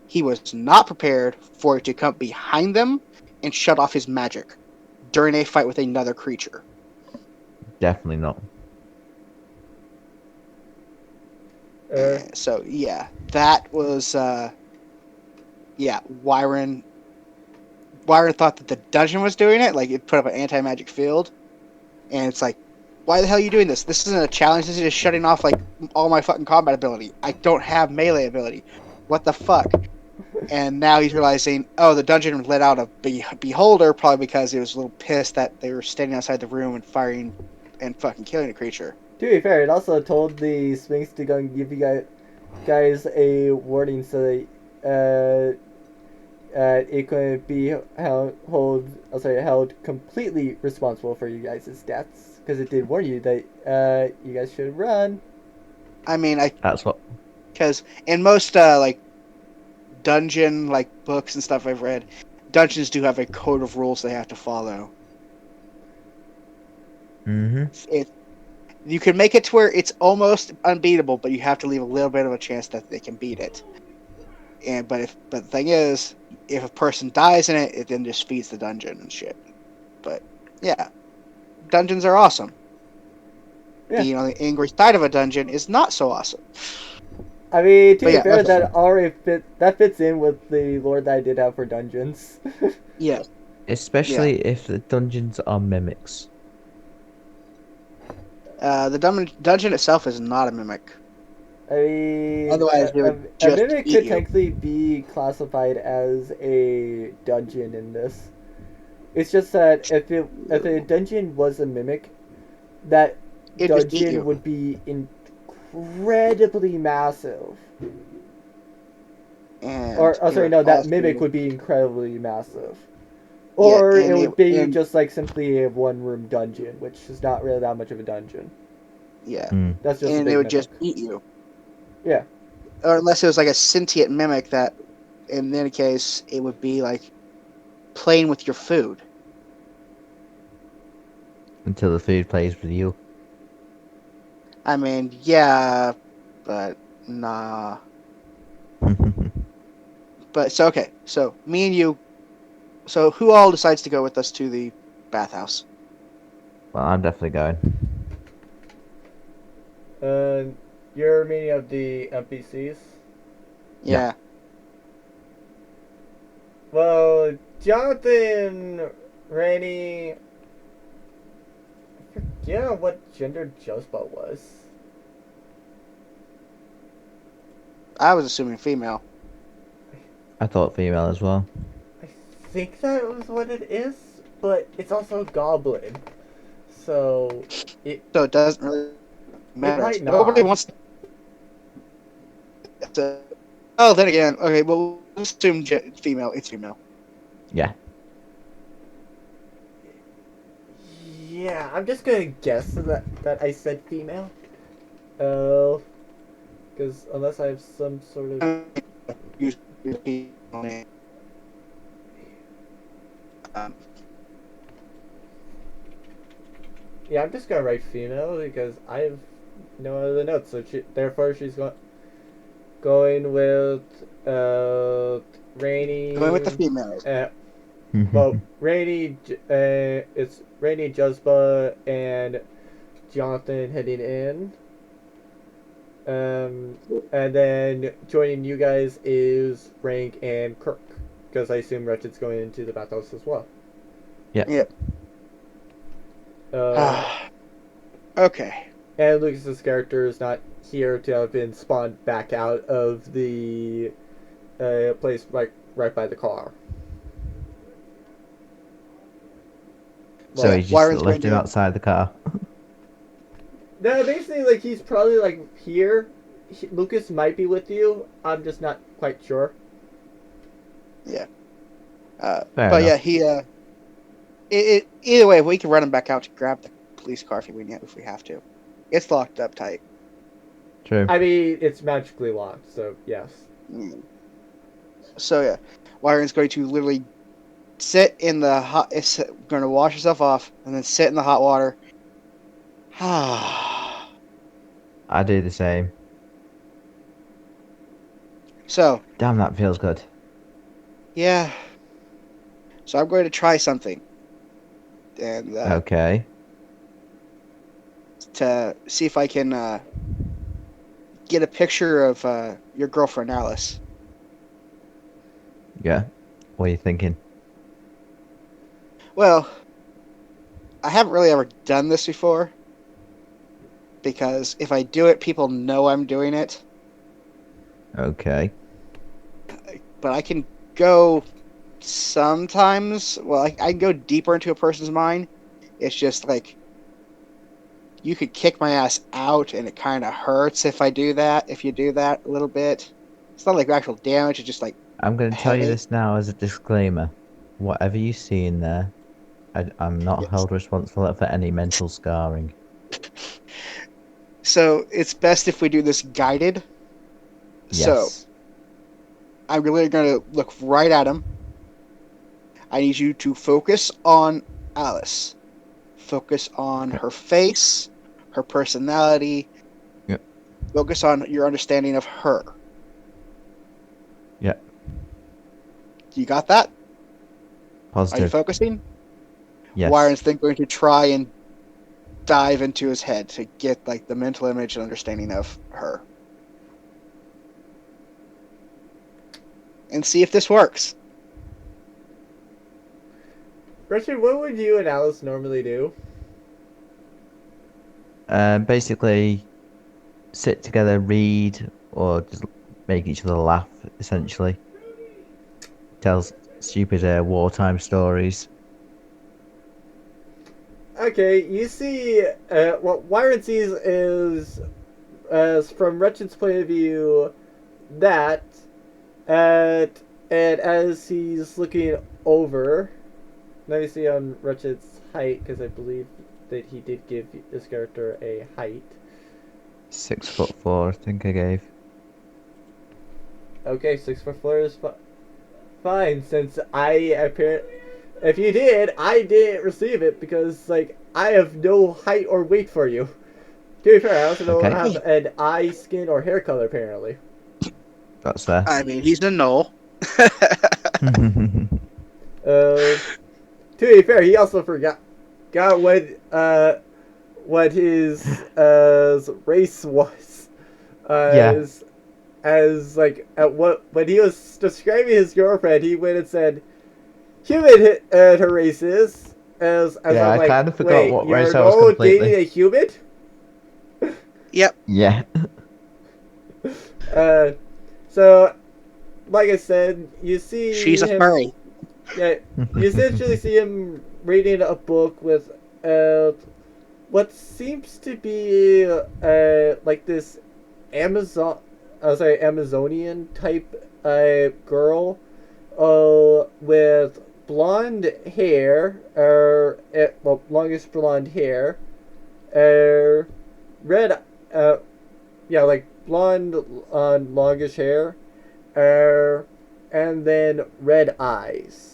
He was not prepared for it to come behind them and shut off his magic during a fight with another creature. Definitely not. So yeah, that was Wyron thought that the dungeon was doing it, like it put up an anti-magic field, and it's like, why the hell are you doing this? This isn't a challenge. This is just shutting off like all my fucking combat ability. I don't have melee ability. What the fuck? And now he's realizing, oh, the dungeon let out a beholder, probably because he was a little pissed that they were standing outside the room and firing and fucking killing a creature. To be fair, it also told the Sphinx to go and give you guys a warning so that it couldn't be held completely responsible for you guys' deaths, because it did warn you that you guys should run. I mean, That's what. because in most like dungeon like books and stuff I've read, dungeons do have a code of rules they have to follow. Mm-hmm. You can make it to where it's almost unbeatable, but you have to leave a little bit of a chance that they can beat it. But the thing is, if a person dies in it, it then just feeds the dungeon and shit. But yeah, dungeons are awesome. Yeah. Being on the angry side of a dungeon is not so awesome. I mean, to But be yeah, fair, okay. that fits in with the lore that I did have for dungeons. Yeah, Especially if the dungeons are mimics. the dungeon itself is not a mimic. I mean, Otherwise, they would a just mimic eat could you. technically be classified as a dungeon in this. It's just that if a dungeon was a mimic, that It'd just eat dungeon you. would be incredibly massive. And Or, oh, it sorry, would no, that also- mimic would be incredibly massive. Or and it would be and- just like simply a one-room dungeon, which is not really that much of a dungeon. yeah, That's just a and big it would mimic. just eat you. Yeah. Or unless it was like a sentient mimic that, in any case, it would be like playing with your food. Until the food plays with you. I mean, yeah, but nah. But so okay, so me and you. So who all decides to go with us to the bathhouse? Well, I'm definitely going. You're meaning of the NPCs? Yeah. Well, Jonathan, Rainey, I forget what gender Jospa was. I was assuming female. I thought female as well. I think that was what it is, but it's also a goblin. So, So it doesn't really matter. might not. Nobody wants to. Oh, then again, okay. Well, we'll assume female. It's female. Yeah. Yeah, I'm just gonna guess that I said female. Oh, because unless I have some sort of... Yeah, I'm just gonna write female because I have no other notes. So therefore, she's going with Rainy. Going with the females. Well, Rainy. It's Rainy, Juzba, and Jonathan heading in. And then joining you guys is Rank and Kirk, because I assume Wretched's going into the bathhouse as well. Yeah. Yep. Okay. And Lucas's character is not here to have been spawned back out of the place right by the car. So Well, you just Wyron's left going him to- outside the car. No, basically, like, he's probably, like, here. Lucas might be with you. I'm just not quite sure. Yeah. Fair But enough. yeah, either way, we can run him back out to grab the police car if we have to. It's locked up tight. True. I mean, it's magically locked, so yes. So yeah, Wyron's going to literally sit in the hot. It's going to wash herself off and then sit in the hot water. I do the same. So Damn, that feels good. yeah. So I'm going to try something, and Okay. to see if I can get a picture of your girlfriend Alice. Yeah. What are you thinking? Well, I haven't really ever done this before, because if I do it, people know I'm doing it. Okay. But I can go sometimes. Well, I can go deeper into a person's mind. It's just like you could kick my ass out, and it kind of hurts if I do that. If you do that a little bit, it's not like actual damage. It's just like I'm going to tell you headache. this now as a disclaimer. Whatever you see in there, I'm not held responsible for any mental scarring. So it's best if we do this guided. So Yes. I'm really going to look right at him. I need you to focus on Alice. Focus on her face, her personality. Yep. Focus on your understanding of her. Yep. You got that? Are you Positive. focusing? Yes. Wyron's then going to try and dive into his head to get like the mental image and understanding of her. And see if this works. Richard, what would you and Alice normally do? Basically, sit together, read, or just make each other laugh, essentially. Tells stupid wartime stories. Okay, you see, what Wyron sees is, as from Wretched's point of view, that, and as he's looking over, let me see on Wretched's height, because I believe that he did give this character a height. 6'4", I think I gave. Okay, 6'4" is fine, since if you did, I didn't receive it because, like, I have no height or weight for you. To be fair, I also don't have an eye, skin, or hair color, apparently. That's fair. I mean, he's a null. To be fair, he also forgot what his race was. Yeah. As like when he was describing his girlfriend, he went and said human her race is. As Yeah, I'm I kind of forgot what race I was You're completely. dating a human? Yep. Yeah. So, like I said, you see She's a him, furry. Yeah, you essentially see him reading a book with what seems to be like this Amazonian type girl with blonde hair, longest blonde hair, red, like blonde longish hair, and then red eyes.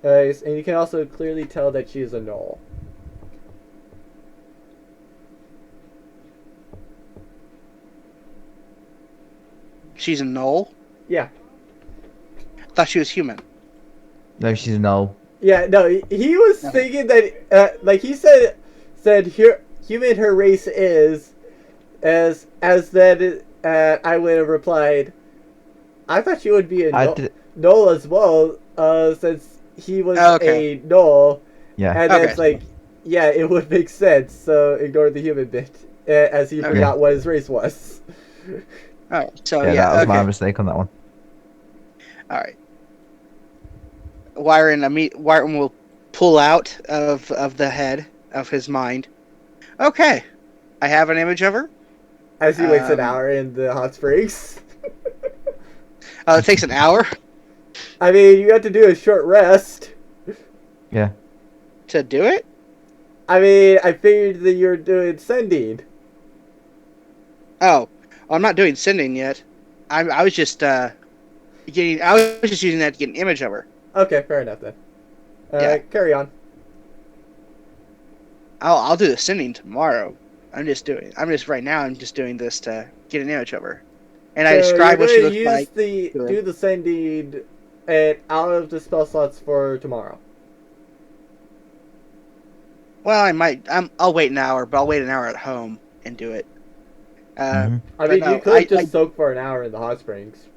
And you can also clearly tell that she is a gnoll. She's a null? Yeah. I thought she was human. No, she's a null. Yeah, no, he was thinking that, like he said here, human her race is, as that, I would have replied, I thought she would be a gnoll as well, since he was a gnoll. Yeah. And it's like, yeah, it would make sense, so ignore the human bit, as he forgot what his race was. Alright, so that was my mistake on that one. Alright. Wyron will pull out of the head of his mind. Okay. I have an image of her. As he waits an hour in the hot springs. It takes an hour? I mean, you have to do a short rest. Yeah. To do it? I mean, I figured that you're doing sending. Oh, I'm not doing sending yet. I was just using that to get an image of her. Okay, fair enough then. Carry on. I'll do the sending tomorrow. I'm just right now. I'm just doing this to get an image of her, and I describe what she looks like. Do the sending out of the spell slots for tomorrow. Well, I might. I'll wait an hour, but I'll wait an hour at home and do it. I mean, you could just soak for an hour in the hot springs.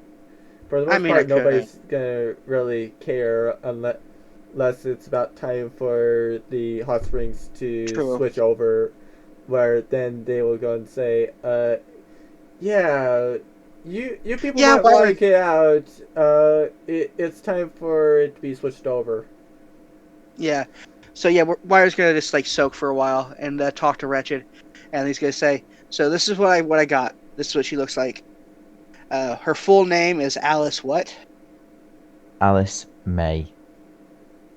For the most part, nobody's gonna really care unless it's about time for the hot springs to switch over where then they will go and say, yeah, you people Yeah, might why want to would- get out. It's time for it to be switched over. Yeah. So yeah, Wire's gonna just like soak for a while and talk to Wretched, and he's gonna say, "So this is what I got. This is what she looks like. Her full name is Alice what? Alice May.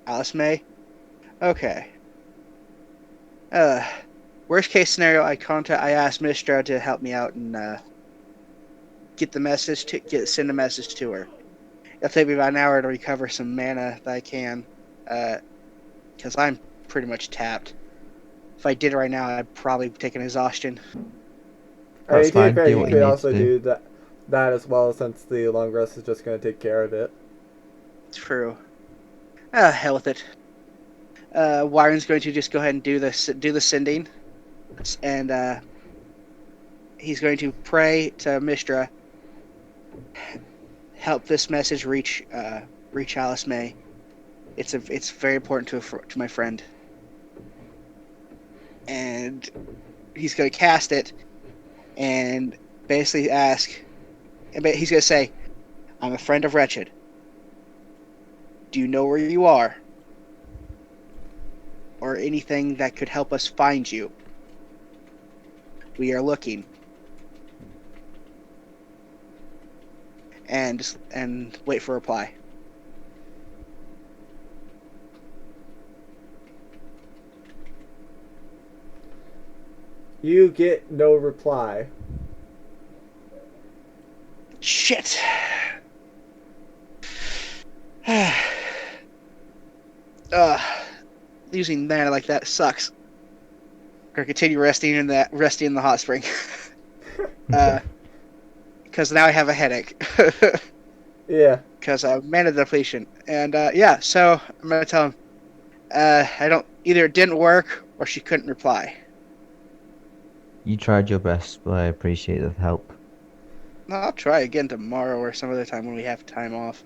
Alice May. Okay. Worst case scenario, I asked Mistra to help me out and send a message to her. It'll take me about an hour to recover some mana that I can, because I'm pretty much tapped. If I did it right now, I'd probably take an exhaustion. I mean, That's to be fine. fair, Do you what you could need also to do. do that as well, since the long rest is just going to take care of it. True. Hell with it. Wyron's going to just go ahead and do the sending, and he's going to pray to Mistra. Help this message reach Alice May. It's very important to my friend. And he's going to cast it and basically ask. He's going to say, "I'm a friend of Wretched. Do you know where you are? Or anything that could help us find you? We are looking." And wait for a reply. You get no reply. Shit. Losing mana like that sucks. I'm gonna continue resting in the hot spring. Because now I have a headache. Yeah. Because of mana depletion. And yeah, so I'm gonna tell him either it didn't work or she couldn't reply. You tried your best, but I appreciate the help. No, I'll try again tomorrow or some other time when we have time off.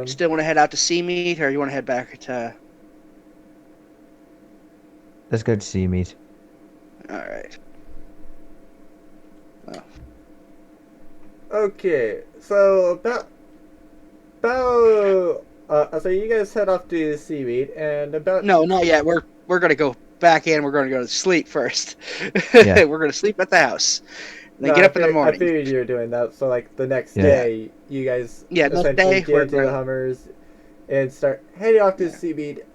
Still want to head out to Seamead, or you want to head back to? Let's go to Seamead. All right. Oh. Okay, so so you guys head off to seaweed, and about No, not yet. We're gonna go back in. We're gonna go to sleep first. Yeah. We're gonna sleep at the house. And then No, get up in the I morning. figured you were doing that. So like the next Yeah. day, you guys Yeah, next essentially day, get we're into the gonna- Hummers and start heading off to Yeah. seaweed.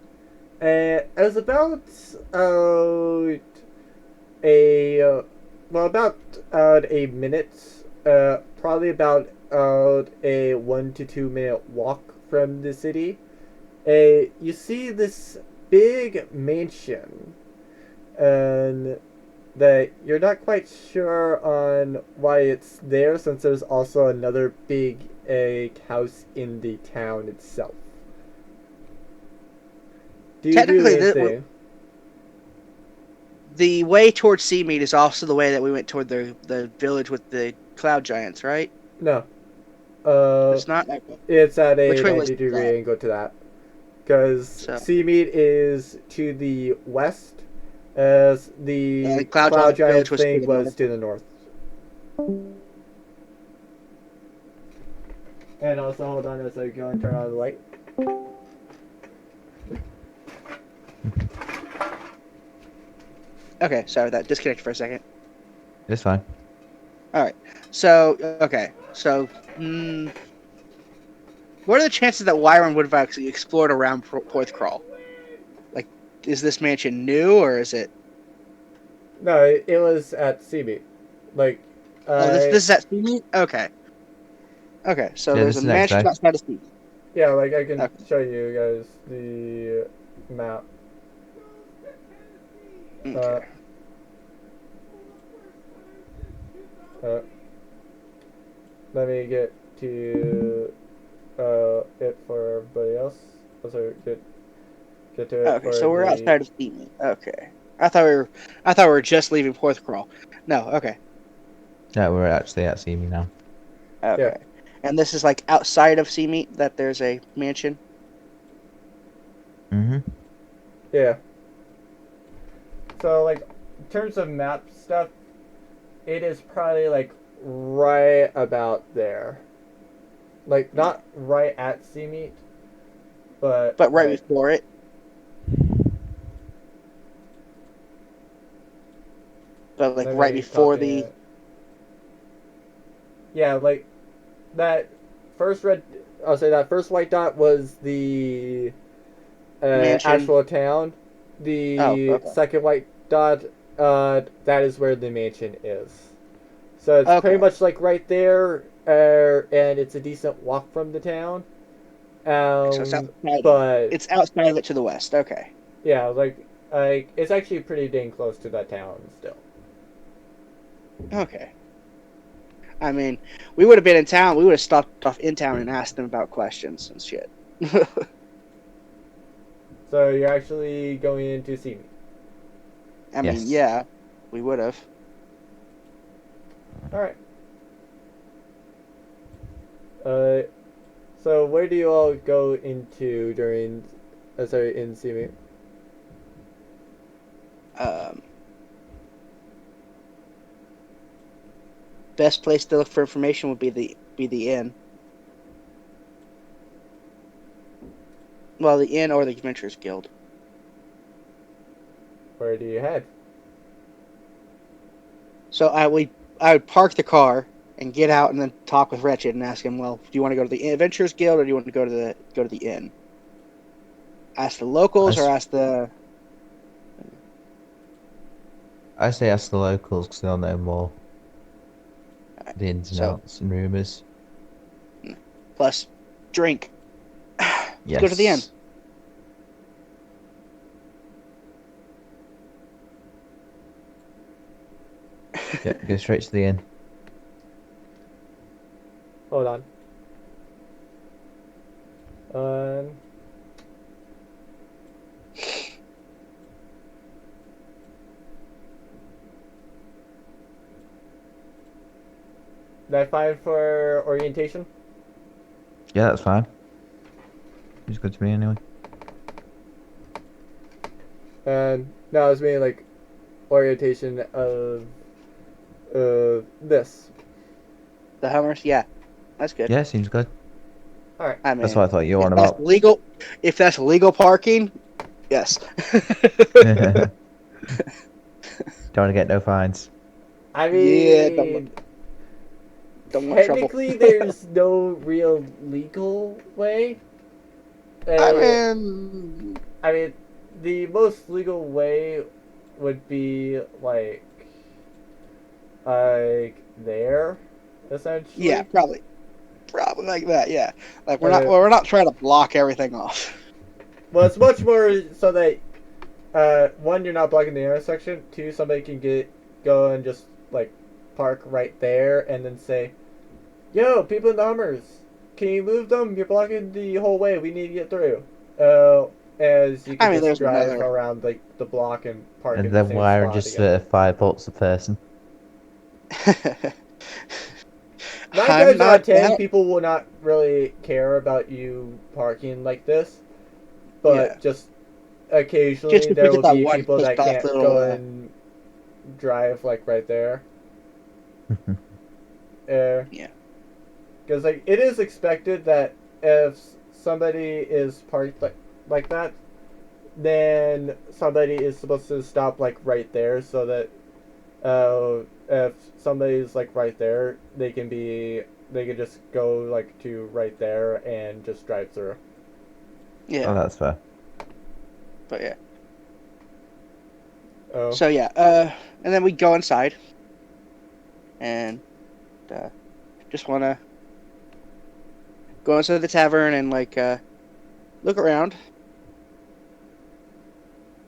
And it was about a minute, probably about a 1 to 2 minute walk from the city. You see this big mansion, and that you're not quite sure on why it's there, since there's also another big house in the town itself. Do you do Technically, anything? the way towards Seamead is also the way that we went toward the village with the cloud giants, right? No. It's not. It's at a Which way was 90-degree that? angle to that. Because So- Seamead is to the west, as the And the Cloud Cloud Giant Village was to thing the was north. to the north. And also, hold on as I go and turn on the light. Okay, sorry, that disconnected for a second. It's fine. So, okay, so, what are the chances that Wyron would have actually explored around Porthcrawl? Like, is this mansion new, or is it? No, it was at Seamead. Like, This is at Seamead? Okay. Okay, so Yeah, there's this a is next mansion day. outside of Seamead. yeah, like I can Okay. show you guys the map. Okay. Let me get to it for everybody else. Also, get to it Okay, for so we're the... outside of Seamead. Okay. I thought we were just leaving Porthcrawl. No, okay. Yeah, we're actually at Seamead now. Okay. And this is like outside of Seamead that there's a mansion. Mm-hmm. Yeah. So, like, in terms of map stuff, it is probably, like, right about there. Like, not right at Seameet, but... But right like, before it. But like let right me before copy the. it. Yeah, like, that first red... I'll say that first white dot was the Mansion. actual town. Oh, The okay. second white dot, that is where the mansion is. So it's pretty Okay. much like right there, and it's a decent walk from the town. So it's outside. But It's outside of it to the west. Okay. yeah, like it's actually pretty dang close to that town still. Okay. I mean, we would have been in town. We would have stopped off in town and asked them about questions and shit. So you're actually going in to see me. I mean, Yes. yeah, we would have. All right. So where do you all go into during, in see me? Best place to look for information would be the inn. Well, the inn or the Adventurous Guild. Where do you head? So I would park the car and get out and then talk with Wretched and ask him, well, do you want to go to the Adventurers Guild or do you want to go to the inn? Ask the locals or ask the. I say ask the locals because they'll know more. The ins and So- outs and rumours. Plus, drink. Yes. Go to the inn. Yeah, go straight to the inn. Hold on. That fine for orientation? Yeah, that's fine. It's good to me anyway. And no, it's meaning like orientation of this. The Hummers, yeah, that's good. Yeah, seems good. All right. I mean, That's what I thought you were on if that's about. legal, if that's legal parking, yes. Don't want to get no fines. I Yeah, mean, don't want trouble. technically, there's no real legal way. I mean, I mean, the most legal way would be like there, essentially. yeah, probably like that. Yeah, like we're not trying to block everything off. Well, it's much more so that one, you're not blocking the intersection. Two, somebody can go and just like park right there and then say, "Yo, people in the Hummers, can you move them? You're blocking the whole way. We need to get through." As you can just there's drive another. around like the block and park And in the then same wire and spot just again. 5 volts a person. 9 I'm times out not of 10, that- people will not really care about you parking like this, but Yeah. just occasionally Just if there we will get that be one people that pissed off can't little, go and drive like right there. Yeah. Because like it is expected that if somebody is parked like that, then somebody is supposed to stop like right there so that if somebody's like right there, they can just go like to right there and just drive through. Yeah, Oh, that's fair. but yeah. Oh. So yeah, and then we go inside, and just wanna go inside the tavern and like look around.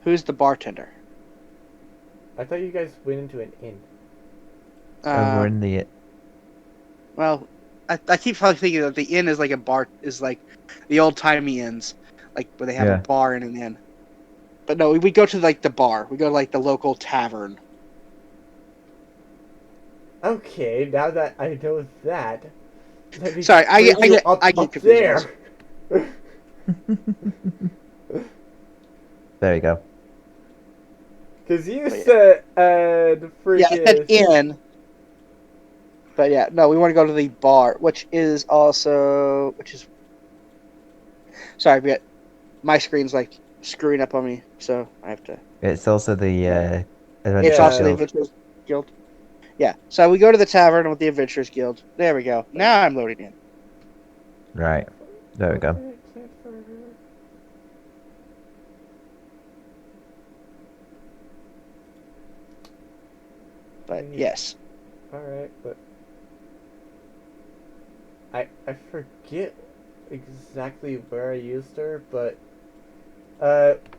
Who's the bartender? I thought you guys went into an inn. We're in the... Well, I keep probably thinking that the inn is like a bar, is like the old timey inns, like where they have Yeah. a bar and an inn. But no, we go to like the bar. We go to like the local tavern. Okay, now that I know that, let me Sorry, I bring you get up confused, there. There you go. Because you Oh, yeah. said Yeah, I said freaking. inn. But yeah, no, we want to go to the bar, which is. Sorry, but my screen's like screwing up on me, so I have to. It's also the It's Adventurous also the Yeah. Guild. Adventurers Guild. Yeah, so we go to the tavern with the Adventurers Guild. There we go. Now I'm loading in. Right. There we go. But yes. Alright, but I forget exactly where I used her, but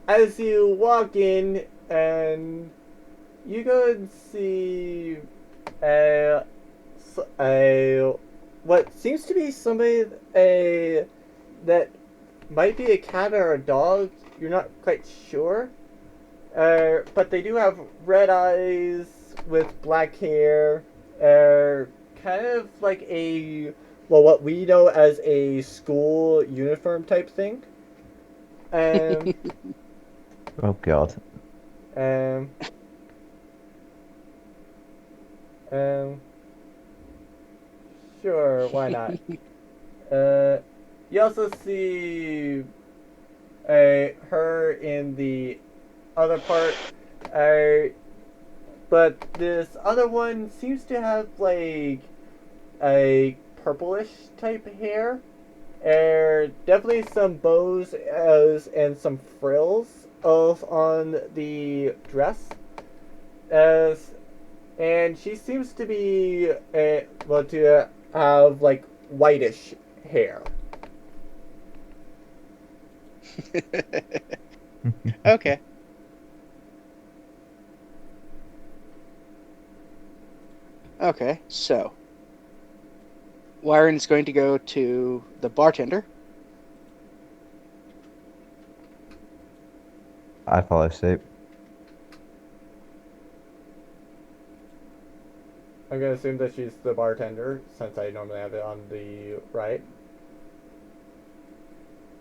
as you walk in and you go and see a what seems to be somebody that might be a cat or a dog. You're not quite sure. But they do have red eyes with black hair. Kind of like what we know as a school uniform type thing. Um, Oh god. um, um, sure, why not? You also see her in the other part. But this other one seems to have like a purplish type hair. Definitely some bows and some frills on the dress. As and she seems to be to have like whitish hair. Okay. Okay, so Wyron is going to go to the bartender. I follow suit. I'm gonna assume that she's the bartender since I normally have it on the right.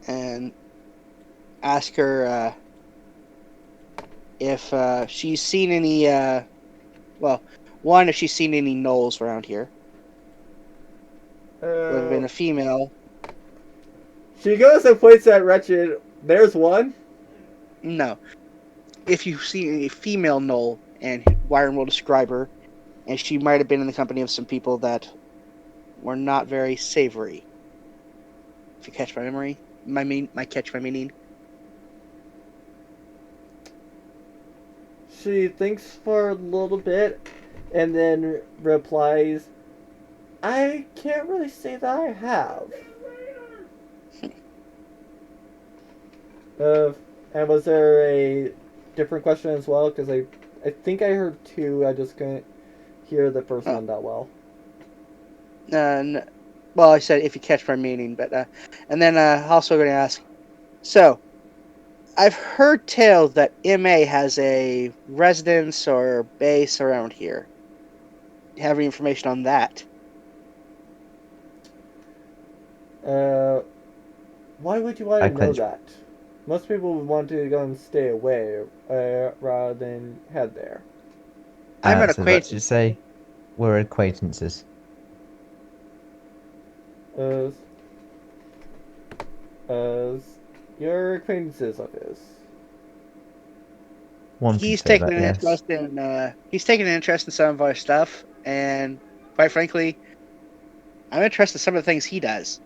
And ask her if she's seen any, if she's seen any gnolls around here. Would have been a female. She goes and points at Wretched. There's one. No. If you see a female gnoll, and Wyron will describe her, and she might have been in the company of some people that were not very savory. If you catch my memory, my meaning. She thinks for a little bit and then replies, I can't really say that I have. And was there a different question as well? Because I think I heard two. I just couldn't hear the first one that well. Well, I said if you catch my meaning, but and then also going to ask. So, I've heard tell that MA has a residence or base around here. Do you have any information on that? Why would you want I to know clench. that? Most people would want to go and stay away rather than head there. I'm an So let's acquaintance. just say we're acquaintances. As your acquaintances of his. One could He's say taking that, an yes. interest in some of our stuff, and quite frankly, I'm interested in some of the things he does,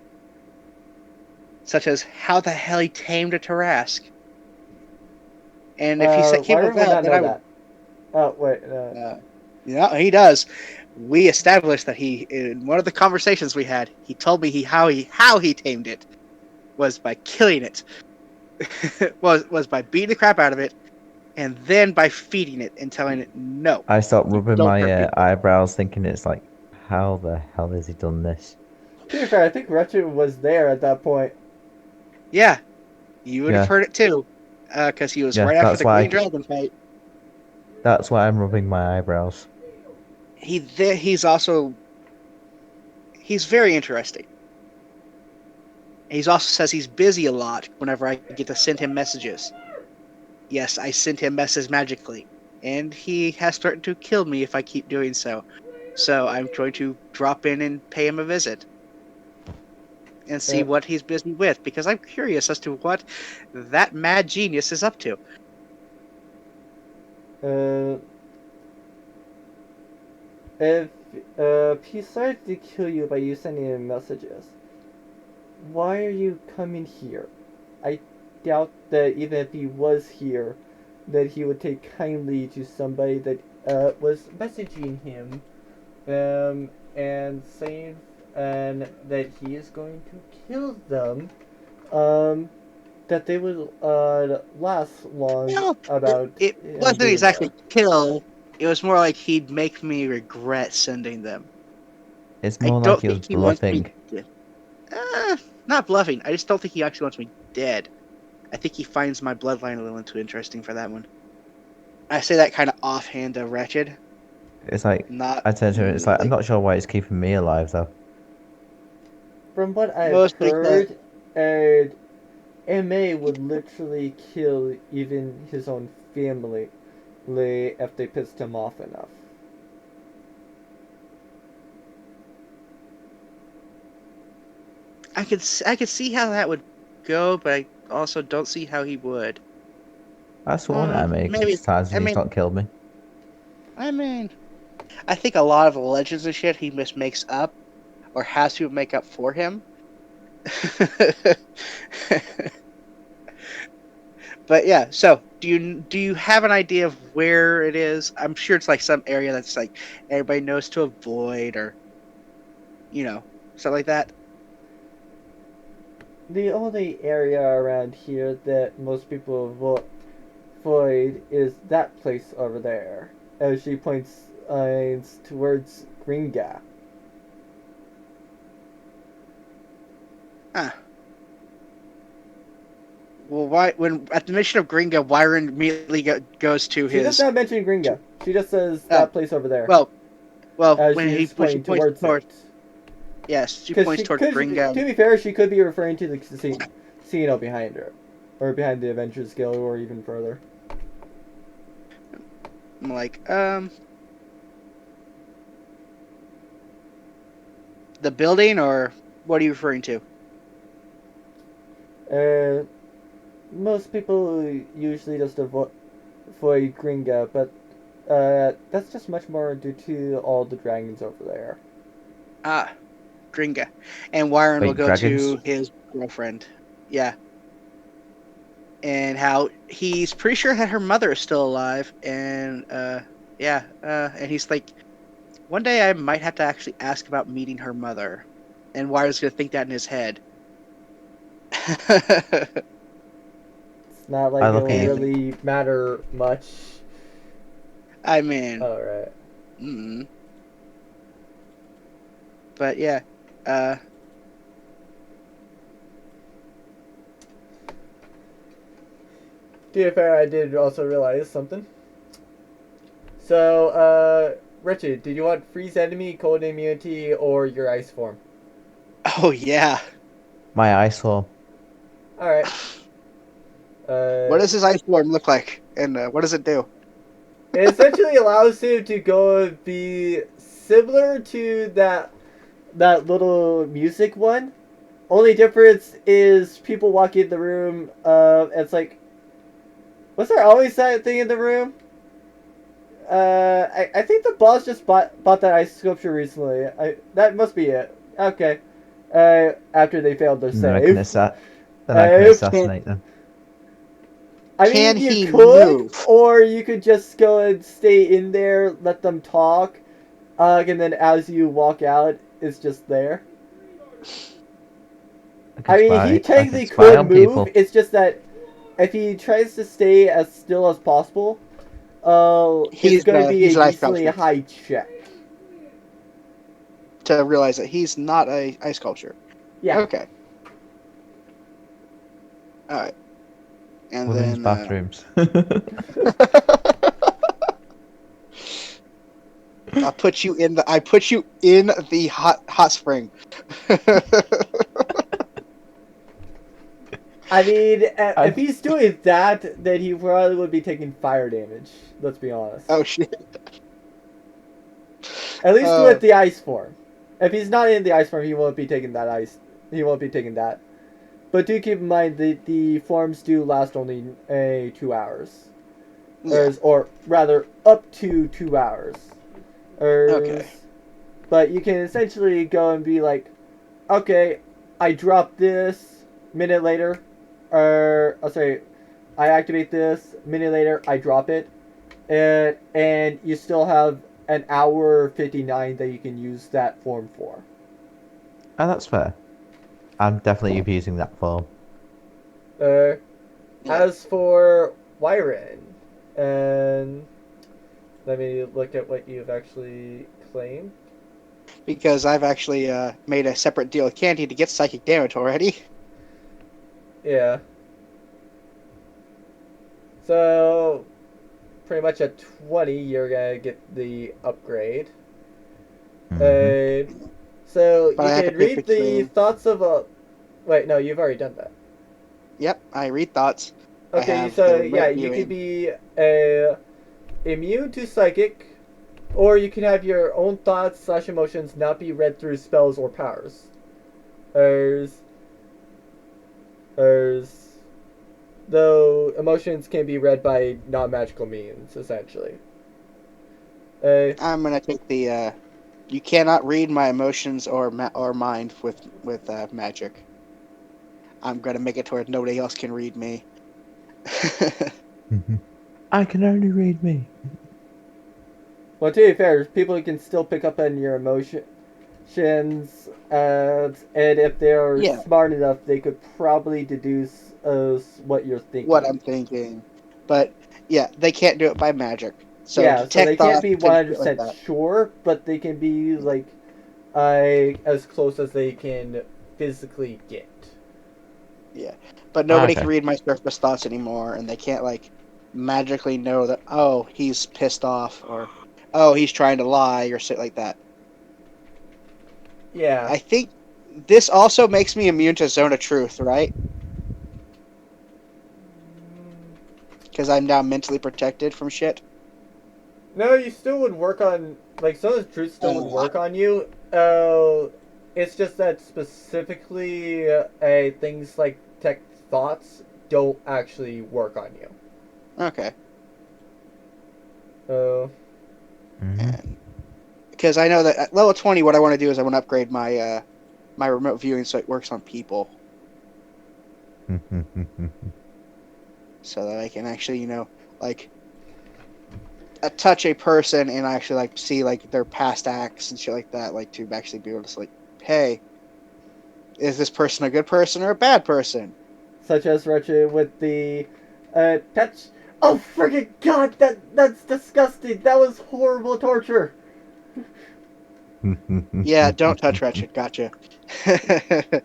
such as how the hell he tamed a Tarrasque. And if he came Byron would about, not then know I would. that. Oh wait. Yeah, he does. We established that in one of the conversations we had, he told me how he tamed it was by killing it. was by beating the crap out of it, and then by feeding it and telling it no. I start rubbing don't hurt my people. eyebrows, thinking it's like, how the hell has he done this? To be fair, I think Wretched was there at that point. Yeah, you would have Yeah. heard it too, because he was Yeah, right after that's the why. Green Dragon fight. That's why I'm rubbing my eyebrows. He's very interesting. He also says he's busy a lot whenever I get to send him messages. Yes, I sent him messages magically, and he has threatened to kill me if I keep doing so. So I'm going to drop in and pay him a visit and see what he's busy with, because I'm curious as to what that mad genius is up to. If he started to kill you by you sending him messages, why are you coming here? I doubt that even if he was here, that he would take kindly to somebody that was messaging him, and saying, and that he is going to kill them, that they would last long No, about it him wasn't being exactly there. kill. It was more like he'd make me regret sending them. It's I more like don't he was think he wants me bluffing. dead. Not bluffing. I just don't think he actually wants me dead. I think he finds my bloodline a little too interesting for that one. I say that kind of offhand, wretched. It's like, Not I turned to him, it's like, I'm like not sure why it's keeping me alive, though. From what I've most because heard, MA would literally kill even his own family if they pissed him off enough. I could see how that would go, but I also don't see how he would. I've sworn at him a couple Maybe. of times I and he's mean, not killed me. I think a lot of the legends and shit he just makes up, or has to make up for him. But yeah, so do you have an idea of where it is? I'm sure it's like some area that's like everybody knows to avoid, or stuff like that. The only area around here that most people avoid is that place over there, as she points towards Gringa. Huh. Well, why when at the mention of Gringa, Wyron immediately goes to She does his. not mention Gringa. She just says Oh, that place over there. well, As when she's when she pointing points towards toward, it. yes, she Because points she toward could, Gringa. to be fair, she could be referring to the casino behind her. Or behind the Adventurous Guild, or even further. I'm like, the building, or what are you referring to? Most people usually just avoid Gringa, but that's just much more due to all the dragons over there. Ah, Gringa. And Wyron will Wait, go dragons? to his girlfriend. Yeah. And how he's pretty sure that her mother is still alive. And, yeah. And he's like, one day I might have to actually ask about meeting her mother. And Wyron's going to think that in his head. It's not like I it'll look at you. really matter much. I mean, Alright. But yeah, To be fair, I did also realize something. So, Richard, did you want freeze enemy, cold immunity, or your ice form? oh yeah. My ice form. Alright. What does his ice form look like, and what does it do? It essentially allows him to go be similar to that little music one. Only difference is people walk in the room, and it's like, was there always that thing in the room? I think the boss just bought that ice sculpture recently. That must be it. Okay. After they failed their Then I can, save. then I can assassinate them. I Can mean, you he could, move? or you could just go and stay in there, let them talk, and then as you walk out, it's just there. I mean, he technically could on move. people. It's just that if he tries to stay as still as possible, it's going to be he's a an ice decently sculpture. high check. To realize that he's not a ice sculpture. Yeah. Okay. All right. And Women's then bathrooms. I put you in the hot spring. I mean, I- if he's doing that, then he probably would be taking fire damage. Let's be honest. Oh shit. At least with the ice form. If he's not in the ice form, he won't be taking that ice. He won't be taking that. But do keep in mind that the forms do last only 2 hours. Yeah. Or rather, up to 2 hours. Okay. But you can essentially go and be like, okay, I drop this, minute later, I activate this, minute later, I drop it, and you still have an hour 59 that you can use that form for. Oh, that's fair. I'm definitely abusing that form. Uh, Yeah. As for Wyron, and let me look at what you've actually claimed. Because I've actually made a separate deal with Candy to get psychic damage already. Yeah. So, pretty much at 20, you're gonna get the upgrade. Mhm. So, But you I have to can pick read the between. thoughts of a... Wait, no, you've already done that. Yep, I read thoughts. I Okay, have so, the yeah, remote you could viewing. be immune to psychic, or you can have your own thoughts/emotions not be read through spells or powers. There's... There's... Though emotions can be read by non-magical means, essentially. I'm gonna take the. You cannot read my emotions or mind with magic. I'm gonna make it to where nobody else can read me. I can only read me. Well, to be fair, people can still pick up on your emotions, and if they are Yeah, smart enough, they could probably deduce what you're what thinking. I'm thinking, but yeah, they can't do it by magic. So Yeah, so they detect can't thoughts be and shit like 100% that. sure, but they can be like as close as they can physically get. Yeah, but Ah, nobody can okay. read my surface thoughts anymore, and they can't like magically know that he's pissed off or he's trying to lie or shit like that. Yeah. I think this also makes me immune to Zone of Truth, right? Because I'm now mentally protected from shit. No, you still would work on like some of the truth still would Uh, work on you. It's just that specifically, things like tech thoughts don't actually work on you. okay. Uh, Mhm. Because I know that at level 20, what I want to do is I want to upgrade my my remote viewing so it works on people, so that I can actually, like touch a person and actually like see like their past acts and shit like that, like to actually be able to like, hey, is this person a good person or a bad person? Such as Wretched with the touch. Oh friggin' god! That's disgusting. That was horrible torture. Yeah, don't touch Wretched. Gotcha. I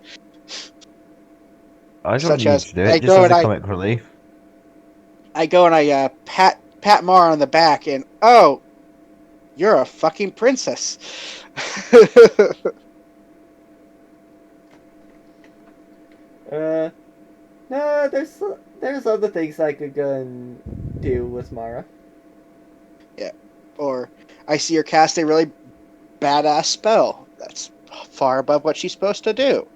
don't Such need as to do it, just as a comic relief. I go and I pat Mara on the back and you're a fucking princess. Uh, no, there's other things I could go and do with Mara. Yeah. Or I see her cast a really badass spell that's far above what she's supposed to do.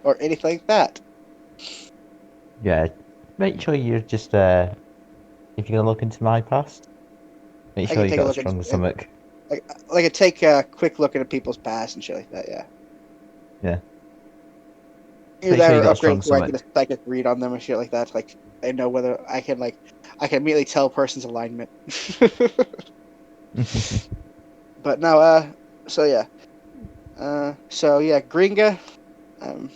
Or anything like that. Yeah, make sure you're just if you're gonna look into my past, make I sure can you take a got a look at stronger stomach. I take a quick look at people's past and shit like that, yeah. Yeah, Either make that sure you or got a upgrade strong to where I get stomach. a psychic read on them and shit like that. Like I know whether I can immediately tell a person's alignment. But no, so yeah. So yeah, Gringa. Um,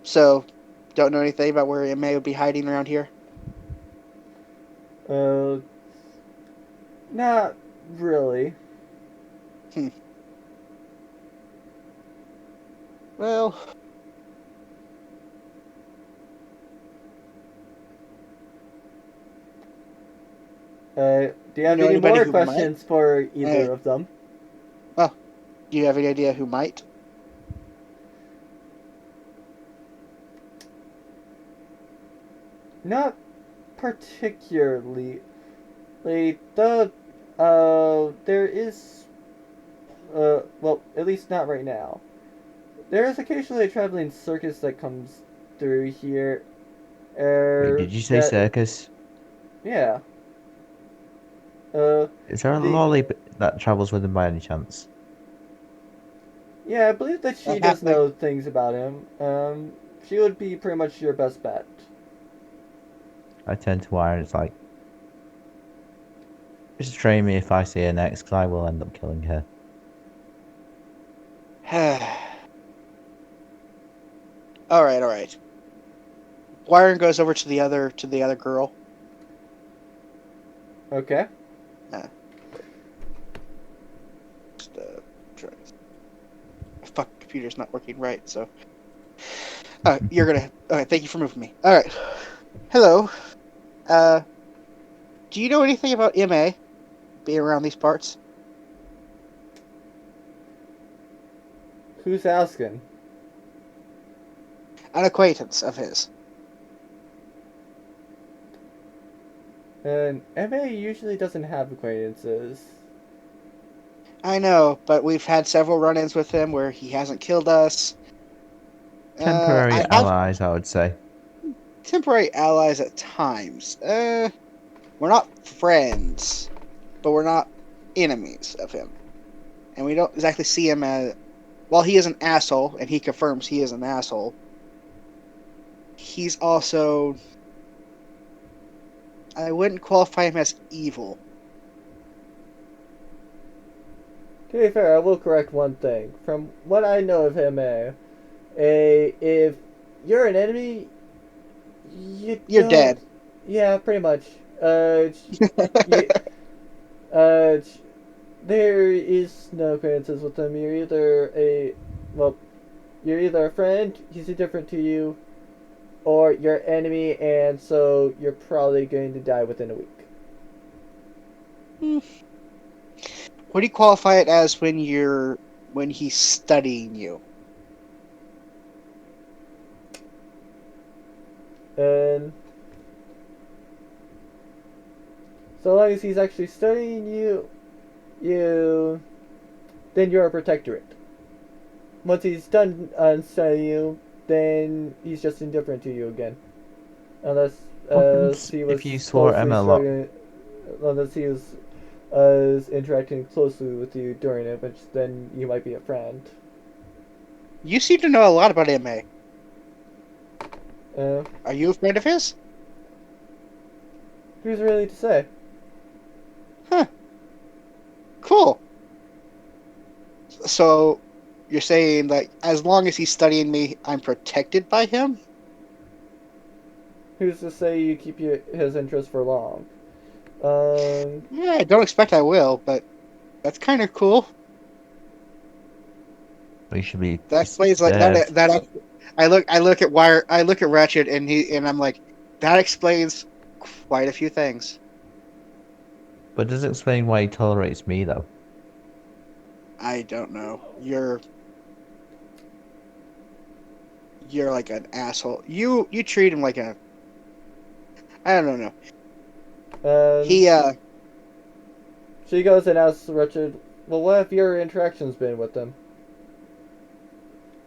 so don't know anything about where it may be hiding around here. Uh, Not really. Hmm. Well, Do you you have know any anybody more who might? questions for Uh, either of them? well, Do you have any idea who might? Not particularly. Like, there is, well, at least not right now. There is occasionally a traveling circus that comes through here. Wait, did you say That, circus? yeah. Uh, Is there a the, lolly that travels with him by any chance? yeah, I believe that she That does halfling? know things about him. She would be pretty much your best bet. I turn to Wire and it's like, just train me if I see her next, because I will end up killing her. All right, all right. Wyron goes over to the other girl. Okay. Just, fuck, computer's not working right. So, you're gonna. Okay, thank you for moving me. All right. Hello. Do you know anything about MA being around these parts? Who's asking? An acquaintance of his. And MA usually doesn't have acquaintances. I know, but we've had several run-ins with him where he hasn't killed us. Temporary I have allies, I would say. temporary allies at times. We're not friends, but we're not enemies of him. And we don't exactly see him as... While he is an asshole, and he confirms he is an asshole, he's also... I wouldn't qualify him as evil. To be fair, I will correct one thing. From what I know of MA, if you're an enemy, You're dead. Yeah, pretty much. You, uh, there is no acquaintances with them. You're either a friend, he's indifferent to you, or you're an enemy, and so you're probably going to die within a week. What do you qualify it as when he's studying you? And so long as he's actually studying then you're a protectorate. Once he's done studying you, then he's just indifferent to you again. Unless he was if you swore closely Emma a lot? struggling, unless he was interacting closely with you during it, which then you might be a friend. You seem to know a lot about MA. Uh, Are you a friend of his? who's really to say? Huh. Cool. So, you're saying that as long as he's studying me, I'm protected by him? Who's to say you keep his interest for long? Yeah, I don't expect I will, but that's kind of cool. We should be That explains like dead. that. I look at Ratchet, and I'm like, that explains quite a few things. But does it explain why he tolerates me, though? I don't know. You're like an asshole. You treat him like a... I don't know. He She goes and asks Richard, well, what have your interactions been with them?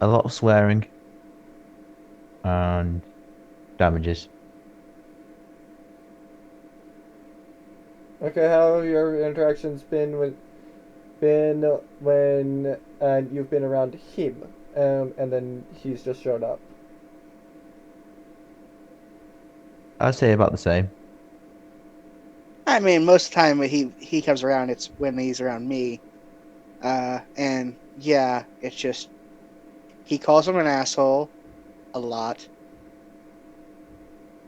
A lot of swearing. And damages. Okay, how have your interactions been when you've been around him, and then he's just showed up? I'd say about the same. I mean, most of the time when he comes around, it's when he's around me. And yeah, it's just he calls him an asshole a lot,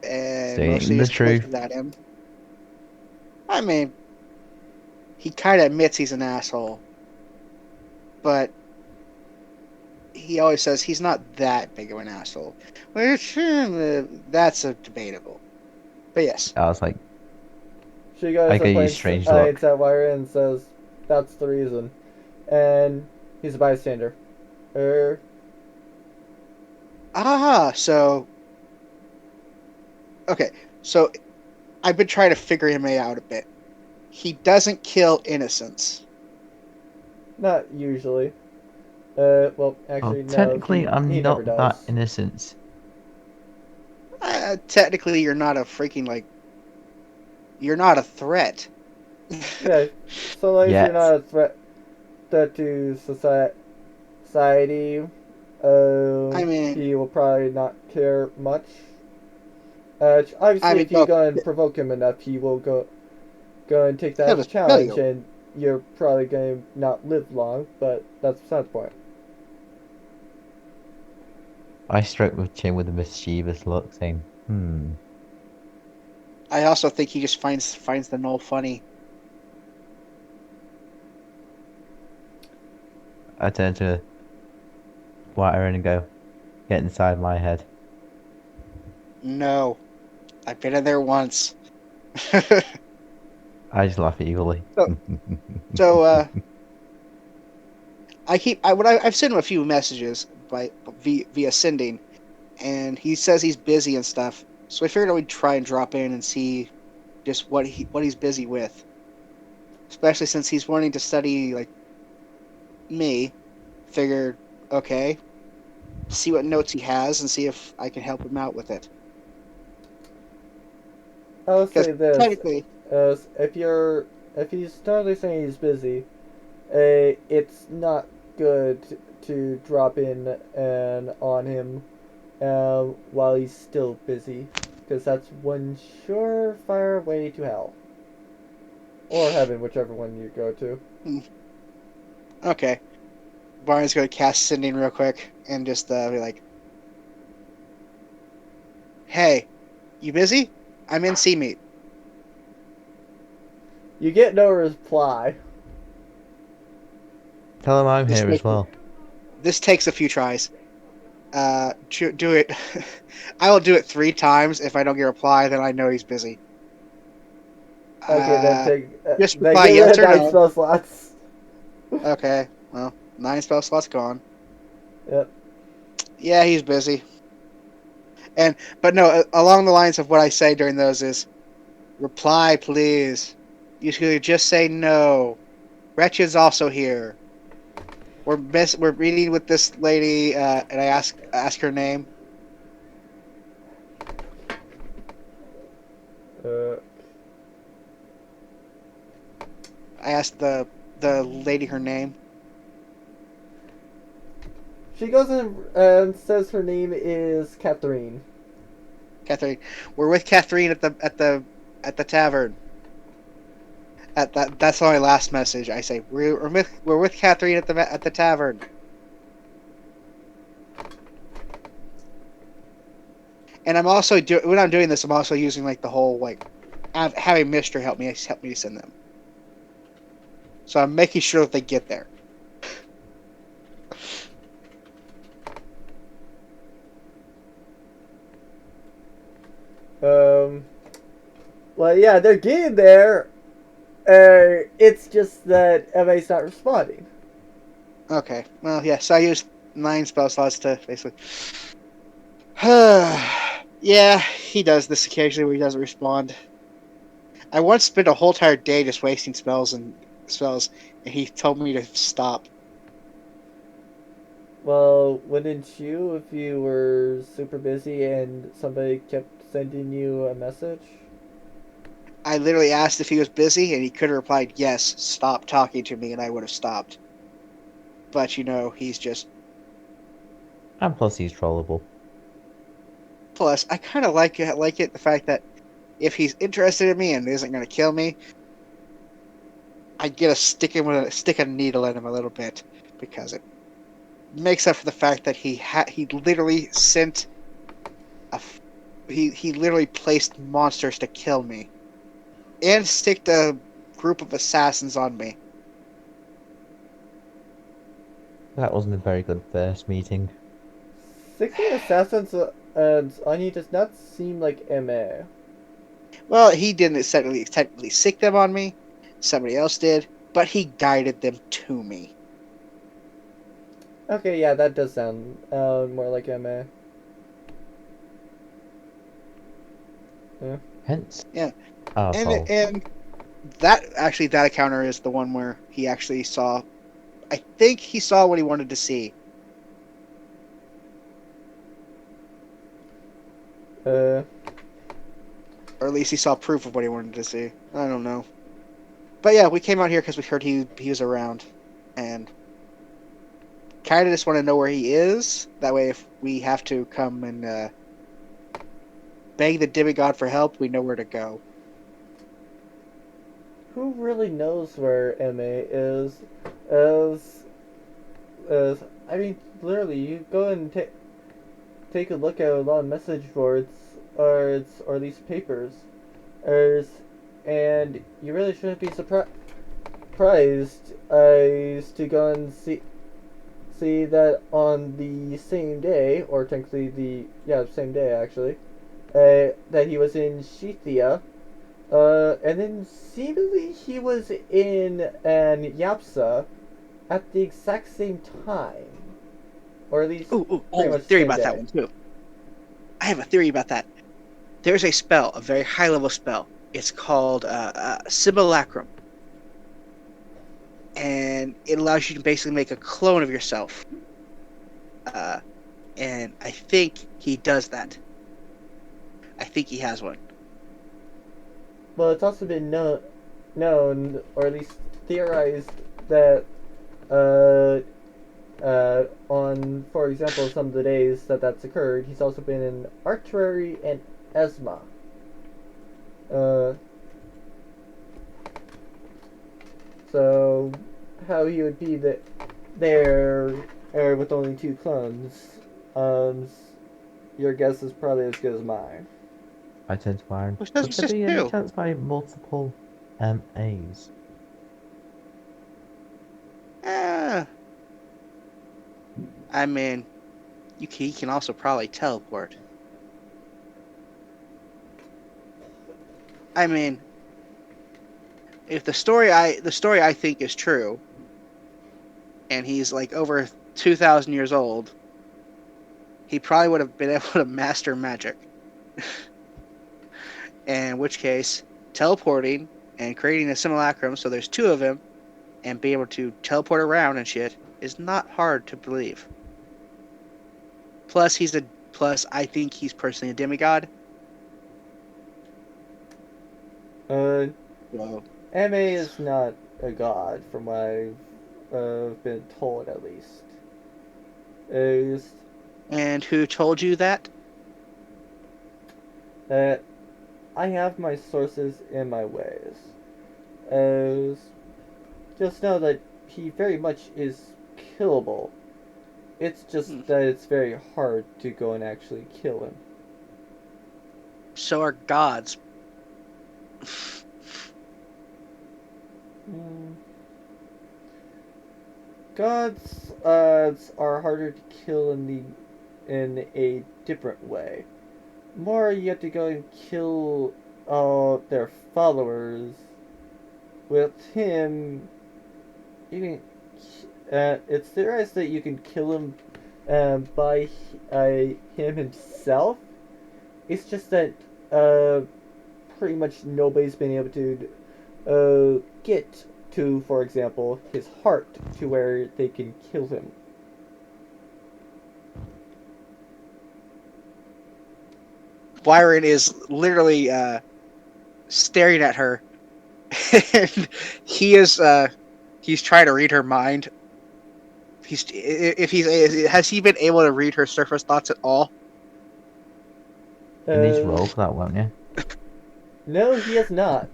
and mostly Stating the just truth. points at him. I mean, he kind of admits he's an asshole, but he always says he's not that big of an asshole. Which that's debatable. But yes, I was like, She goes I and could use points strange at luck. Wire and says, that's the reason. And He's a bystander. So okay, so I've been trying to figure him out a bit. He doesn't kill innocents. Not usually. Well, Well, actually, no. technically, He I'm never not that does. innocent. Technically, you're not a freaking you're not a threat. Yeah, so long as you're Yet. not a threat to society, I mean, he will probably not care much. I Obviously, mean, if you no, go and provoke him enough, he will go and take that he'll as a just kill challenge, you. and you're probably going to not live long. But that's beside the point. I stroked with chin with a mischievous look, saying, I also think he just finds the null funny. I turn to Whiter and go, get inside my head. No, I've been in there once. I just laugh evilly. so, I've sent him a few messages via sending, and he says he's busy and stuff. So I figured I would try and drop in and see just what he's busy with, especially since he's wanting to study like me. Figured, okay, see what notes he has and see if I can help him out with it. I'll Because say this: technically, if he's totally saying he's busy, it's not good to drop in and on him while he's still busy, because that's one surefire way to hell or heaven, whichever one you go to. okay, Barney's going to cast sending real quick and just be like, "Hey, you busy? I'm in C meet." You get no reply. Tell him I'm This here as makes well. this takes a few tries. Do it. I will do it 3 times. If I don't get a reply, then I know he's busy. Okay, Just then reply get rid yes of or 9 no. spell slots. Okay, well, 9 spell slots gone. Yep. Yeah, he's busy. But no, along the lines of what I say during those is, reply please. You should just say no. Wretched's also here. We're reading with this lady, and I ask her name. Uh, I asked the lady her name. she goes in and says her name is Catherine. Catherine. We're with Catherine at the tavern. That's my last message. I say we're with Catherine at the tavern. And I'm also when I'm doing this, I'm also using like the whole like having Mister help me send them. So I'm making sure that they get there. Well, yeah, they're getting there. It's just that everybody's not responding. Okay. Well, yeah. So I used 9 spell slots to basically. Yeah, he does this occasionally where he doesn't respond. I once spent a whole entire day just wasting spells, and he told me to stop. Well, wouldn't you if you were super busy and somebody kept sending you a message? I literally asked if he was busy, and he could have replied, "Yes, stop talking to me," and I would have stopped. But he's just. And plus, he's trollable. Plus, I kind of like it the fact that if he's interested in me and isn't going to kill me, I get a stick a needle in him a little bit, because it makes up for the fact that he literally sent he literally placed monsters to kill me and sticked a group of assassins on me. That wasn't a very good first meeting. 16 assassins on you does not seem like MA. Well, he didn't technically sick them on me. Somebody else did, but he guided them to me. Okay, yeah, that does sound more like MA. Yeah. Hence. Yeah, Oh, so and that encounter is the one where he actually saw. I think he saw what he wanted to see. Uh, Or at least he saw proof of what he wanted to see. I don't know. But yeah, we came out here because we heard he was around, and kind of just want to know where he is. That way, if we have to come and beg the demigod for help, we know where to go. who really knows where MA is? As, as I mean, literally, you go and take a look at a lot of message boards, or these papers, or, and you really shouldn't be surprised as to go and see that on the same day, or technically same day actually, that he was in Shithia, and then seemingly he was in an Yapsa at the exact same time, or at least pretty Oh, much the theory same about that day. one too. I have a theory about that. There's a spell, a very high level spell. It's called Simulacrum, and it allows you to basically make a clone of yourself. Uh, and I think he does that. I think he has one. Well, it's also been known, or at least theorized, that on, for example, some of the days that's occurred, he's also been in Archery and Esma. Uh, so how he would be there with only two clones, um, your guess is probably as good as mine. identified. Which doesn't Could there just be any do. chance by multiple A's? Uh, I mean, he can also probably teleport. I mean, if the story I think is true, and he's like over 2,000 years old, he probably would have been able to master magic. In which case, teleporting and creating a simulacrum so there's two of him and be able to teleport around and shit is not hard to believe. Plus I think he's personally a demigod. Uh, So, MA is not a god, from what I've been told at least. Is and who told you that? that I have my sources in my ways. As just know that he very much is killable. It's Hmm. just that it's very hard to go and actually kill him. So are gods. Mm. Gods are harder to kill in a different way. More you have to go and kill their followers. With him, you can. It's theorized that you can kill him by him himself. It's just that uh, pretty much nobody's been able to get to, for example, his heart to where they can kill him. Byron is literally staring at her, and he's trying to read her mind. Has he been able to read her surface thoughts at all? You need to Uh, roll for that, won't you? no, he has not.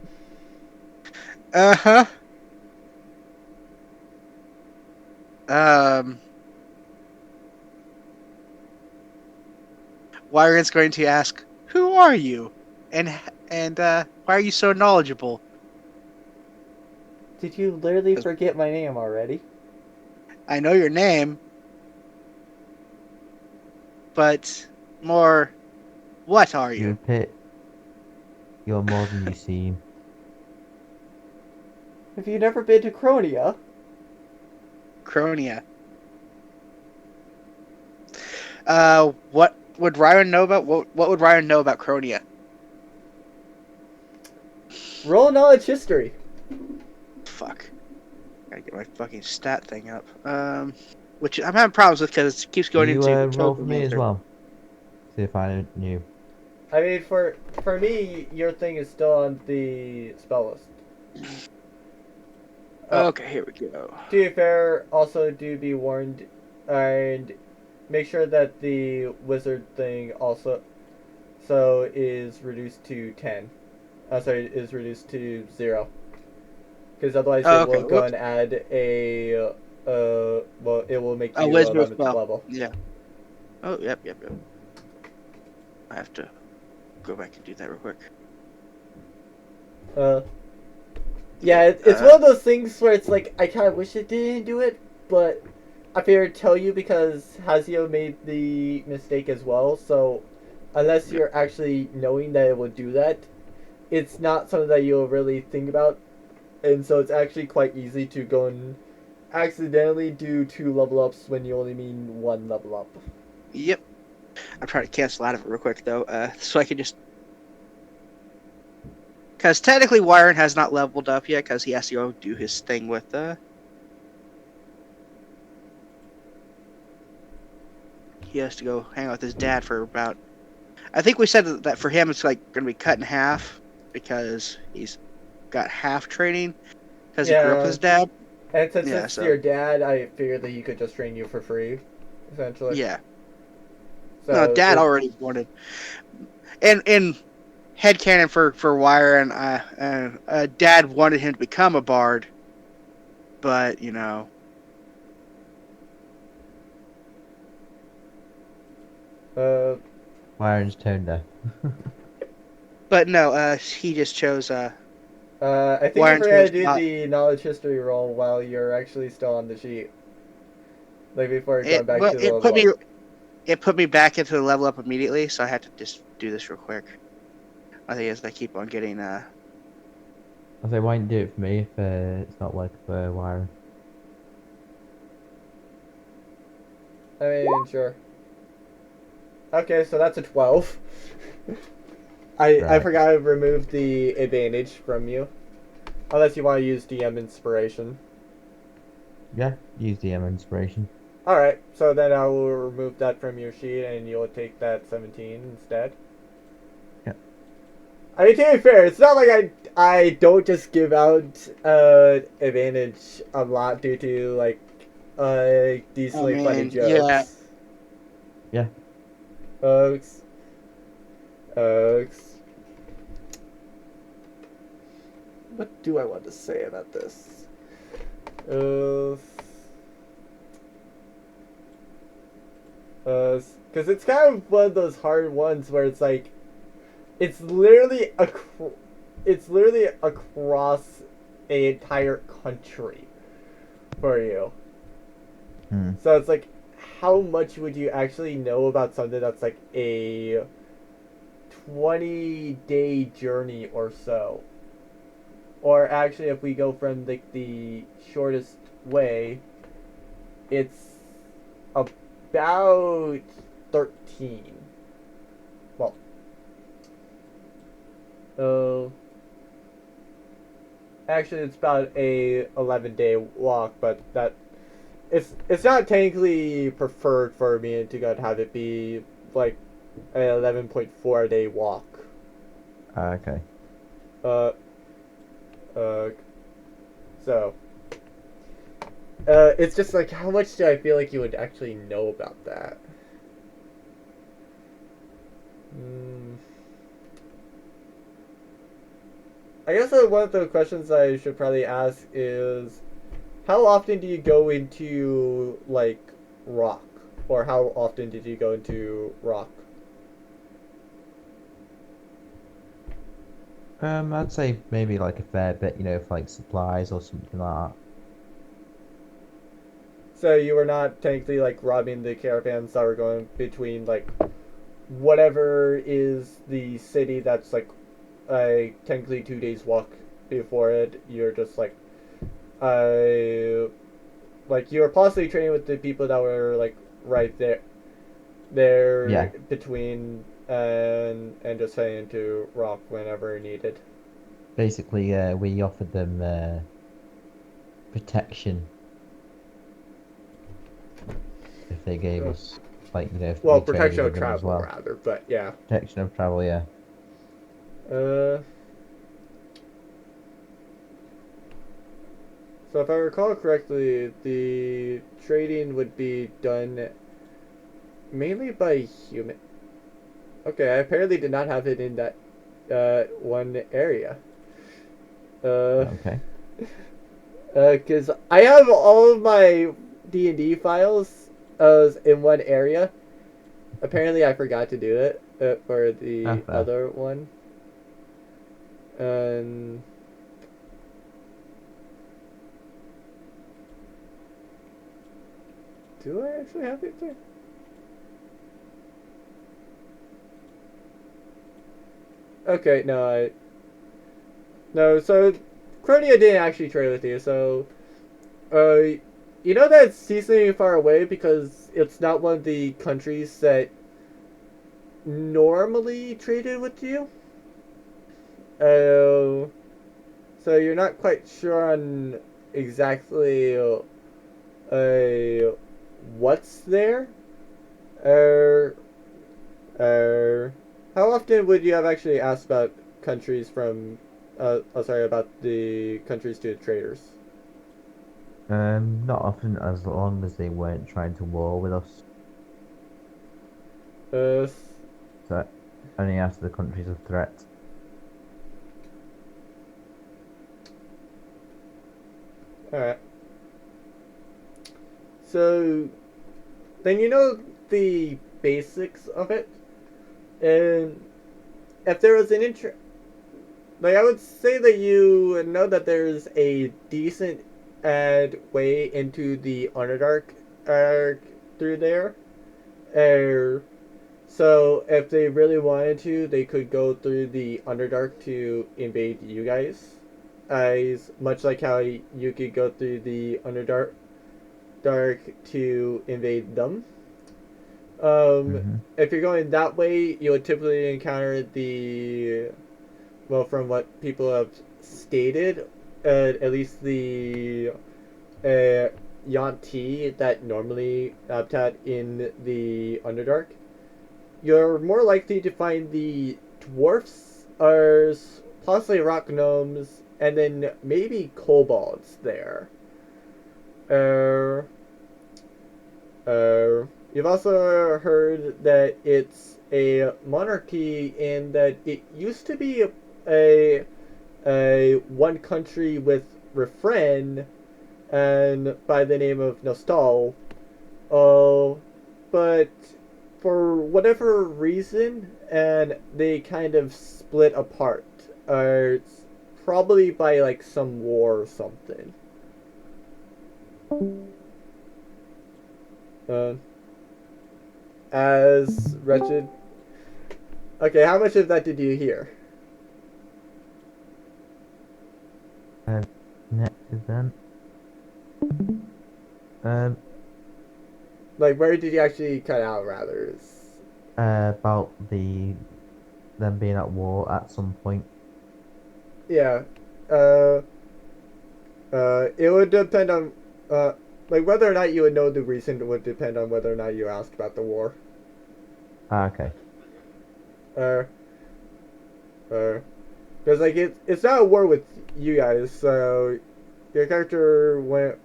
Uh huh. Um, Wyron's going to ask, "Who are you?" and why are you so knowledgeable? Did you literally 'Cause forget my name already? I know your name, but more, what are You you? appear. You're more than you seem. Have you never been to Cronia? Cronia. What would Ryan know about what would Ryan know about Cronia? Roll knowledge history. Fuck. Gotta get my fucking stat thing up. Which I'm having problems with because it keeps Can going you into roll for chosen me as answer. well? See if I knew. I mean, for me, your thing is still on the spell list. Okay, here we go. To be fair, also do be warned, and make sure that the wizard thing also is reduced to 10. Sorry, is reduced to 0. Because otherwise Oh, it okay. will go Whoops. and add well, it will make A you wisdom 11th spell. level. Yeah. Oh, yep. I have to go back and do that real quick. Yeah, it's one of those things where it's like, I kind of wish it didn't do it, but I figured tell you because Hazio made the mistake as well, so unless you're actually knowing that it would do that, it's not something that you'll really think about, and so it's actually quite easy to go and accidentally do 2 level ups when you only mean 1 level up. Yep. I'm trying to cancel out of it real quick though, so I can just. Because technically, Wyron has not leveled up yet because he has to go do his thing with He has to go hang out with his dad for about. I think we said that for him it's like going to be cut in half because he's got half training because he grew up with his dad. And since Yeah, it's so your dad, I figured that he could just train you for free, essentially. yeah. So No, Dad already wanted, and headcanon for Wire and Dad wanted him to become a bard, but you know. Byron's tone deaf. But no, he just chose I think you Wyron forgot to chose do not. the knowledge history roll while you're actually still on the sheet. Like before going back to the level up. It put me back into the level up immediately, so I had to just do this real quick. I think as I keep on getting I say, why don't you do it for me if it's not like for Byron? I mean, sure. Okay, so that's a 12. I Right. forgot to remove the advantage from you. Unless you want to use DM inspiration. Yeah, use DM inspiration. Alright, so then I will remove that from your sheet and you'll take that 17 instead. Yeah. I mean, to be fair, it's not like I don't just give out advantage a lot due to, like, decently funny jokes. Yeah. Yeah. Oaks. What do I want to say about this? Because it's kind of one of those hard ones where it's like, it's literally across an entire country for you. So it's like, how much would you actually know about something that's like a 20-day journey or so? Or actually, if we go from the shortest way, it's about 13. Well, actually, it's about a 11-day walk, but that it's not technically preferred for me to go and have it be like an 11.4-day walk. Okay. So, it's just like, how much do I feel like you would actually know about that? I guess one of the questions I should probably ask is, how often do you go into, like, rock? Or how often did you go into rock? I'd say maybe like a fair bit, for like supplies or something like that. So you were not technically, like, robbing the caravans that were going between, like, whatever is the city that's, like, technically 2 days walk before it. You're just, like, you were possibly trading with the people that were, like, right there. They're Yeah. between and just heading into rock whenever needed. Basically, we offered them protection if they gave us, like, if Well, we traded protection of with them as travel well. rather, but yeah. Protection of travel, yeah. So if I recall correctly, the trading would be done mainly by human. Okay, I apparently did not have it in that one area. Okay. Because I have all of my D&D files in one area. Apparently, I forgot to do it for the Fair. other one. And do I actually have it there? Okay, no. So Cronia didn't actually trade with you. So, you know that it's decently far away because it's not one of the countries that normally traded with you. Oh, so you're not quite sure on exactly what's there? Uh, how often would you have actually asked about countries from, sorry, about the countries to the traders? Not often, as long as they weren't trying to war with us. Uh, So only ask the countries of threat. alright. So, then you know the basics of it, and if there was an like I would say that you know that there's a decent way into the Underdark through there. Uh, so if they really wanted to, they could go through the Underdark to invade you guys. As much like how you could go through the Underdark to invade them. Hmm. If you're going that way, you would typically encounter the, well, from what people have stated, at least the uh, Yanti that normally habitat in the Underdark. You're more likely to find the dwarfs, or possibly rock gnomes, and then maybe kobolds there. Uh, you've also heard that it's a monarchy and that it used to be a one country with refrain and by the name of Nostal. Oh, but for whatever reason, and they kind of split apart. It's probably by like some war or something. Uh, as wretched. Okay, how much of that did you hear? Next event. Um, Like, where did you actually cut out? Rather, about them being at war at some point. yeah. Uh, it would depend on, uh, like whether or not you would know the reason would depend on whether or not you asked about the war. Ah, okay. Uh, because like it's not a war with you guys, so your character wouldn't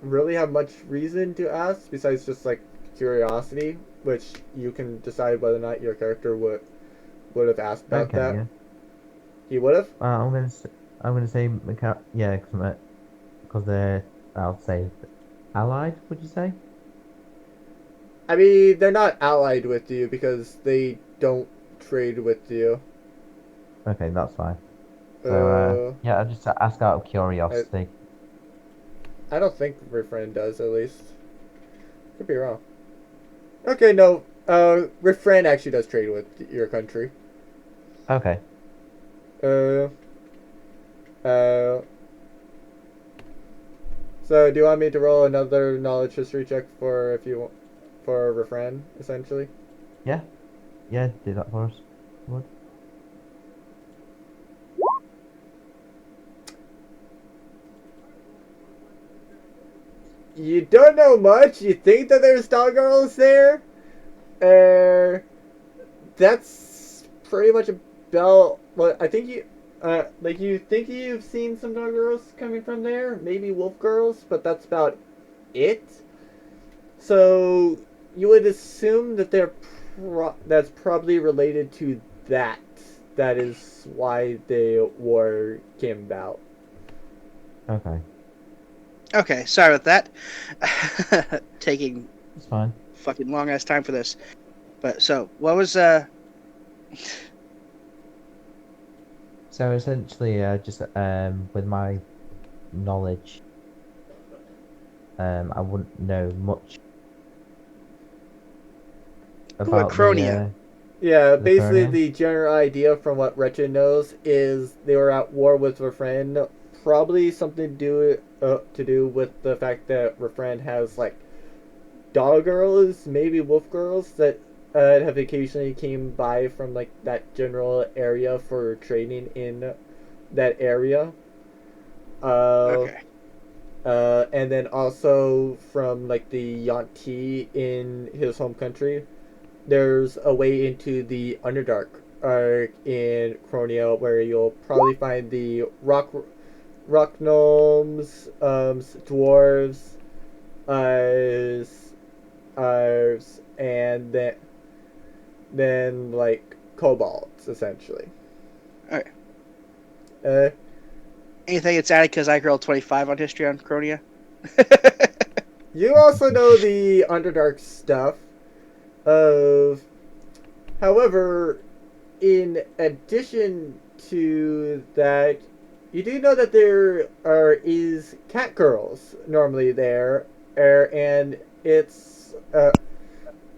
really have much reason to ask besides just like curiosity, which you can decide whether or not your character would have asked about Okay, that. yeah. He would have. I'm gonna say yeah, because they're, I'll say, allied. Would you say? I mean, they're not allied with you because they don't trade with you. Okay, that's fine. So Uh, yeah, I just ask out of I curiosity. I don't think Refrain does at least. Could be wrong. Okay, no. Refrain actually does trade with your country. Okay. Uh, uh. So, do you want me to roll another knowledge history check for if you for a refrain, essentially? Yeah, do that for us. Would. You don't know much. You think that there's dog girls there. That's pretty much about what I think you. Like you think you've seen some dog girls coming from there, maybe wolf girls, but that's about it. So you would assume that that's probably related to that. That is why the war came about. Okay, Okay, sorry about that. Taking it's fine. fucking long ass time for this. But so, what was So essentially, just with my knowledge, I wouldn't know much about Cronia? Yeah, the basically Cronia. the general idea from what Wretched knows is they were at war with Refrain. Probably something to do with the fact that Refrain has like dog girls, maybe wolf girls that have occasionally came by from like that general area for training in that area. Uh, Okay. and then also from like the Yanti in his home country. There's a way into the Underdark in Cronia where you'll probably find the rock gnomes, dwarves, uh, and then like kobolds essentially. All right. Uh, Anything that's added because I rolled 25 on history on Cronia. you also know the Underdark stuff. Of, however, in addition to that, you do know that there is cat girls normally there, and it's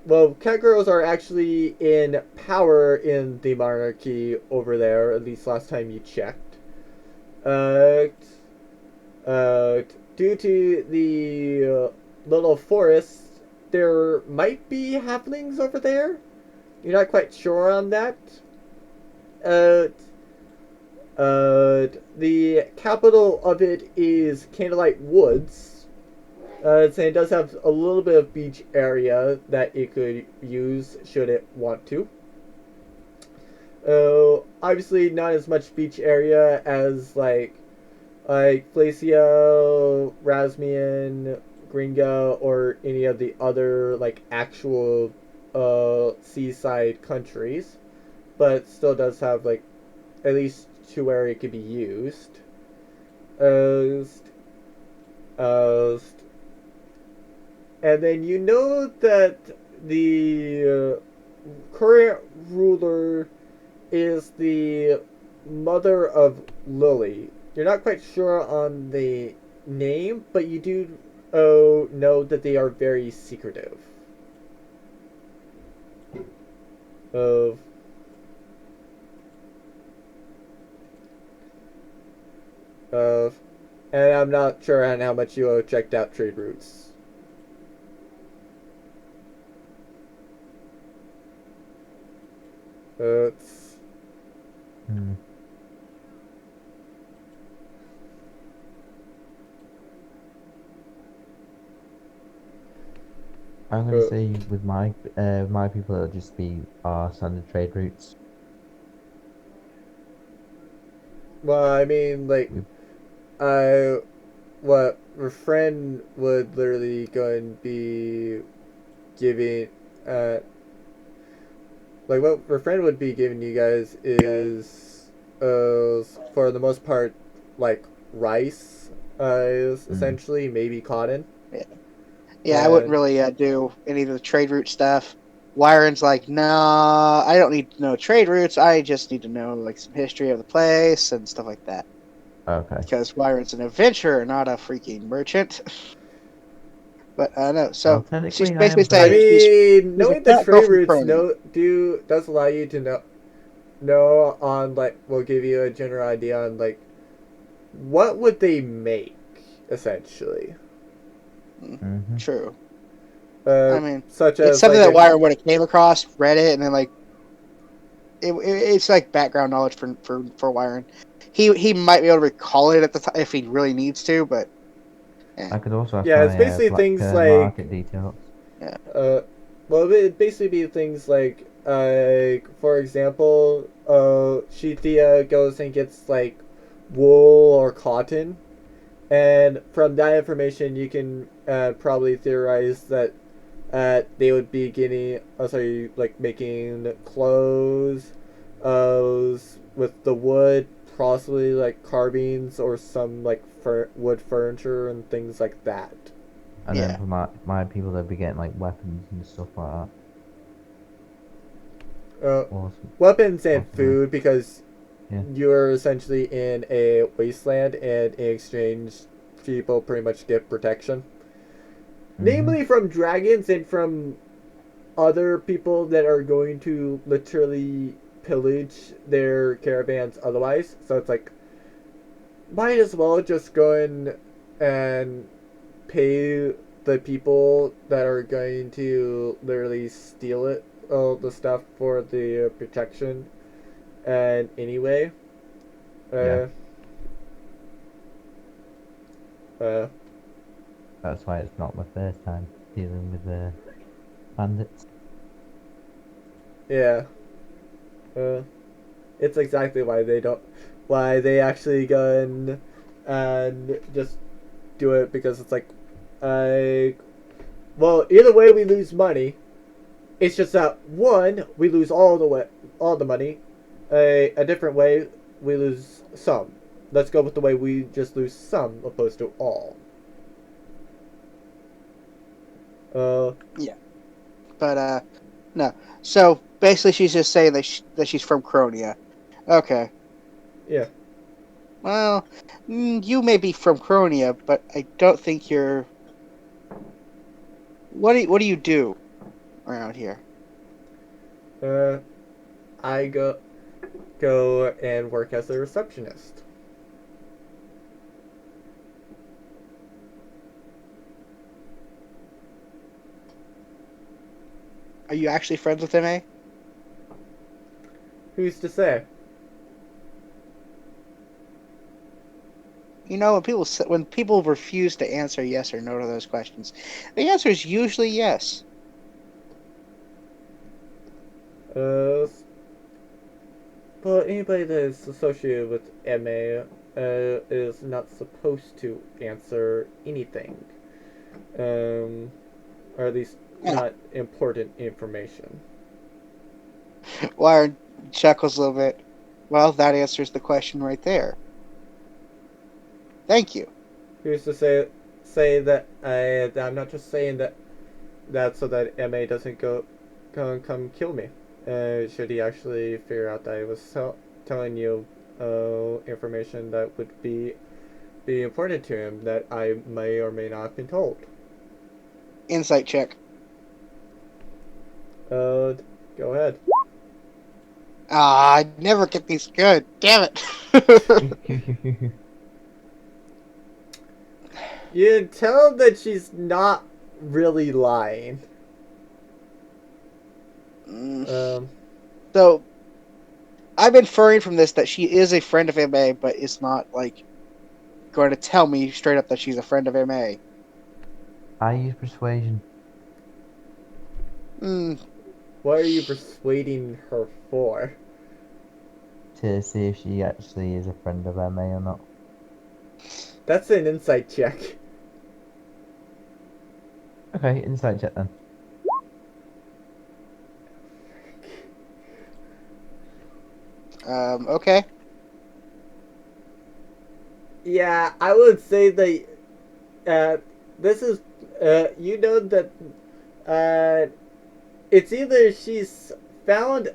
well, cat girls are actually in power in the monarchy over there. At least last time you checked. Uh, due to the little forest, there might be halflings over there. You're not quite sure on that. Uh, the capital of it is Candlelight Woods. So it does have a little bit of beach area that it could use should it want to. Obviously not as much beach area as like Flacia, Rasmian, Gringa, or any of the other like actual seaside countries, but still does have like at least two where it could be used. Uh, uh, and then you know that the current ruler is the mother of Lily. You're not quite sure on the name, but you do know that they are very secretive. Of of, and I'm not sure on how much you checked out trade routes. It's Hmm. I'm gonna say with my people it'll just be our standard trade routes. well, I mean, like, We, I what your friend would literally go and be giving, like what your friend would be giving you guys is, for the most part, like rice, is mm, essentially maybe cotton. Yeah, I wouldn't And really do any of the trade route stuff. Wyron's like, nah, I don't need to know trade routes. I just need to know like some history of the place and stuff like that. okay. Because Wyron's an adventurer, not a freaking merchant. But no, Well, so she's technically, I basically am I saying both. mean, she's a knowing the cat girl trade from routes Cronia. does allow you to know on like will give you a general idea on like what would they make essentially. Hmm. True. I mean, such it's as something like that Wire would have came across, read it, and then like it's like background knowledge for Wiren. He might be able to recall it at the time if he really needs to, but I could also ask yeah, it's my basically black things market like details. yeah. well, it'd basically be things like for example, Shithia goes and gets like wool or cotton, and from that information you can probably theorize that they would be getting, sorry, like making clothes, with the wood, possibly like carvings or some like wood furniture and things like that. And then Yeah. for my people, they'd be getting like weapons and stuff like that. Awesome. Weapons and Possibly. food, because Yeah. you're essentially in a wasteland, and in exchange, people pretty much get protection. Namely from dragons and from other people that are going to literally pillage their caravans otherwise. So it's like, might as well just go in and pay the people that are going to literally steal it, all the stuff for the protection. And anyway, Yeah. uh, That's why it's not my first time dealing with the bandits. yeah, it's exactly why they actually go in and just do it, because it's like, I, well, either way we lose money. It's just that one, we lose all the money. A different way, we lose some. Let's go with the way we just lose some opposed to all. Yeah. But no. So basically, she's just saying that she's from Cronia. Okay. Yeah. Well, you may be from Cronia, but I don't think you're. What do you do around here? I go and work as a receptionist. Are you actually friends with MA? Who's to say? You know, when people refuse to answer yes or no to those questions, the answer is usually yes. But anybody that is associated with MA is not supposed to answer anything. Or at least Yeah. not important information. Wire chuckles a little bit. Well, that answers the question right there. Thank you. Who's to say that I'm not just saying that so that MA doesn't come kill me. Should he actually figure out that I was telling you information that would be important to him that I may or may not have been told. Insight check. Go ahead. I never get these good. Damn it. You tell that she's not really lying. So, I'm inferring from this that she is a friend of MA, but is not, like, going to tell me straight up that she's a friend of MA. I use persuasion. What are you persuading her for? To see if she actually is a friend of MA or not. That's an insight check. Okay, insight check then. Okay. Yeah, I would say that this is you know that it's either she's found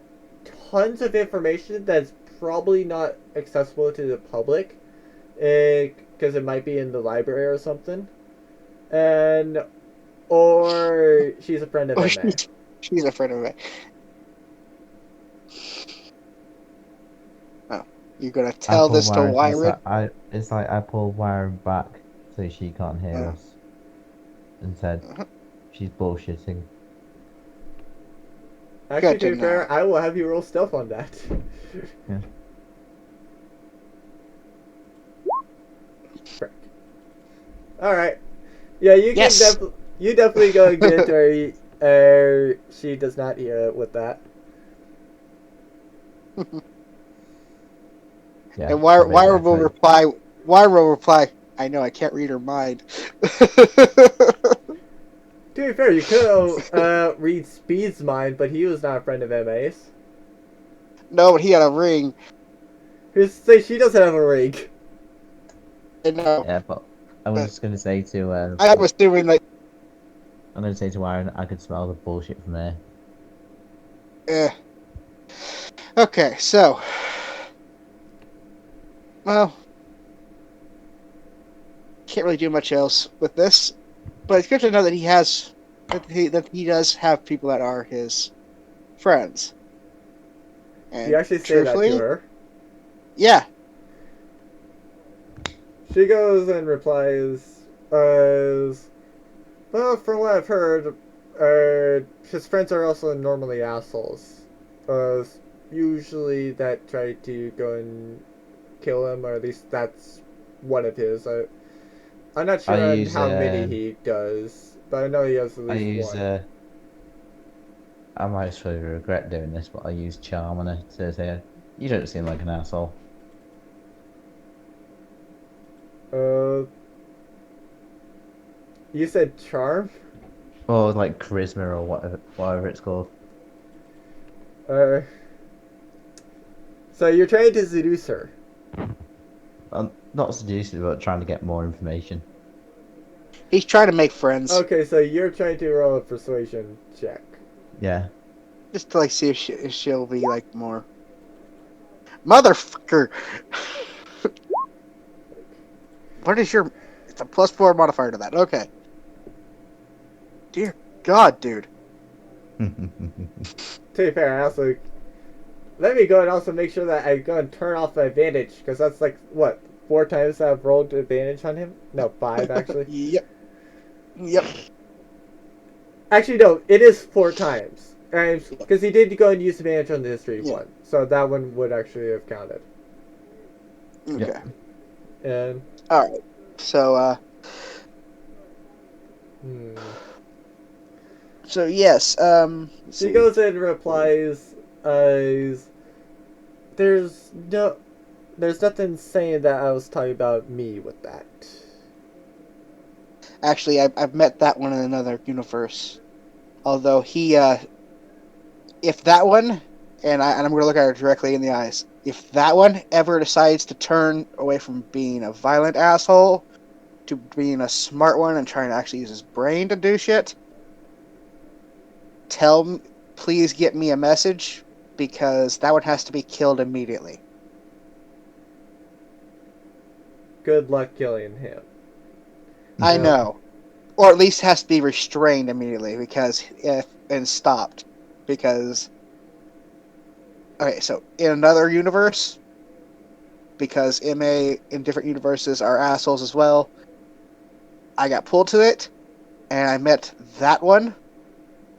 tons of information that's probably not accessible to the public, because it might be in the library or something, or she's a friend of MA. She's a friend of MA. Oh, you're gonna tell this to Wyron? It's like I pulled Wyron back so she can't hear us, and said, she's bullshitting. Actually, Good to to be fair, know. I will have you roll stealth on that. Yeah. Alright. Yeah, you Yes. can you definitely go and get her. She does not hear it with that. Yeah. And so maybe Wyra I will could. reply. Wyra will reply. I know I can't read her mind. To be fair, you could read Speed's mind, but he was not a friend of MA's. No, but he had a ring. Who's to say she doesn't have a ring? I know. Yeah, but I was But just gonna say to. I'm assuming that. I'm gonna say to Aaron, I could smell the bullshit from there. Eh. Okay, so. Well, can't really do much else with this, but it's good to know that he does have people that are his friends. And You actually say that to truthfully, her. yeah, She goes and replies, well, from what I've heard, his friends are also normally assholes. Usually that try to go and kill him, or at least that's one of his. I'm not I sure on use how many he does, but I know he has at I least use one. I might actually regret doing this, but I use charm on her to say, "You don't seem like an asshole." Uh, you said charm? Or like charisma or whatever it's called. Uh, so you're trying to seduce her. I'm not seducing, but trying to get more information. he's trying to make friends Okay, so you're trying to roll a persuasion check. Yeah. just to like see if she'll be like more motherfucker. What is your? It's a +4 modifier to that. Okay. Dear God, dude. To be fair, I also let me go and also make sure that I go and turn off my advantage, because that's like what 4 times I've rolled advantage on him. No, 5 actually. Yep. Yep. Actually, no, it is 4 times, because he did go and use advantage on the history Yeah. one, so that one would actually have counted. Okay. Yeah. And All right. So, hmm. so yes. Let's She see. goes and replies, "There's no, there's nothing saying that I was talking about me with that." Actually, I've met that one in another universe. Although if that one, and I'm going to look at her directly in the eyes. If that one ever decides to turn away from being a violent asshole to being a smart one and trying to actually use his brain to do shit, please get me a message, because that one has to be killed immediately. Good luck killing him. I No. know. Or at least has to be restrained immediately and stopped. Because okay, so in another universe, because MA in different universes are assholes as well, I got pulled to it, and I met that one,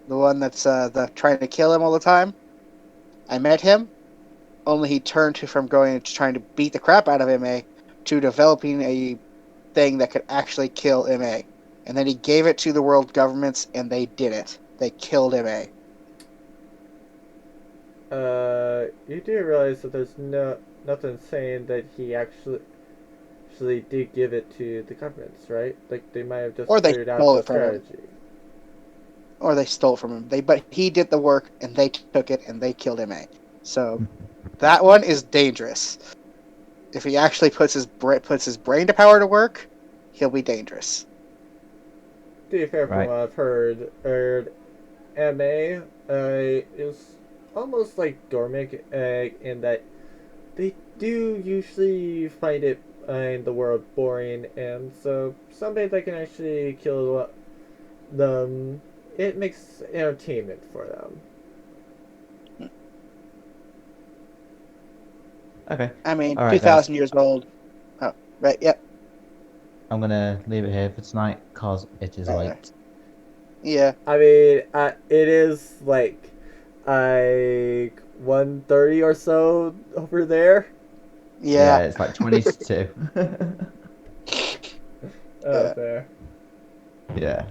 the one that's the trying to kill him all the time. I met him, only he turned from going to trying to beat the crap out of MA to developing a thing that could actually kill MA. And then he gave it to the world governments, and they did it. They killed MA. You do realize that there's nothing saying that he actually did give it to the governments, right? Like they might have just Or they figured out stole the it from him. strategy. Or they stole it from him. But he did the work, and they took it, and they killed MA. So that one is dangerous. If he actually puts his brain to power to work, he'll be dangerous. To be fair, from Right. what I've heard, MA is almost like dormant in that they do usually find it in the world boring, and so somebody that can actually kill them, it makes entertainment for them. Okay. I mean, All right, guys. 2,000 years old. Oh, right, yep. I'm gonna leave it here for tonight because it is Alright. late. Yeah. I mean, it is like 1:30 or so over there. Yeah, Yeah. it's like 20 to 2. Oh, Yeah. fair. Yeah.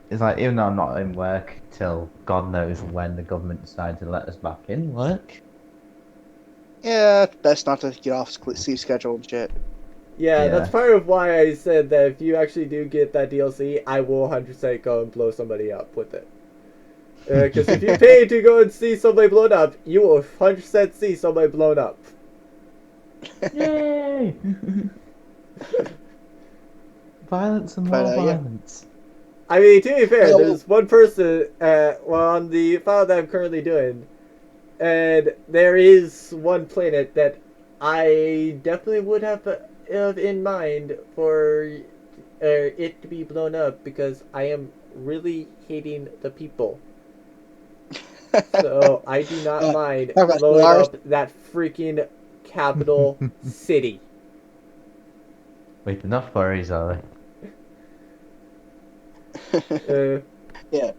It's like, even though I'm not in work till God knows when the government decided to let us back in work. Yeah, it's best not to get off sleep schedule and shit. Yeah, that's Yeah. part of why I said that if you actually do get that DLC, I will 100% go and blow somebody up with it. Because if you pay to go and see somebody blown up, you will 100% see somebody blown up. Yay! Violence and But more yeah. violence. I mean, to be fair, No. there's one person, on the file that I'm currently doing, and there is one planet that I definitely would have in mind for it to be blown up because I am really hating the people. So I do not mind Talk about blowing Lars. up that freaking capital city. Wait, enough worries, are Yeah.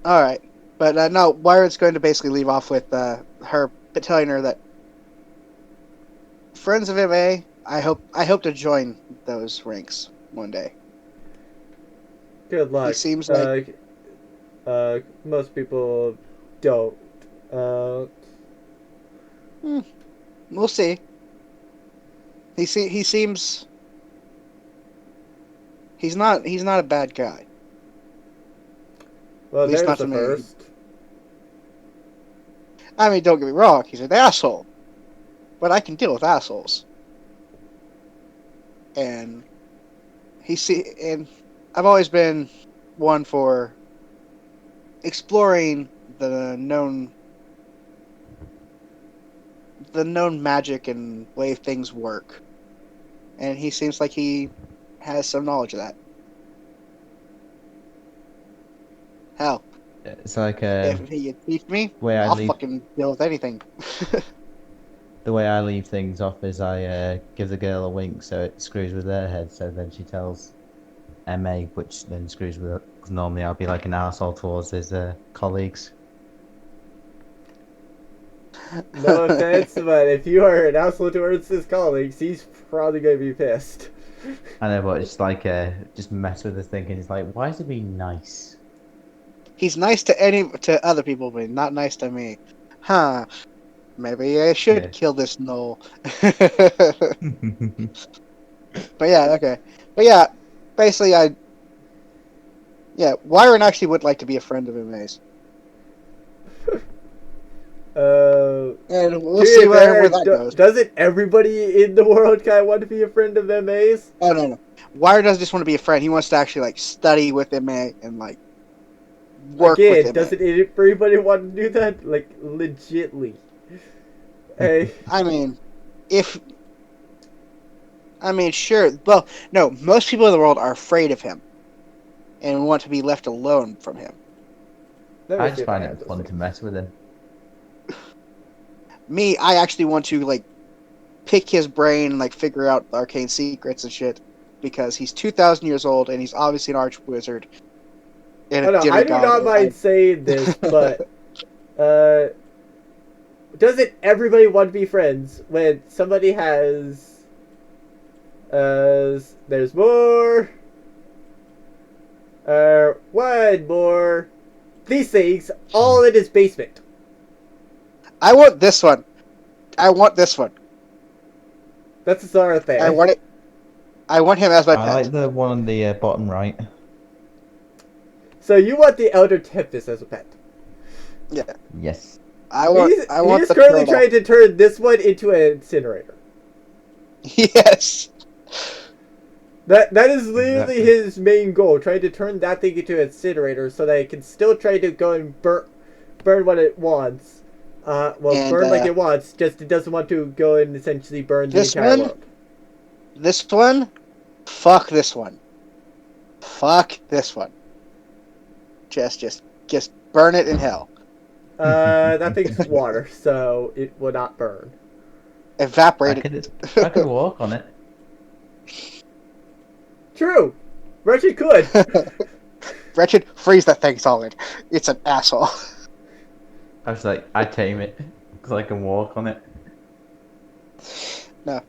All right. But no, Wyron's going to basically leave off with her telling her that friends of MA. I hope to join those ranks one day. Good He luck. seems like Most people don't. Uh, we'll see. He seems he's not a bad guy. well, At least there's not the to me. first. I mean, don't get me wrong, he's an asshole, but I can deal with assholes. And and I've always been one for exploring the known magic and way things work. And he seems like he has some knowledge of that. Hell, It's like if he could teach me, way I I'll leave fucking deal with anything. the way I leave things off is I give the girl a wink so it screws with her head. So then she tells MA, which then screws with her. 'Cause normally I'll be like an arsehole towards his colleagues. No offense, but if you are an asshole towards his colleagues, he's probably gonna be pissed. I know, but it's like just mess with his thinking. It's like, why is he being nice? He's nice to other people, but not nice to me. Huh. Maybe I should Yeah. kill this Knoll. But yeah, okay. But yeah, basically Wyron actually would like to be a friend of MA's. And we'll see where that goes. Doesn't everybody in the world kind of want to be a friend of MA's? Oh, no. Wyron doesn't just want to be a friend. He wants to actually, like, study with MA and, like, work with MA. Doesn't everybody want to do that? Like, legitly. Hey. I mean, sure. Well, no, most people in the world are afraid of him and want to be left alone from him. I just find it fun to mess with him. Me, I actually want to, like, pick his brain and, like, figure out arcane secrets and shit, because he's 2,000 years old and he's obviously an arch wizard. And I do not mind saying this, but doesn't everybody want to be friends when somebody has there's more one more these things all in his basement. I want this one. That's a Zara thing. I want it. I want him as my pet. I like the one on the bottom right. So you want the Elder Tempest as a pet? Yeah. Yes. I want he's currently trying to turn this one into an incinerator. Yes. That is literally his main goal, trying to turn that thing into an incinerator so that it can still try to go and burn what it wants. Burn like it wants, just it doesn't want to go and essentially burn the entire world. This one? Fuck this one. Fuck this one. Just burn it in hell. That thing's water, so it will not burn. Evaporated. I could walk on it. True! Reggie could! Wretched, freeze that thing solid. It's an asshole. I was like, I tame it because I can walk on it. No.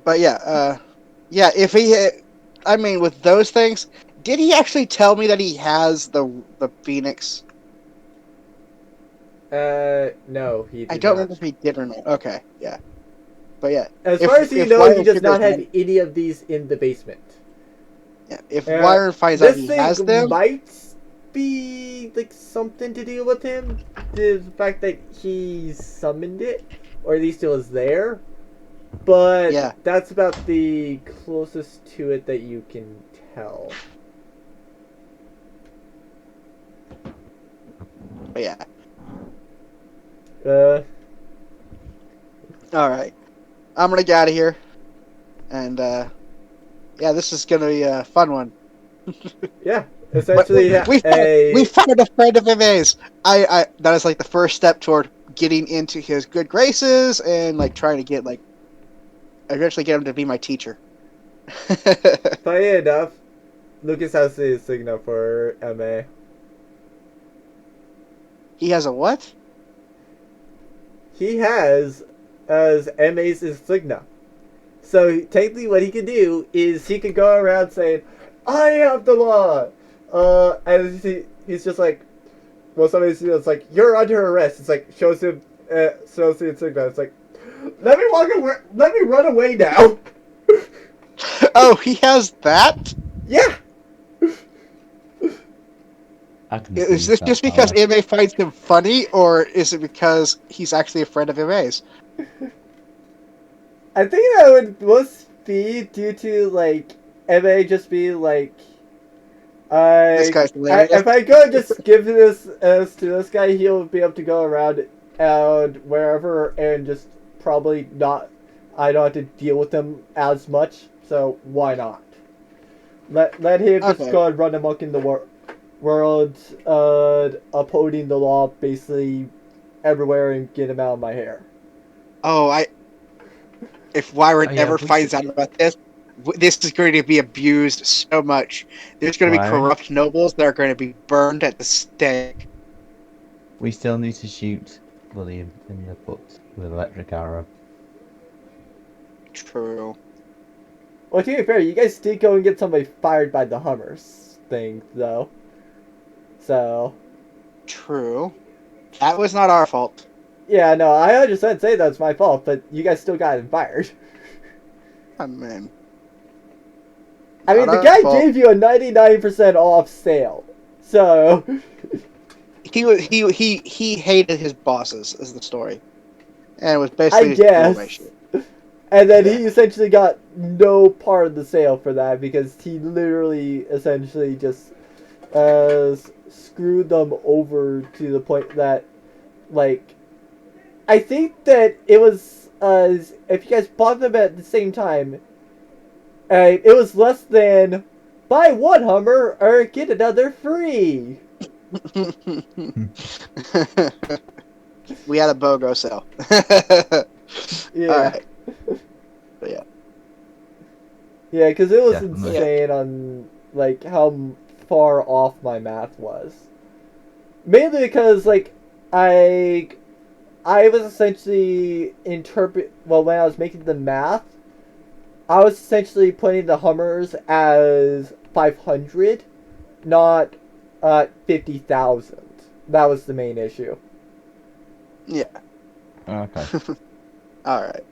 But yeah, if he, I mean, with those things, did he actually tell me that he has the Phoenix? No, he I did don't not. remember if he did or not. Okay, yeah. But yeah. As far as you know, he does not have any of these in the basement. Yeah, if Wyron finds out he has them... might be, like, something to do with him. The fact that he summoned it, or at least it was there. But yeah. That's about the closest to it that you can tell. But yeah. Alright. I'm gonna get out of here. And, yeah, this is gonna be a fun one. Yeah. Essentially, we found a friend of MA's. That is like the first step toward getting into his good graces and like trying to get like eventually get him to be my teacher. Funny enough, Lucas has the signal for MA. He has a what? He has as MA's insignia. So technically what he can do is he can go around saying, I have the law! And he's just like, well, somebody's like, you're under arrest. It's like, shows the insignia. It's like, let me run away now. Oh, he has that? Yeah. Is this just because MA finds him funny, or is it because he's actually a friend of MA's? I think that would most be due to, like, MA just being like, this guy's hilarious. If I go and just give this to this guy, he'll be able to go around and wherever and just probably not. I don't have to deal with him as much, so why not? Let him just go and run amok in the world, upholding the law basically everywhere and get him out of my hair. Oh, if Wyron ever finds out about this is going to be abused so much. There's going to be corrupt nobles that are going to be burned at the stake. We still need to shoot William in the foot with electric arrow. True. Well, to be fair, you guys did go and get somebody fired by the Hummers thing, though. So. True. That was not our fault. Yeah, no, I understand say that's my fault, but you guys still got him fired. I mean, the guy gave you a 99% off sale, so he hated his bosses, is the story, and it was basically I guess. And then he essentially got no part of the sale for that because he literally essentially just screwed them over to the point that, like, I think that it was if you guys bought them at the same time, it was less than buy one Hummer or get another free. We had a BOGO sale. Yeah. All right. But yeah. Yeah, because it was insane on like how far off my math was. Mainly because like I was essentially when I was making the math, I was essentially putting the Hummers as 500, not 50,000. That was the main issue. Yeah. Okay. Alright.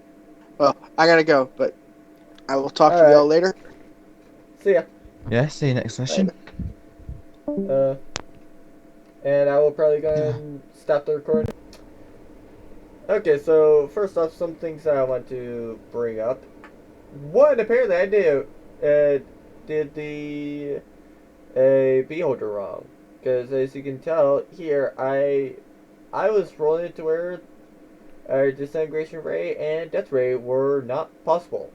Well, I gotta go, but I will talk to y'all later. See ya. Yeah, see you next session. And I will probably go and stop the recording. Okay, so first off, some things that I want to bring up. One, apparently I did the beholder wrong, because as you can tell here, I was rolling it to where disintegration ray and death ray were not possible.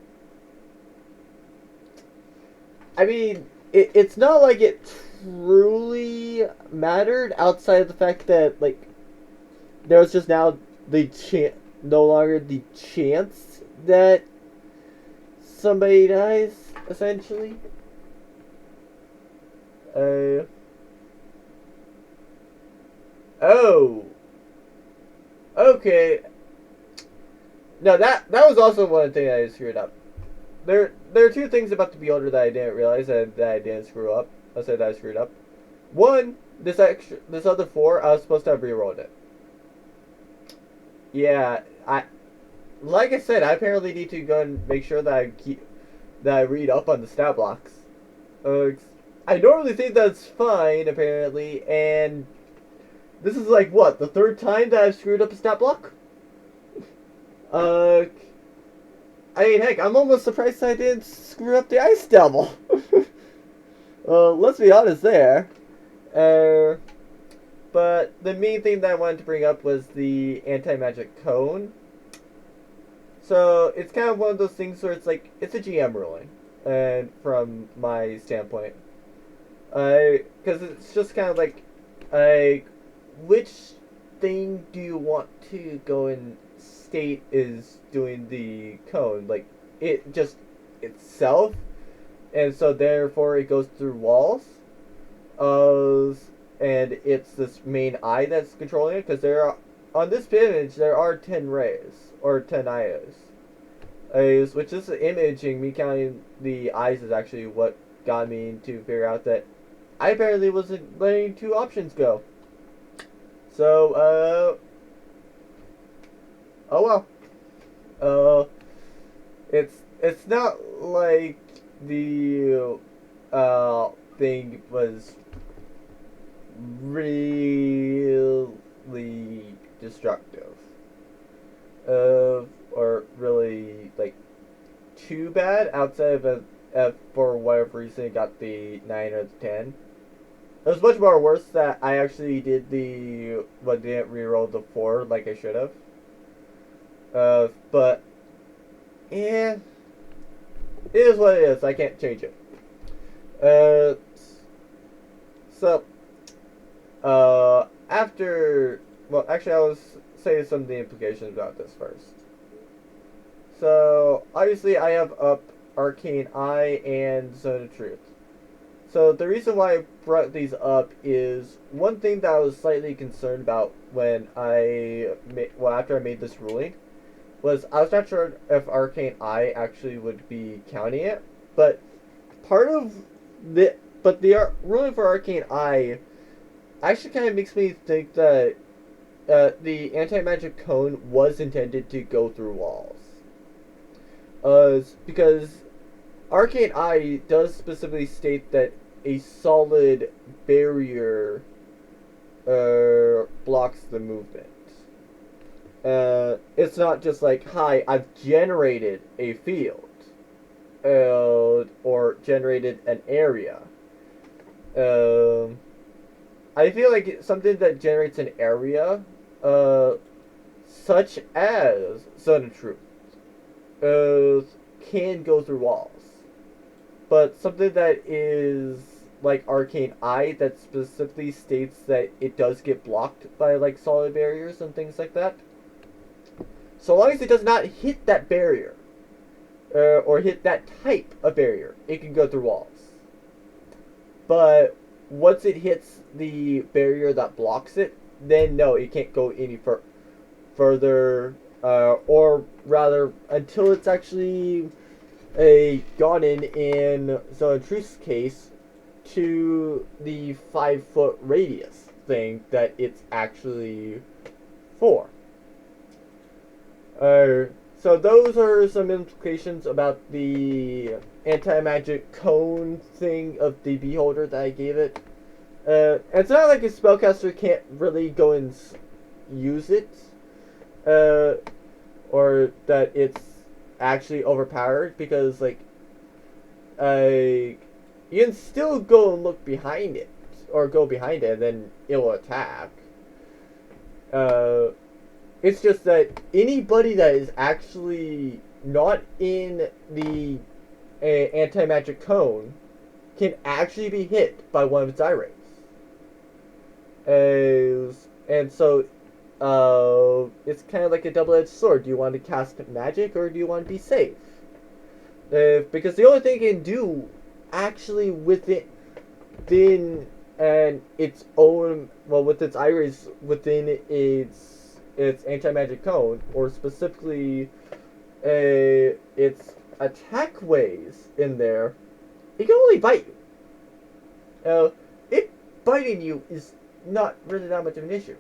I mean, it's not like it truly mattered outside of the fact that like there was just now no longer the chance that somebody dies, essentially. Oh. Okay. No, that was also one thing I screwed up. There are two things about the Beholder that I didn't realize that I didn't screw up. I said that I screwed up. One, this other 4, I was supposed to have rerolled it. Yeah, like I said, I apparently need to go and make sure that I read up on the stat blocks. I normally think that's fine, apparently, and this is like what, the 3rd time that I've screwed up a stat block? I mean, heck, I'm almost surprised I didn't screw up the Ice Devil. Let's be honest there. But the main thing that I wanted to bring up was the anti-magic cone. So it's kind of one of those things where it's like, it's a GM ruling, and from my standpoint. Because it's just kind of like, which thing do you want to go and state is doing the cone? Like, it just itself, and so therefore it goes through walls. And it's this main eye that's controlling it, because on this image there are 10 rays, or 10 eyes. Which is the imaging, me counting the eyes is actually what got me to figure out that I apparently wasn't letting 2 options go. So, oh well. It's not like the, thing was really destructive. Or really, like, too bad outside of for whatever reason it got the 9 or the 10. It was much more worse that I actually did didn't reroll the 4 like I should have. But, yeah, it is what it is. I can't change it. Actually, I was saying some of the implications about this first. So, obviously, I have up Arcane Eye and Zone of Truth. So, the reason why I brought these up is one thing that I was slightly concerned about when after I made this ruling was I was not sure if Arcane Eye actually would be counting it, but the ruling for Arcane Eye actually kind of makes me think that the anti-magic cone was intended to go through walls. Because Arcane Eye does specifically state that a solid barrier blocks the movement. It's not just like, hi, I've generated a field. Or generated an area. I feel like something that generates an area, such as Zone of Truth, can go through walls. But something that is like Arcane Eye that specifically states that it does get blocked by like solid barriers and things like that. So long as it does not hit that barrier, or hit that type of barrier, it can go through walls. But once it hits the barrier that blocks it, then no, it can't go any further, or rather, until it's actually gotten in Zone of Truth's case to the 5-foot radius thing that it's actually for. So those are some implications about the anti-magic cone thing of the Beholder that I gave it. It's not like a spellcaster can't really go and use it, or that it's actually overpowered, because like, you can still go and look behind it, or go behind it, and then it will attack. It's just that anybody that is actually not in the anti-magic cone can actually be hit by one of its eye rays. And so, it's kind of like a double-edged sword. Do you want to cast magic, or do you want to be safe? Because the only thing it can do, actually, with it, within and its own, well, with its iris within its anti-magic cone, or specifically its attack ways in there, it can only bite you. It biting you is not really that much of an issue.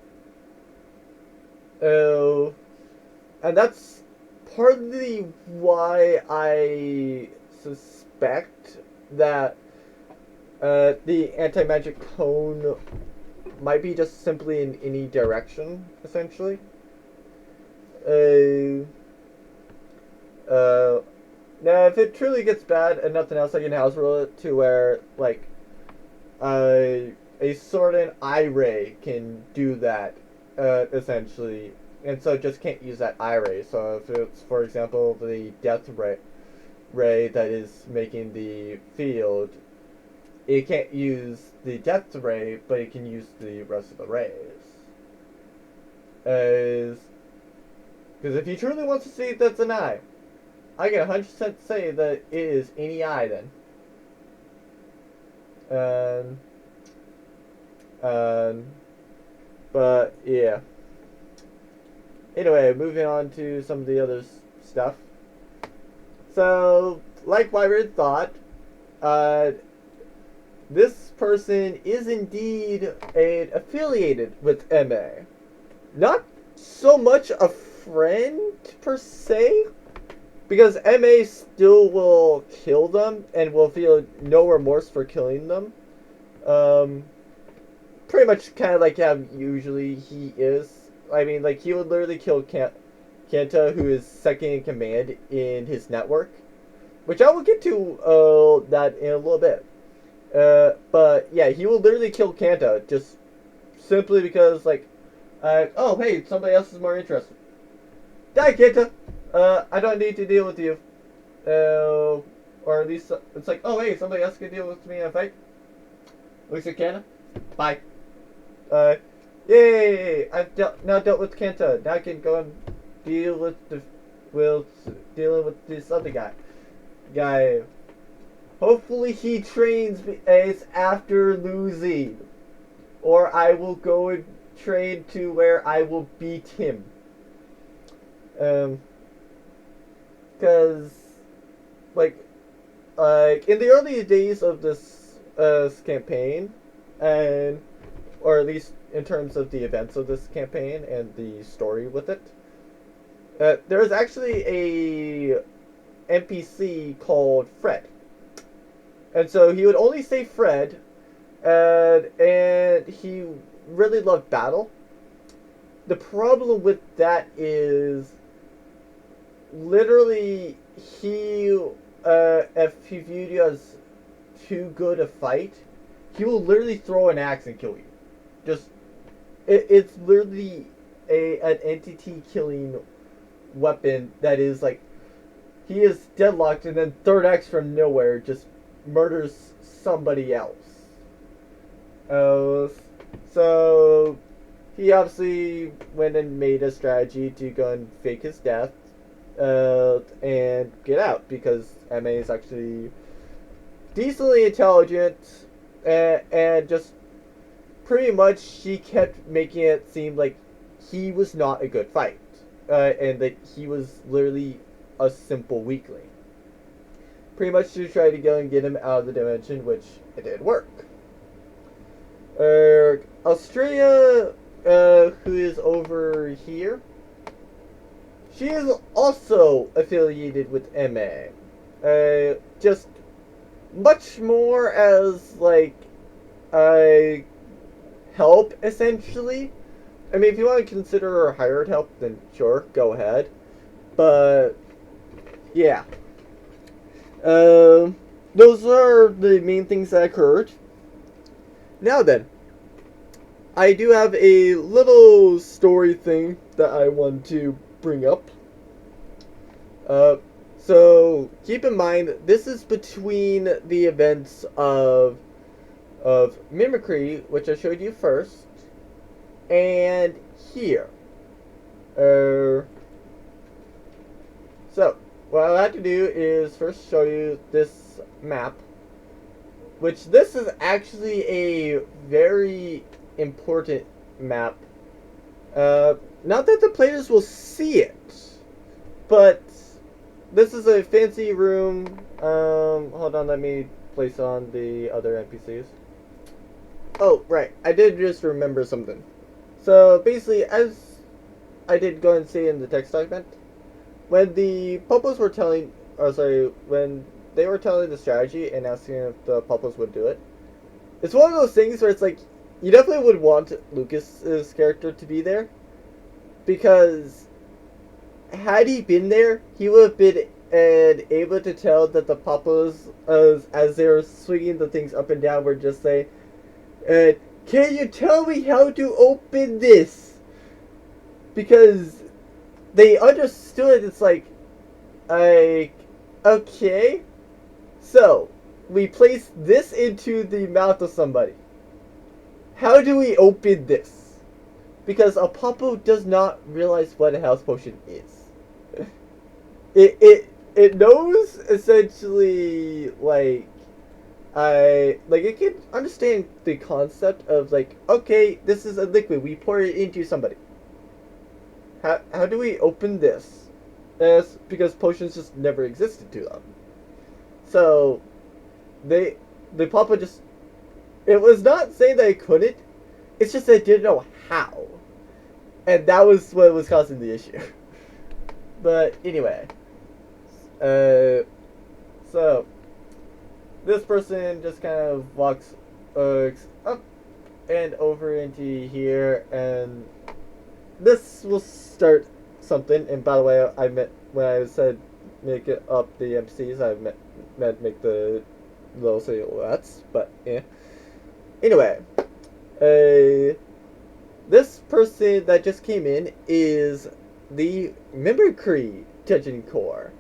And that's partly why I suspect that the anti-magic cone might be just simply in any direction, essentially. Now, if it truly gets bad and nothing else, I can house rule it to where, like, a certain eye ray can do that, essentially. And so it just can't use that eye ray. So if it's, for example, the death ray that is making the field, it can't use the death ray, but it can use the rest of the rays. Because if he truly wants to see that's an eye, I can 100% say that it is any eye then. But yeah. Anyway, moving on to some of the other stuff. So, like Wyvern thought, this person is indeed affiliated with MA. Not so much a friend per se, because MA still will kill them and will feel no remorse for killing them. Pretty much kind of like how usually he is. I mean, like, he would literally kill Kanta, who is second in command in his network. Which I will get to that in a little bit. But yeah, he will literally kill Kanta just simply because, like, oh, hey, somebody else is more interested. Die, Kanta! I don't need to deal with you. Or at least, it's like, oh, hey, somebody else can deal with me in a fight. Looks like Kanta. Bye. Yay! I've now dealt with Kanta. Now I can go and deal with dealing with this other guy. Hopefully he trains me as after losing, or I will go and train to where I will beat him. Because like in the early days of this campaign, and or at least in terms of the events of this campaign and the story with it, there is actually a NPC called Fred. And so he would only say Fred, and he really loved battle. The problem with that is, literally, if he viewed you as too good a fight, he will literally throw an axe and kill you. It's literally an entity killing weapon that is like, he is deadlocked and then third axe from nowhere just murders somebody else. So he obviously went and made a strategy to go and fake his death and get out, because MA is actually decently intelligent, and just pretty much she kept making it seem like he was not a good fight, and that he was literally a simple weakling. Pretty much to try to go and get him out of the dimension, which it did work. Australia, who is over here, she is also affiliated with MA. Just much more as, like, a help, essentially. I mean, if you want to consider her hired help, then sure, go ahead. But, yeah. Those are the main things that occurred. Now then, I do have a little story thing that I want to bring up. So keep in mind, this is between the events of Mimicry, which I showed you first, and here. So what I have to do is first show you this map, which this is actually a very important map. Not that the players will see it, but this is a fancy room. Hold on, let me place on the other NPCs. Oh, right, I did just remember something. So basically, as I did go and say in the text document, when the Poppos were telling, when they were telling the strategy and asking if the Poppos would do it, it's one of those things where it's like, you definitely would want Lucas's character to be there, because had he been there, he would have been able to tell that the Poppos, as they were swinging the things up and down, were just saying, can you tell me how to open this? Because they understood. It's like, okay, so we place this into the mouth of somebody. How do we open this? Because a Poppo does not realize what a health potion is. It knows essentially like it can understand the concept of like, okay, this is a liquid, we pour it into somebody. How do we open this? That's because potions just never existed to them. So the Papa just, it was not saying they couldn't, it's just they didn't know how. And that was what was causing the issue. But anyway. So this person just kind of walks up and over into here, and this will start something. And by the way, I meant when I said make it up the NPCs, I meant make the little silhouettes. But yeah. Anyway, this person that just came in is the Mimicry Dungeon Core,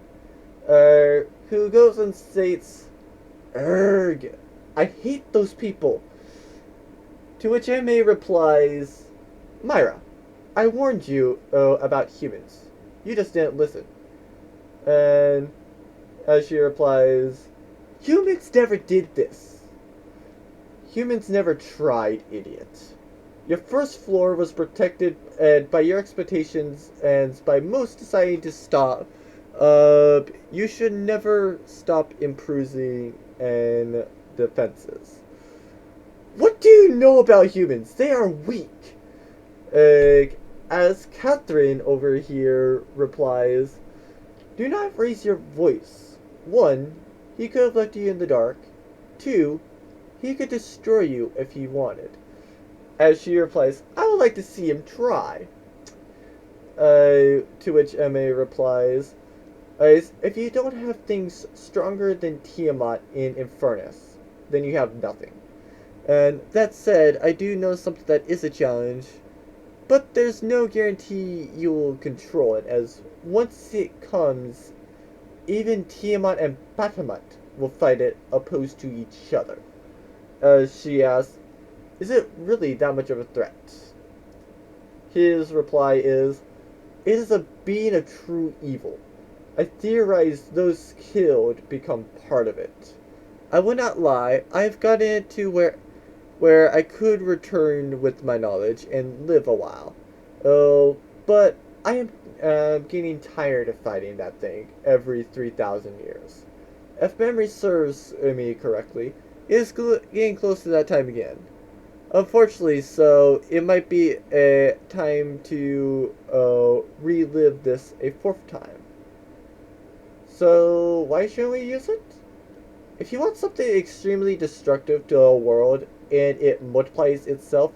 who goes and states, "Erg, I hate those people." To which Emma replies, "Myra, I warned you about humans. You just didn't listen." And as she replies, "Humans never did this. Humans never tried, idiot. Your first floor was protected by your expectations and by most deciding to stop. You should never stop improving and defenses. What do you know about humans? They are weak." As Catherine over here replies, "Do not raise your voice. 1, he could have left you in the dark. 2, he could destroy you if he wanted." As she replies, "I would like to see him try." To which Emma replies, "If you don't have things stronger than Tiamat in Infernus, then you have nothing. And that said, I do know something that is a challenge, but there's no guarantee you will control it, as once it comes, even Tiamat and Baphomet will fight it opposed to each other." She asks, "Is it really that much of a threat?" His reply is, "It is a being of true evil. I theorize those killed become part of it. I will not lie, I have gotten it to where I could return with my knowledge and live a while. Oh, but I am getting tired of fighting that thing every 3,000 years. If memory serves me correctly, it is getting close to that time again. Unfortunately, so it might be a time to relive this a 4th time. So why shouldn't we use it? If you want something extremely destructive to a world and it multiplies itself,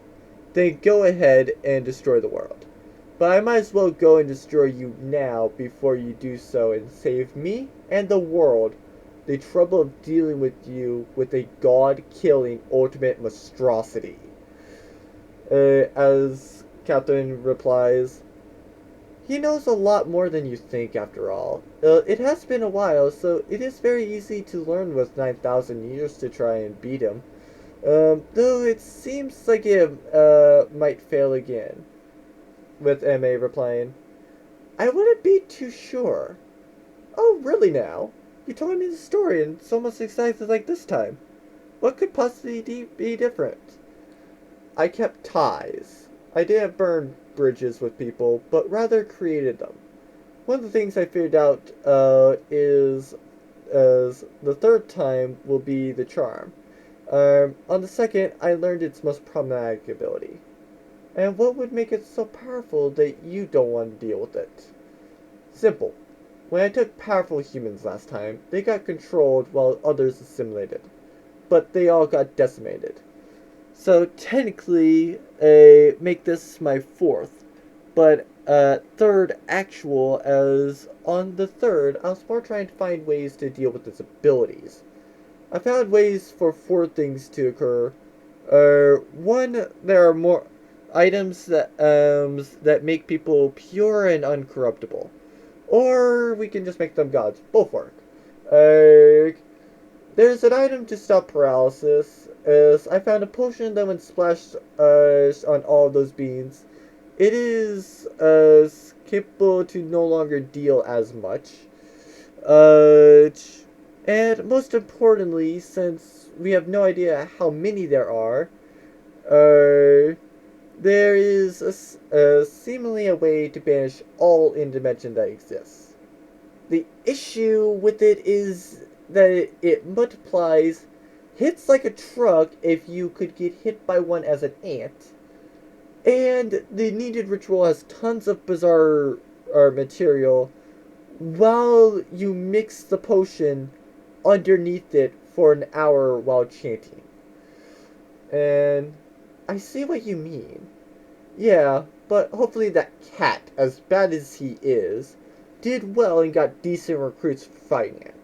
then go ahead and destroy the world. But I might as well go and destroy you now before you do so and save me and the world the trouble of dealing with you with a god-killing ultimate monstrosity." As Catherine replies, "He knows a lot more than you think, after all. It has been a while, so it is very easy to learn with 9,000 years to try and beat him. Though it seems like it might fail again." With Emma replying, "I wouldn't be too sure." "Oh, really now? You told me the story and it's almost exactly like this time." What could possibly be different? I kept ties. I didn't burn bridges with people, but rather created them. One of the things I figured out is the third time will be the charm. On the second, I learned its most problematic ability. And what would make it so powerful that you don't want to deal with it? Simple. When I took powerful humans last time, they got controlled while others assimilated. But they all got decimated. So technically, make this my fourth, but third actual, as on the third, I was more trying to find ways to deal with its abilities. I found ways for four things to occur. One, there are more items that make people pure and uncorruptible. Or we can just make them gods. Both work. There's an item to stop paralysis. As I found a potion that when splashed on all of those beans, it is capable to no longer deal as much. And most importantly, since we have no idea how many there are, there is seemingly a way to banish all in dimension that exists. The issue with it is that it multiplies, hits like a truck if you could get hit by one as an ant, and the needed ritual has tons of bizarre material while you mix the potion underneath it for an hour while chanting. And I see what you mean. Yeah, but hopefully that cat, as bad as he is, did well and got decent recruits for fighting it.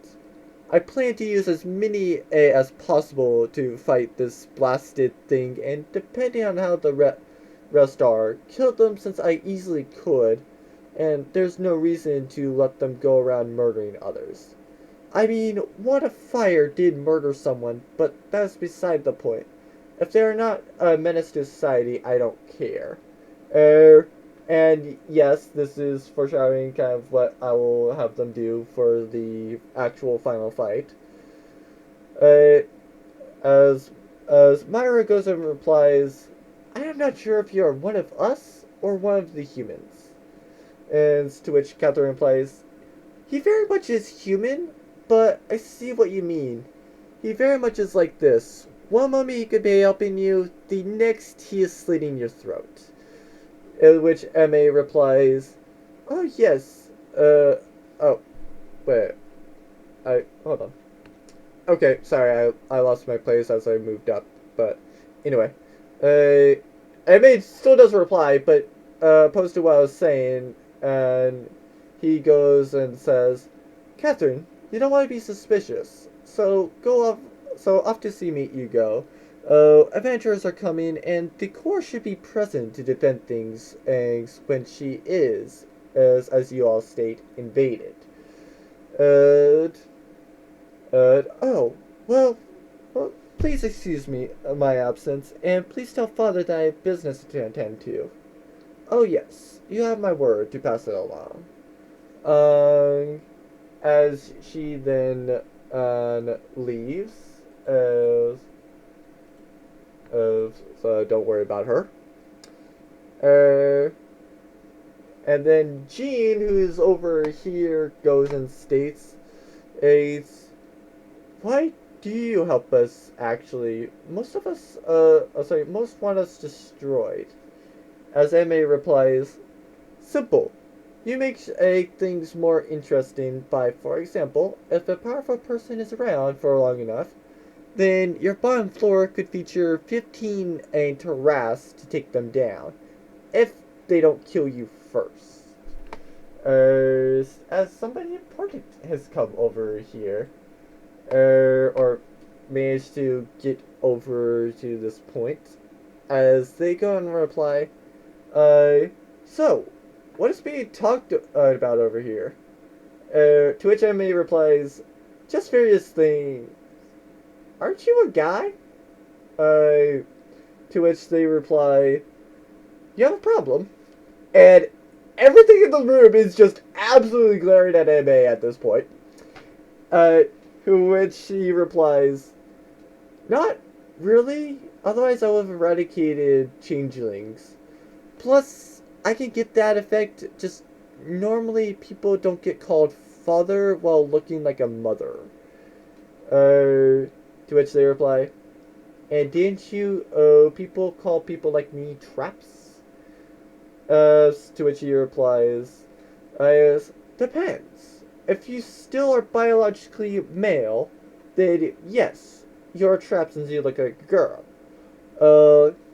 I plan to use as many as possible to fight this blasted thing, and depending on how the rest are, kill them since I easily could, and there's no reason to let them go around murdering others. I mean, what if fire did murder someone, but that's beside the point. If they're not a menace to society, I don't care. And yes, this is foreshadowing kind of what I will have them do for the actual final fight. As Myra goes and replies, I am not sure if you are one of us or one of the humans. And to which Catherine replies, he very much is human, but I see what you mean. He very much is like this. One moment he could be helping you, the next he is slitting your throat. In which M.A. replies, oh yes, oh, wait, hold on. Okay, sorry, I lost my place as I moved up, but anyway. M.A. still doesn't reply, but, opposed to what I was saying, and he goes and says, Catherine, you don't want to be suspicious, so off to see me you go. Adventurers are coming, and the Corps should be present to defend things when she is, as you all state, invaded. Oh, well, please excuse me, my absence, and please tell Father that I have business to attend to. Oh yes, you have my word to pass it along. As she then, leaves, so don't worry about her. And then Jean, who is over here, goes and states, why do you help us, actually? Most of us, most want us destroyed. As M.A. replies, simple. You make things more interesting by, for example, if a powerful person is around for long enough, then your bottom floor could feature 15 harass to take them down, if they don't kill you first. As somebody important has come over here, or managed to get over to this point, as they go and reply, so, what is being talked about over here? To which Emily replies, just various things. Aren't you a guy? To which they reply, you have a problem? And everything in the room is just absolutely glaring at M.A. at this point. To which she replies, Not really. Otherwise, I would have eradicated changelings. Plus, I can get that effect. Just normally, people don't get called father while looking like a mother. To which they reply, and didn't you, people call people like me traps? To which he replies, depends. If you still are biologically male, then yes, you're a trap since you look like a girl.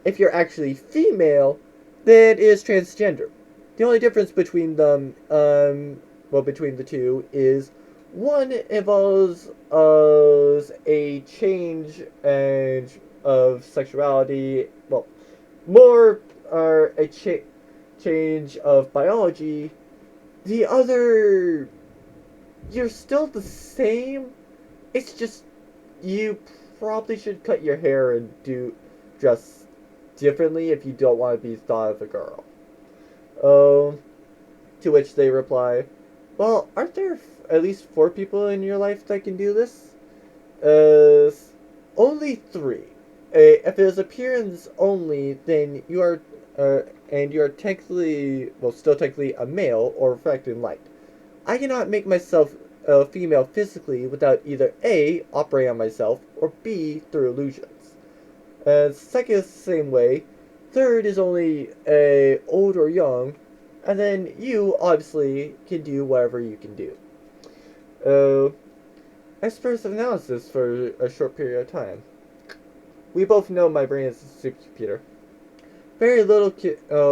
If you're actually female, then it is transgender. The only difference between them, between the two is one involves a change and of sexuality, well, more a change of biology. The other, you're still the same. It's just you probably should cut your hair and dress differently if you don't want to be thought of a girl. Um, to which they reply, well, aren't there at least 4 people in your life that can do this? Uh, only 3. If it is appearance only, then you are, and you are technically, well, still technically a male or reflecting light. I cannot make myself a female physically without either A, operating on myself, or B, through illusions. Second is the same way. Third is only old or young. And then you, obviously, can do whatever you can do. Expressive analysis for a short period of time. We both know my brain is a supercomputer. Very little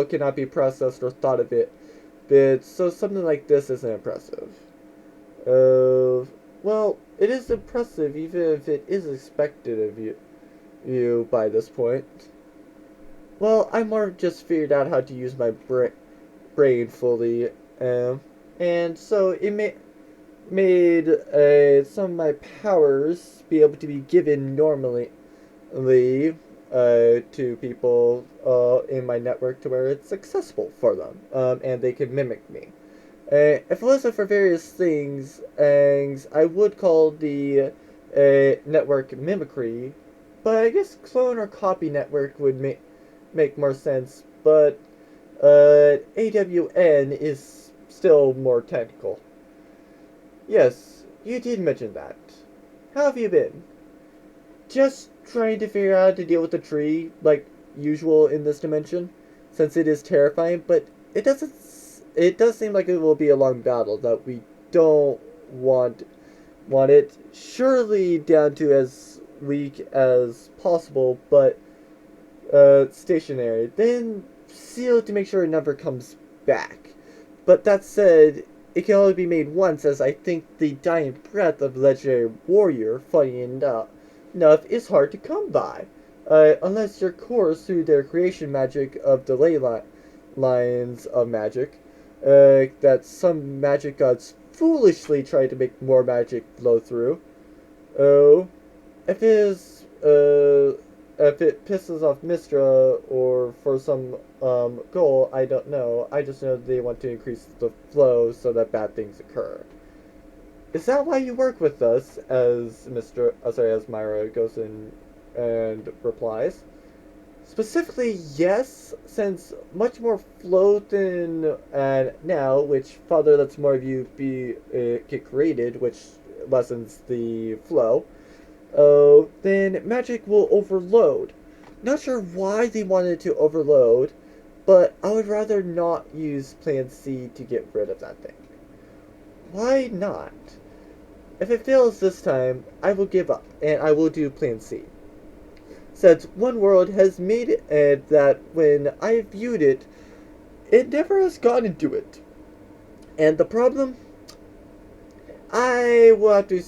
cannot be processed or thought of it, but so something like this isn't impressive. Well, it is impressive even if it is expected of you by this point. Well, I more just figured out how to use my brain fully, and so it made some of my powers be able to be given normally to people in my network to where it's accessible for them, and they can mimic me. If it wasn't for various things, I would call the network mimicry, but I guess clone or copy network would make more sense, but AWN is still more technical. Yes, you did mention that. How have you been? Just trying to figure out how to deal with the tree, like usual in this dimension, since it is terrifying, but it does seem like it will be a long battle that we don't want it surely down to as weak as possible, but stationary. Then sealed to make sure it never comes back. But that said, it can only be made once, as I think the dying breath of legendary warrior, funny enough, is hard to come by. Unless your cores through their creation magic of delay lines of magic, that some magic gods foolishly try to make more magic flow through. Oh, if it is, if it pisses off Mistra or for some goal, I don't know. I just know they want to increase the flow so that bad things occur. Is that why you work with us? As as Myra goes in and replies. Specifically, yes, since much more flow than now, which further lets more of you get created, which lessens the flow. Then magic will overload. Not sure why they wanted to overload, but I would rather not use Plan C to get rid of that thing. Why not? If it fails this time, I will give up, and I will do Plan C. Since one world has made it that when I viewed it, it never has gone into it. And the problem? I will have to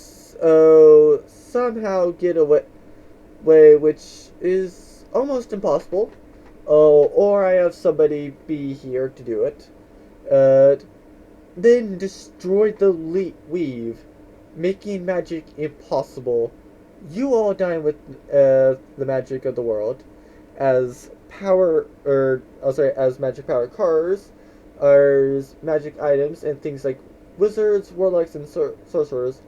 somehow get away, which is almost impossible. Or I have somebody be here to do it. Then destroy the weave, making magic impossible. You all dine with the magic of the world, as as magic power cars, as magic items, and things like wizards, warlocks, and sorcerers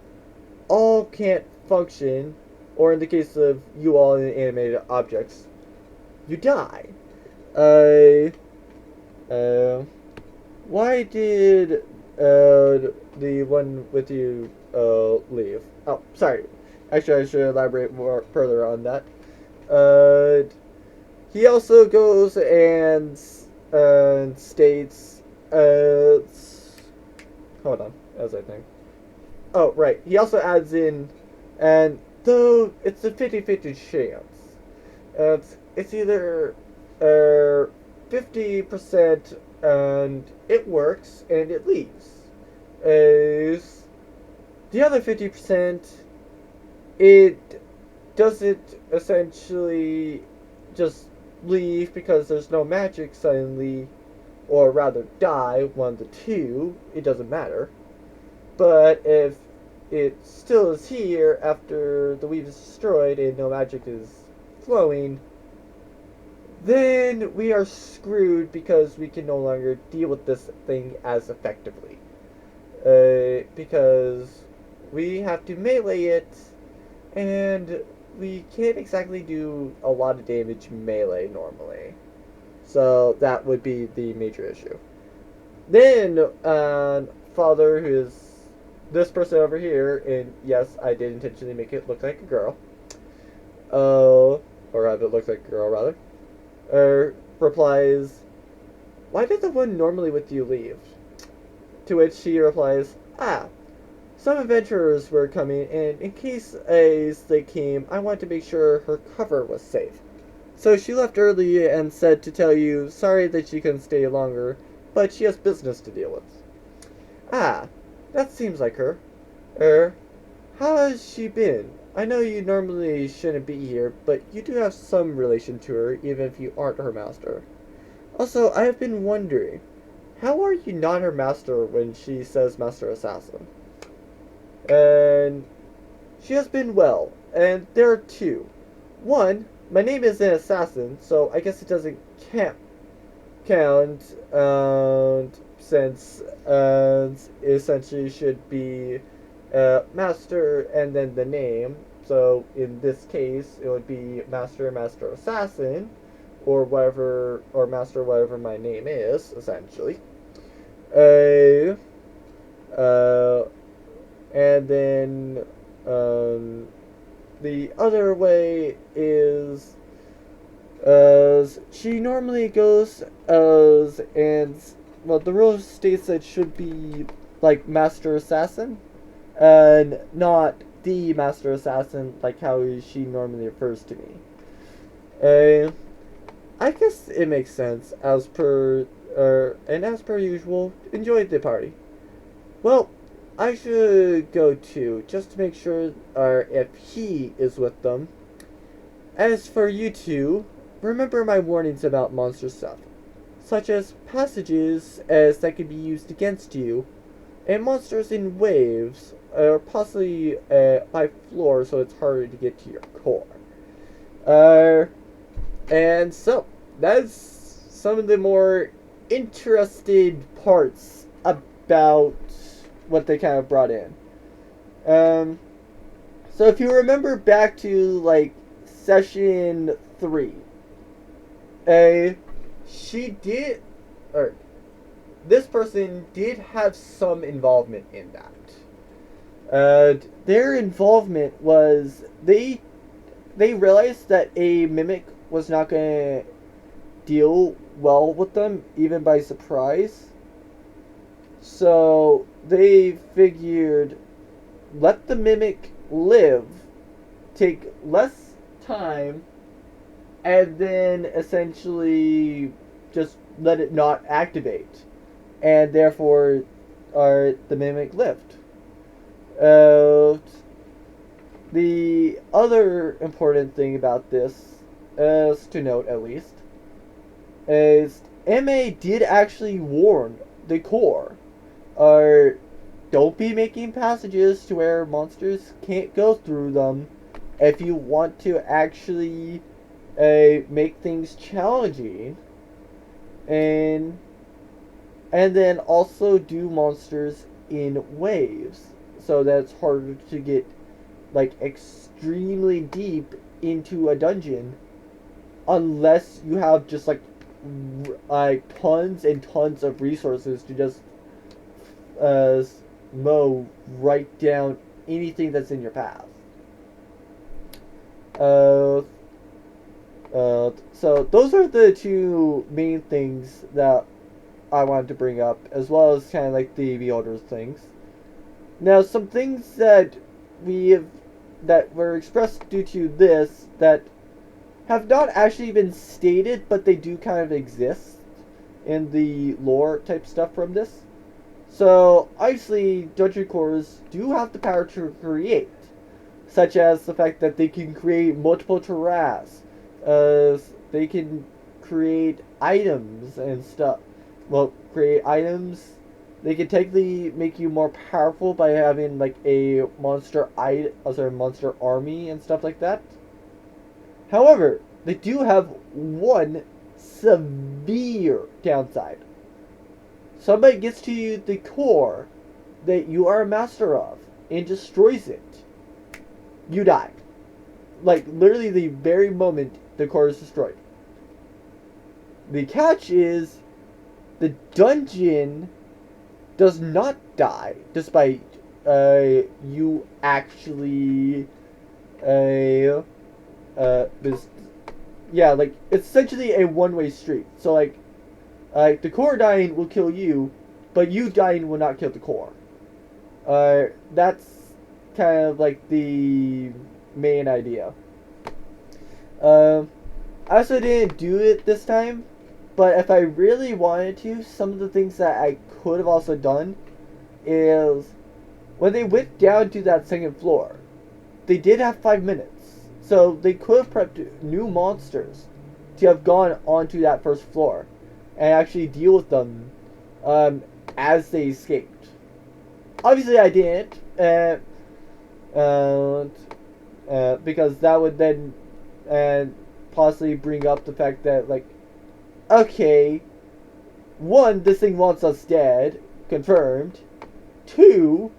all can't function or in the case of you all in animated objects, you die. Why did the one with you leave? Oh, sorry. Actually, I should elaborate more further on that. He also goes and states, hold on, as I think. Oh, right. He also adds in, and though it's a 50-50 chance, it's either 50% and it works and it leaves. The other 50%, it doesn't essentially just leave because there's no magic suddenly, or rather die, one of the two, it doesn't matter. But if it still is here after the weave is destroyed and no magic is flowing, then we are screwed because we can no longer deal with this thing as effectively. Because we have to melee it, and we can't exactly do a lot of damage melee normally. So that would be the major issue. Then, Father, who is this person over here, and yes, I did intentionally make it look like a girl, or have it look like a girl, rather, replies, "Why did the one normally with you leave?" To which she replies, some adventurers were coming, and in case they came, I wanted to make sure her cover was safe. So she left early and said to tell you, sorry that she couldn't stay longer, but she has business to deal with." That seems like her. How has she been? I know you normally shouldn't be here, but you do have some relation to her, even if you aren't her master. Also, I have been wondering, how are you not her master when she says Master Assassin? And she has been well, and there are two. One, my name is an assassin, so I guess it doesn't count, since essentially should be master and then the name. So in this case, it would be Master Assassin, or whatever, or Master whatever my name is, essentially. And then the other way is she normally goes well, the rule states that it should be like Master Assassin, and not the Master Assassin like how she normally refers to me. I guess it makes sense as per and as per usual, enjoyed the party. Well, I should go too, just to make sure if he is with them. As for you two, remember my warnings about monster stuff, such as passages as that could be used against you, and monsters in waves, or possibly by floor so it's harder to get to your core. And so, that's some of the more interested parts about what they kind of brought in. So if you remember back to like session 3, this person did have some involvement in that. Their involvement was they realized that a mimic was not going to deal well with them, even by surprise. So they figured, let the mimic live, take less time, and then essentially just let it not activate. And therefore, the mimic lived. The other important thing about this, is to note at least, is MA did actually warn the core, don't be making passages to where monsters can't go through them if you want to actually make things challenging, and then also do monsters in waves so that it's harder to get like extremely deep into a dungeon unless you have just like tons and tons of resources to just uh, mow right down anything that's in your path. Uh, so those are the two main things that I wanted to bring up, as well as kind of like the Beholder's things. Now, some things that that were expressed due to this that have not actually been stated, but they do kind of exist in the lore type stuff from this. So, obviously, dungeon cores do have the power to create, such as the fact that they can create multiple terraces, they can create items and stuff. Well, create items. They can technically make you more powerful by having like a monster monster army and stuff like that. However, they do have one severe downside. Somebody gets to the core that you are a master of and destroys it. You die. Like, literally the very moment the core is destroyed. The catch is, the dungeon does not die, despite you actually this, yeah, like, it's essentially a one-way street. So like the core dying will kill you, but you dying will not kill the core. That's kind of like the main idea. I also didn't do it this time, but if I really wanted to, some of the things that I could have also done is when they went down to that second floor, they did have 5 minutes. So they could have prepped new monsters to have gone onto that first floor and actually deal with them as they escaped. Obviously I didn't, because that would then possibly bring up the fact that, like, okay, one, this thing wants us dead, confirmed. Two,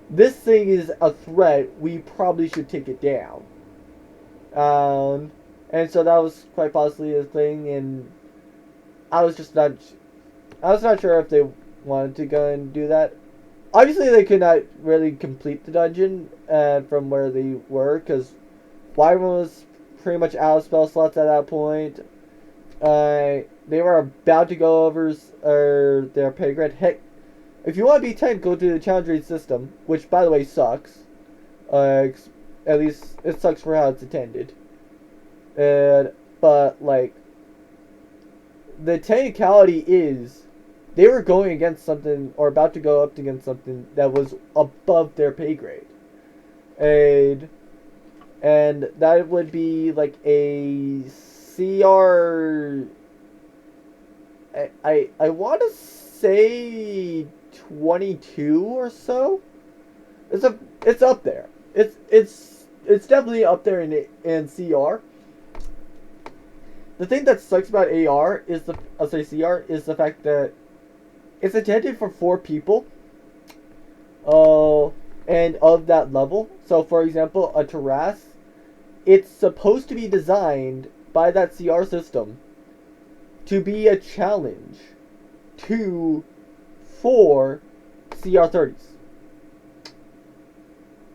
this thing is a threat, we probably should take it down. And so that was quite possibly a thing, and I was not sure if they wanted to go and do that. Obviously, they could not really complete the dungeon from where they were, because Wyvern was pretty much out of spell slots at that point. They were about to go over their pay grade. Heck, if you want to be 10, go to the challenge rate system, which, by the way, sucks. At least it sucks for how it's attended. But, like, the technicality is they were going against something, or about to go up against something that was above their pay grade. And that would be like a CR. I want to say 22 or so. It's up there. It's definitely up there in CR. The thing that sucks about AR is CR is the fact that it's intended for 4 people. And of that level. So, for example, a terrace, it's supposed to be designed by that CR system to be a challenge for CR30s.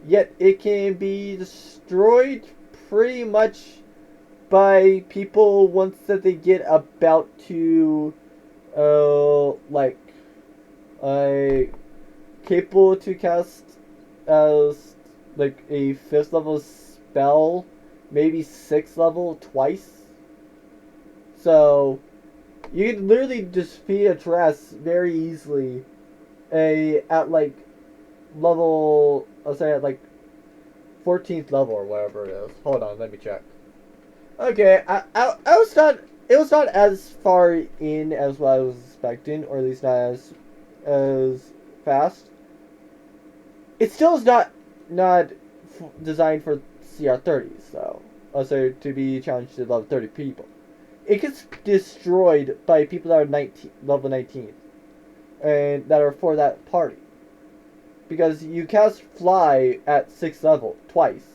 Yet it can be destroyed pretty much by people once that they get about to capable to cast as like a 5th level spell, maybe 6th level twice. So you can literally defeat a terrace very easily at like level, I'll say at like 14th level or whatever it is. Hold on, let me check. Okay, I was not, it was not as far in as what I was expecting, or at least not as fast. It still is not designed for CR30s, though. Also, to be challenged to level 30 people. It gets destroyed by people that are level 19. And that are for that party. because you cast Fly at 6th level twice,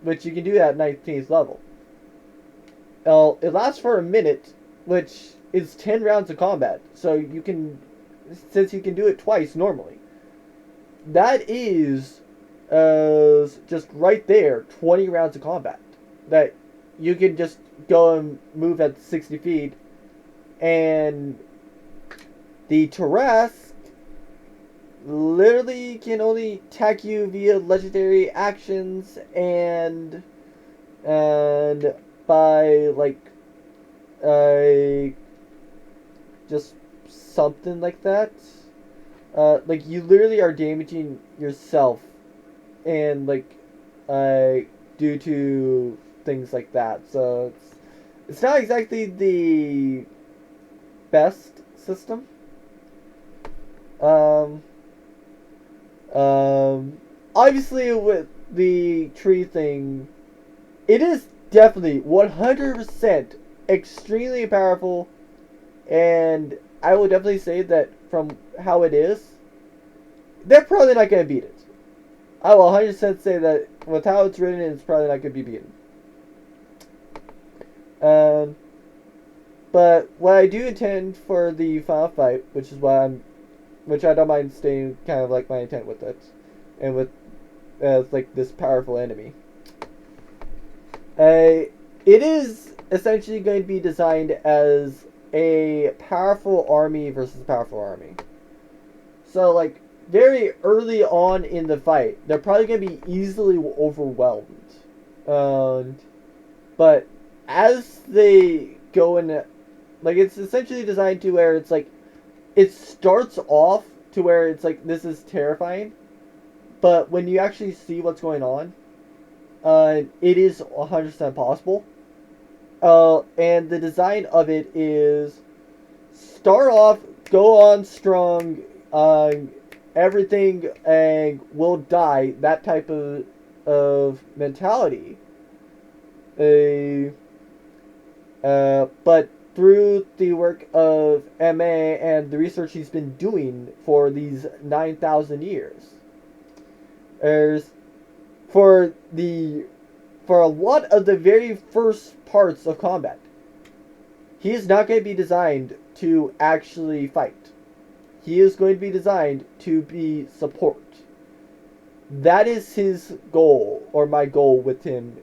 which you can do at 19th level. It lasts for a minute, which is 10 rounds of combat. So you can, since you can do it twice normally, that is just right there 20 rounds of combat that you can just go and move at 60 feet. And the Tarrasque literally can only attack you via legendary actions and by like just something like that. Like you literally are damaging yourself, and like due to things like that. So it's not exactly the best system. Obviously with the tree thing, it is definitely 100% extremely powerful, and I will definitely say that from how it is, they're probably not going to beat it. I will 100% say that with how it's written, it's probably not going to be beaten. But what I do intend for the final fight, which I don't mind staying kind of like my intent with it, and with as like this powerful enemy. It is essentially going to be designed as a powerful army versus a powerful army. So like very early on in the fight, they're probably going to be easily overwhelmed. But as they go in, like it's essentially designed to where it's like, it starts off to where it's like, this is terrifying. But when you actually see what's going on, it is 100% possible. And the design of it is start off, go on strong, everything will die, that type of mentality. But through the work of MA and the research he's been doing for these 9,000 years, for a lot of the very first parts of combat, he is not going to be designed to actually fight. He is going to be designed to be support. That is his goal, or my goal with him.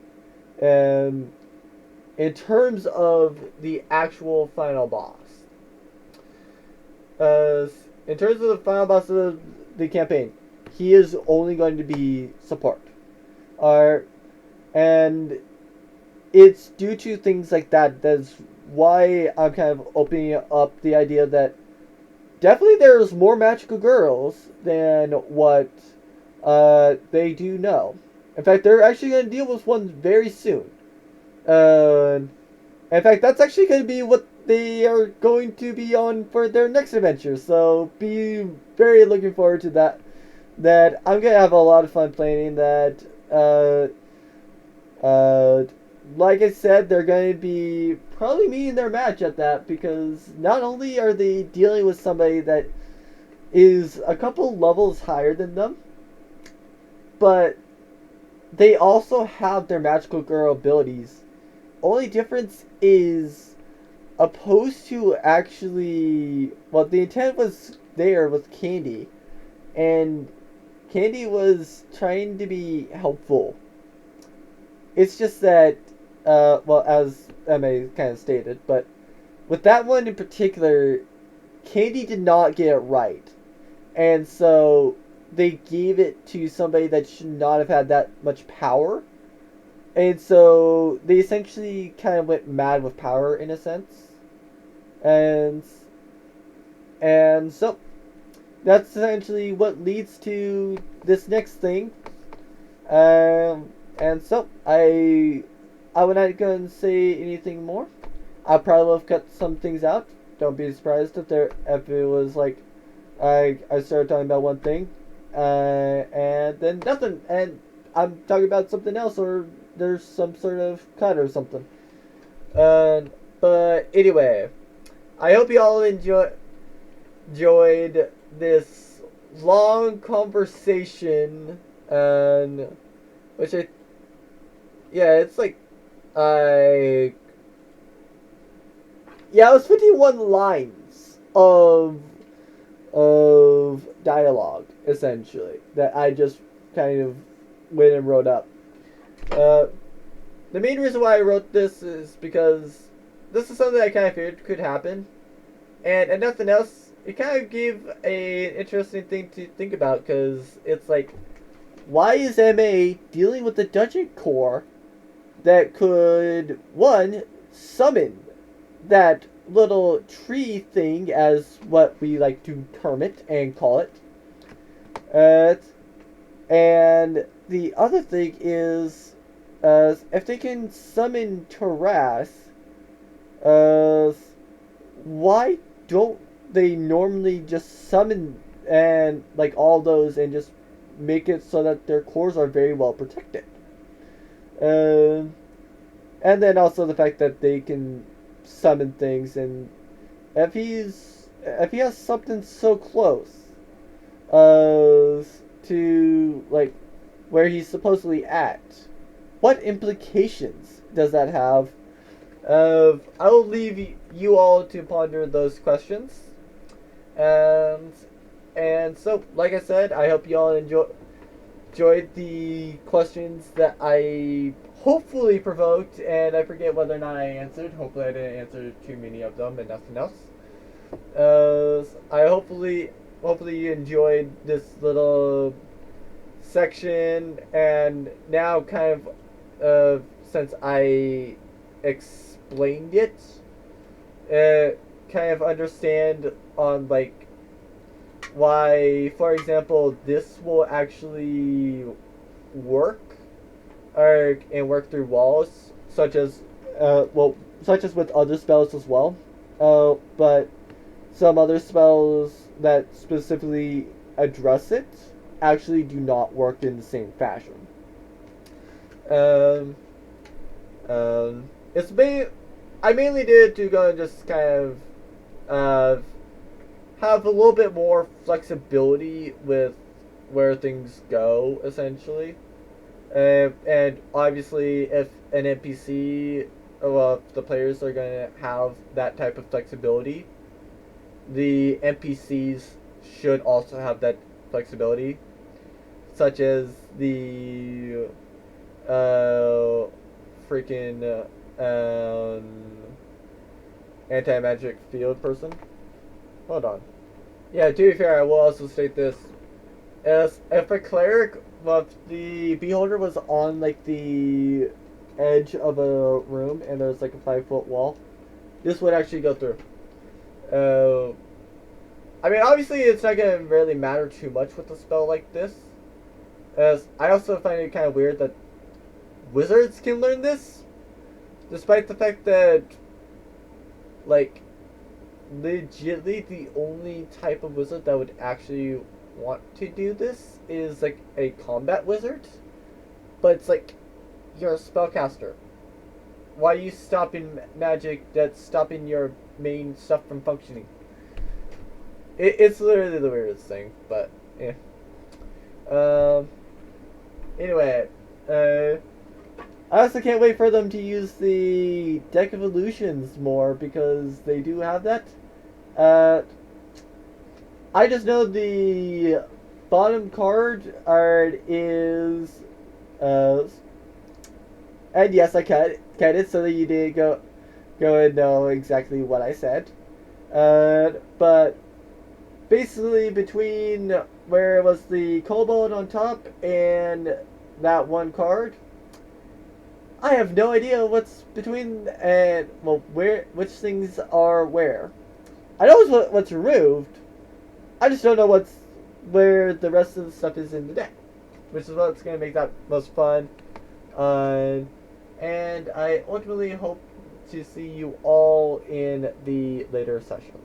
In terms of the actual final boss. In terms of the final boss of the campaign, he is only going to be support. And it's due to things like that. That's why I'm kind of opening up the idea that definitely there's more magical girls than what they do know. In fact, they're actually going to deal with one very soon. In fact, that's actually going to be what they are going to be on for their next adventure. So be very looking forward to that. That I'm going to have a lot of fun playing that. Like I said, they're going to be probably meeting their match at that, because not only are they dealing with somebody that is a couple levels higher than them, but they also have their magical girl abilities. Only difference is, opposed to actually, well, the intent was there with Candy, and Candy was trying to be helpful. It's just that, well, as Emma kind of stated, but with that one in particular, Candy did not get it right. And so they gave it to somebody that should not have had that much power. And so they essentially kind of went mad with power in a sense. And so that's essentially what leads to this next thing. And so I would not go and say anything more. I probably will have cut some things out. Don't be surprised if it was like I started talking about one thing, and then nothing, and I'm talking about something else, or there's some sort of cut or something. But anyway, I hope you all enjoyed this long conversation, and which it's like I yeah, it was 51 lines of dialogue essentially that I just kind of went and wrote up. The main reason why I wrote this is because this is something I kind of figured could happen, and nothing else. It kind of gave an interesting thing to think about because it's like, why is MA dealing with the dungeon core that could, one, summon that little tree thing, as what we like to term it and call it. And the other thing is, if they can summon Taras, why don't they normally just summon and like all those and just make it so that their cores are very well protected? And then also the fact that they can summon things, and if he has something so close to like where he's supposedly at, what implications does that have? I will leave you all to ponder those questions, and so like I said, I hope you all enjoyed the questions that I hopefully provoked, and I forget whether or not I answered. Hopefully I didn't answer too many of them and nothing else. I hopefully you enjoyed this little section, and now kind of since I explained it, kind of understand on like why, for example, this will actually work, and work through walls, such as with other spells as well. But some other spells that specifically address it actually do not work in the same fashion. It's I mainly did it to go and just kind of have a little bit more flexibility with where things go, essentially. And obviously, if an NPC, well, if the players are going to have that type of flexibility, the NPCs should also have that flexibility, such as the freaking anti-magic field person. Hold on. Yeah, to be fair, I will also state this. As if a cleric, well, if the beholder was on like the edge of a room and there's like a 5-foot wall, this would actually go through. I mean, obviously it's not gonna really matter too much with a spell like this, as I also find it kind of weird that wizards can learn this, despite the fact that, like, legitly the only type of wizard that would actually want to do this is like a combat wizard. But it's like, you're a spellcaster. Why are you stopping magic that's stopping your main stuff from functioning? It's literally the weirdest thing, but yeah. Anyway, I also can't wait for them to use the Deck of Illusions more, because they do have that. I just know the bottom card art is, and yes, I cut it so that you did go and know exactly what I said. But basically between where it was the kobold on top and that one card, I have no idea what's between and which things are where. I know what's removed. I just don't know where the rest of the stuff is in the deck, which is what's going to make that most fun. And I ultimately hope to see you all in the later sessions.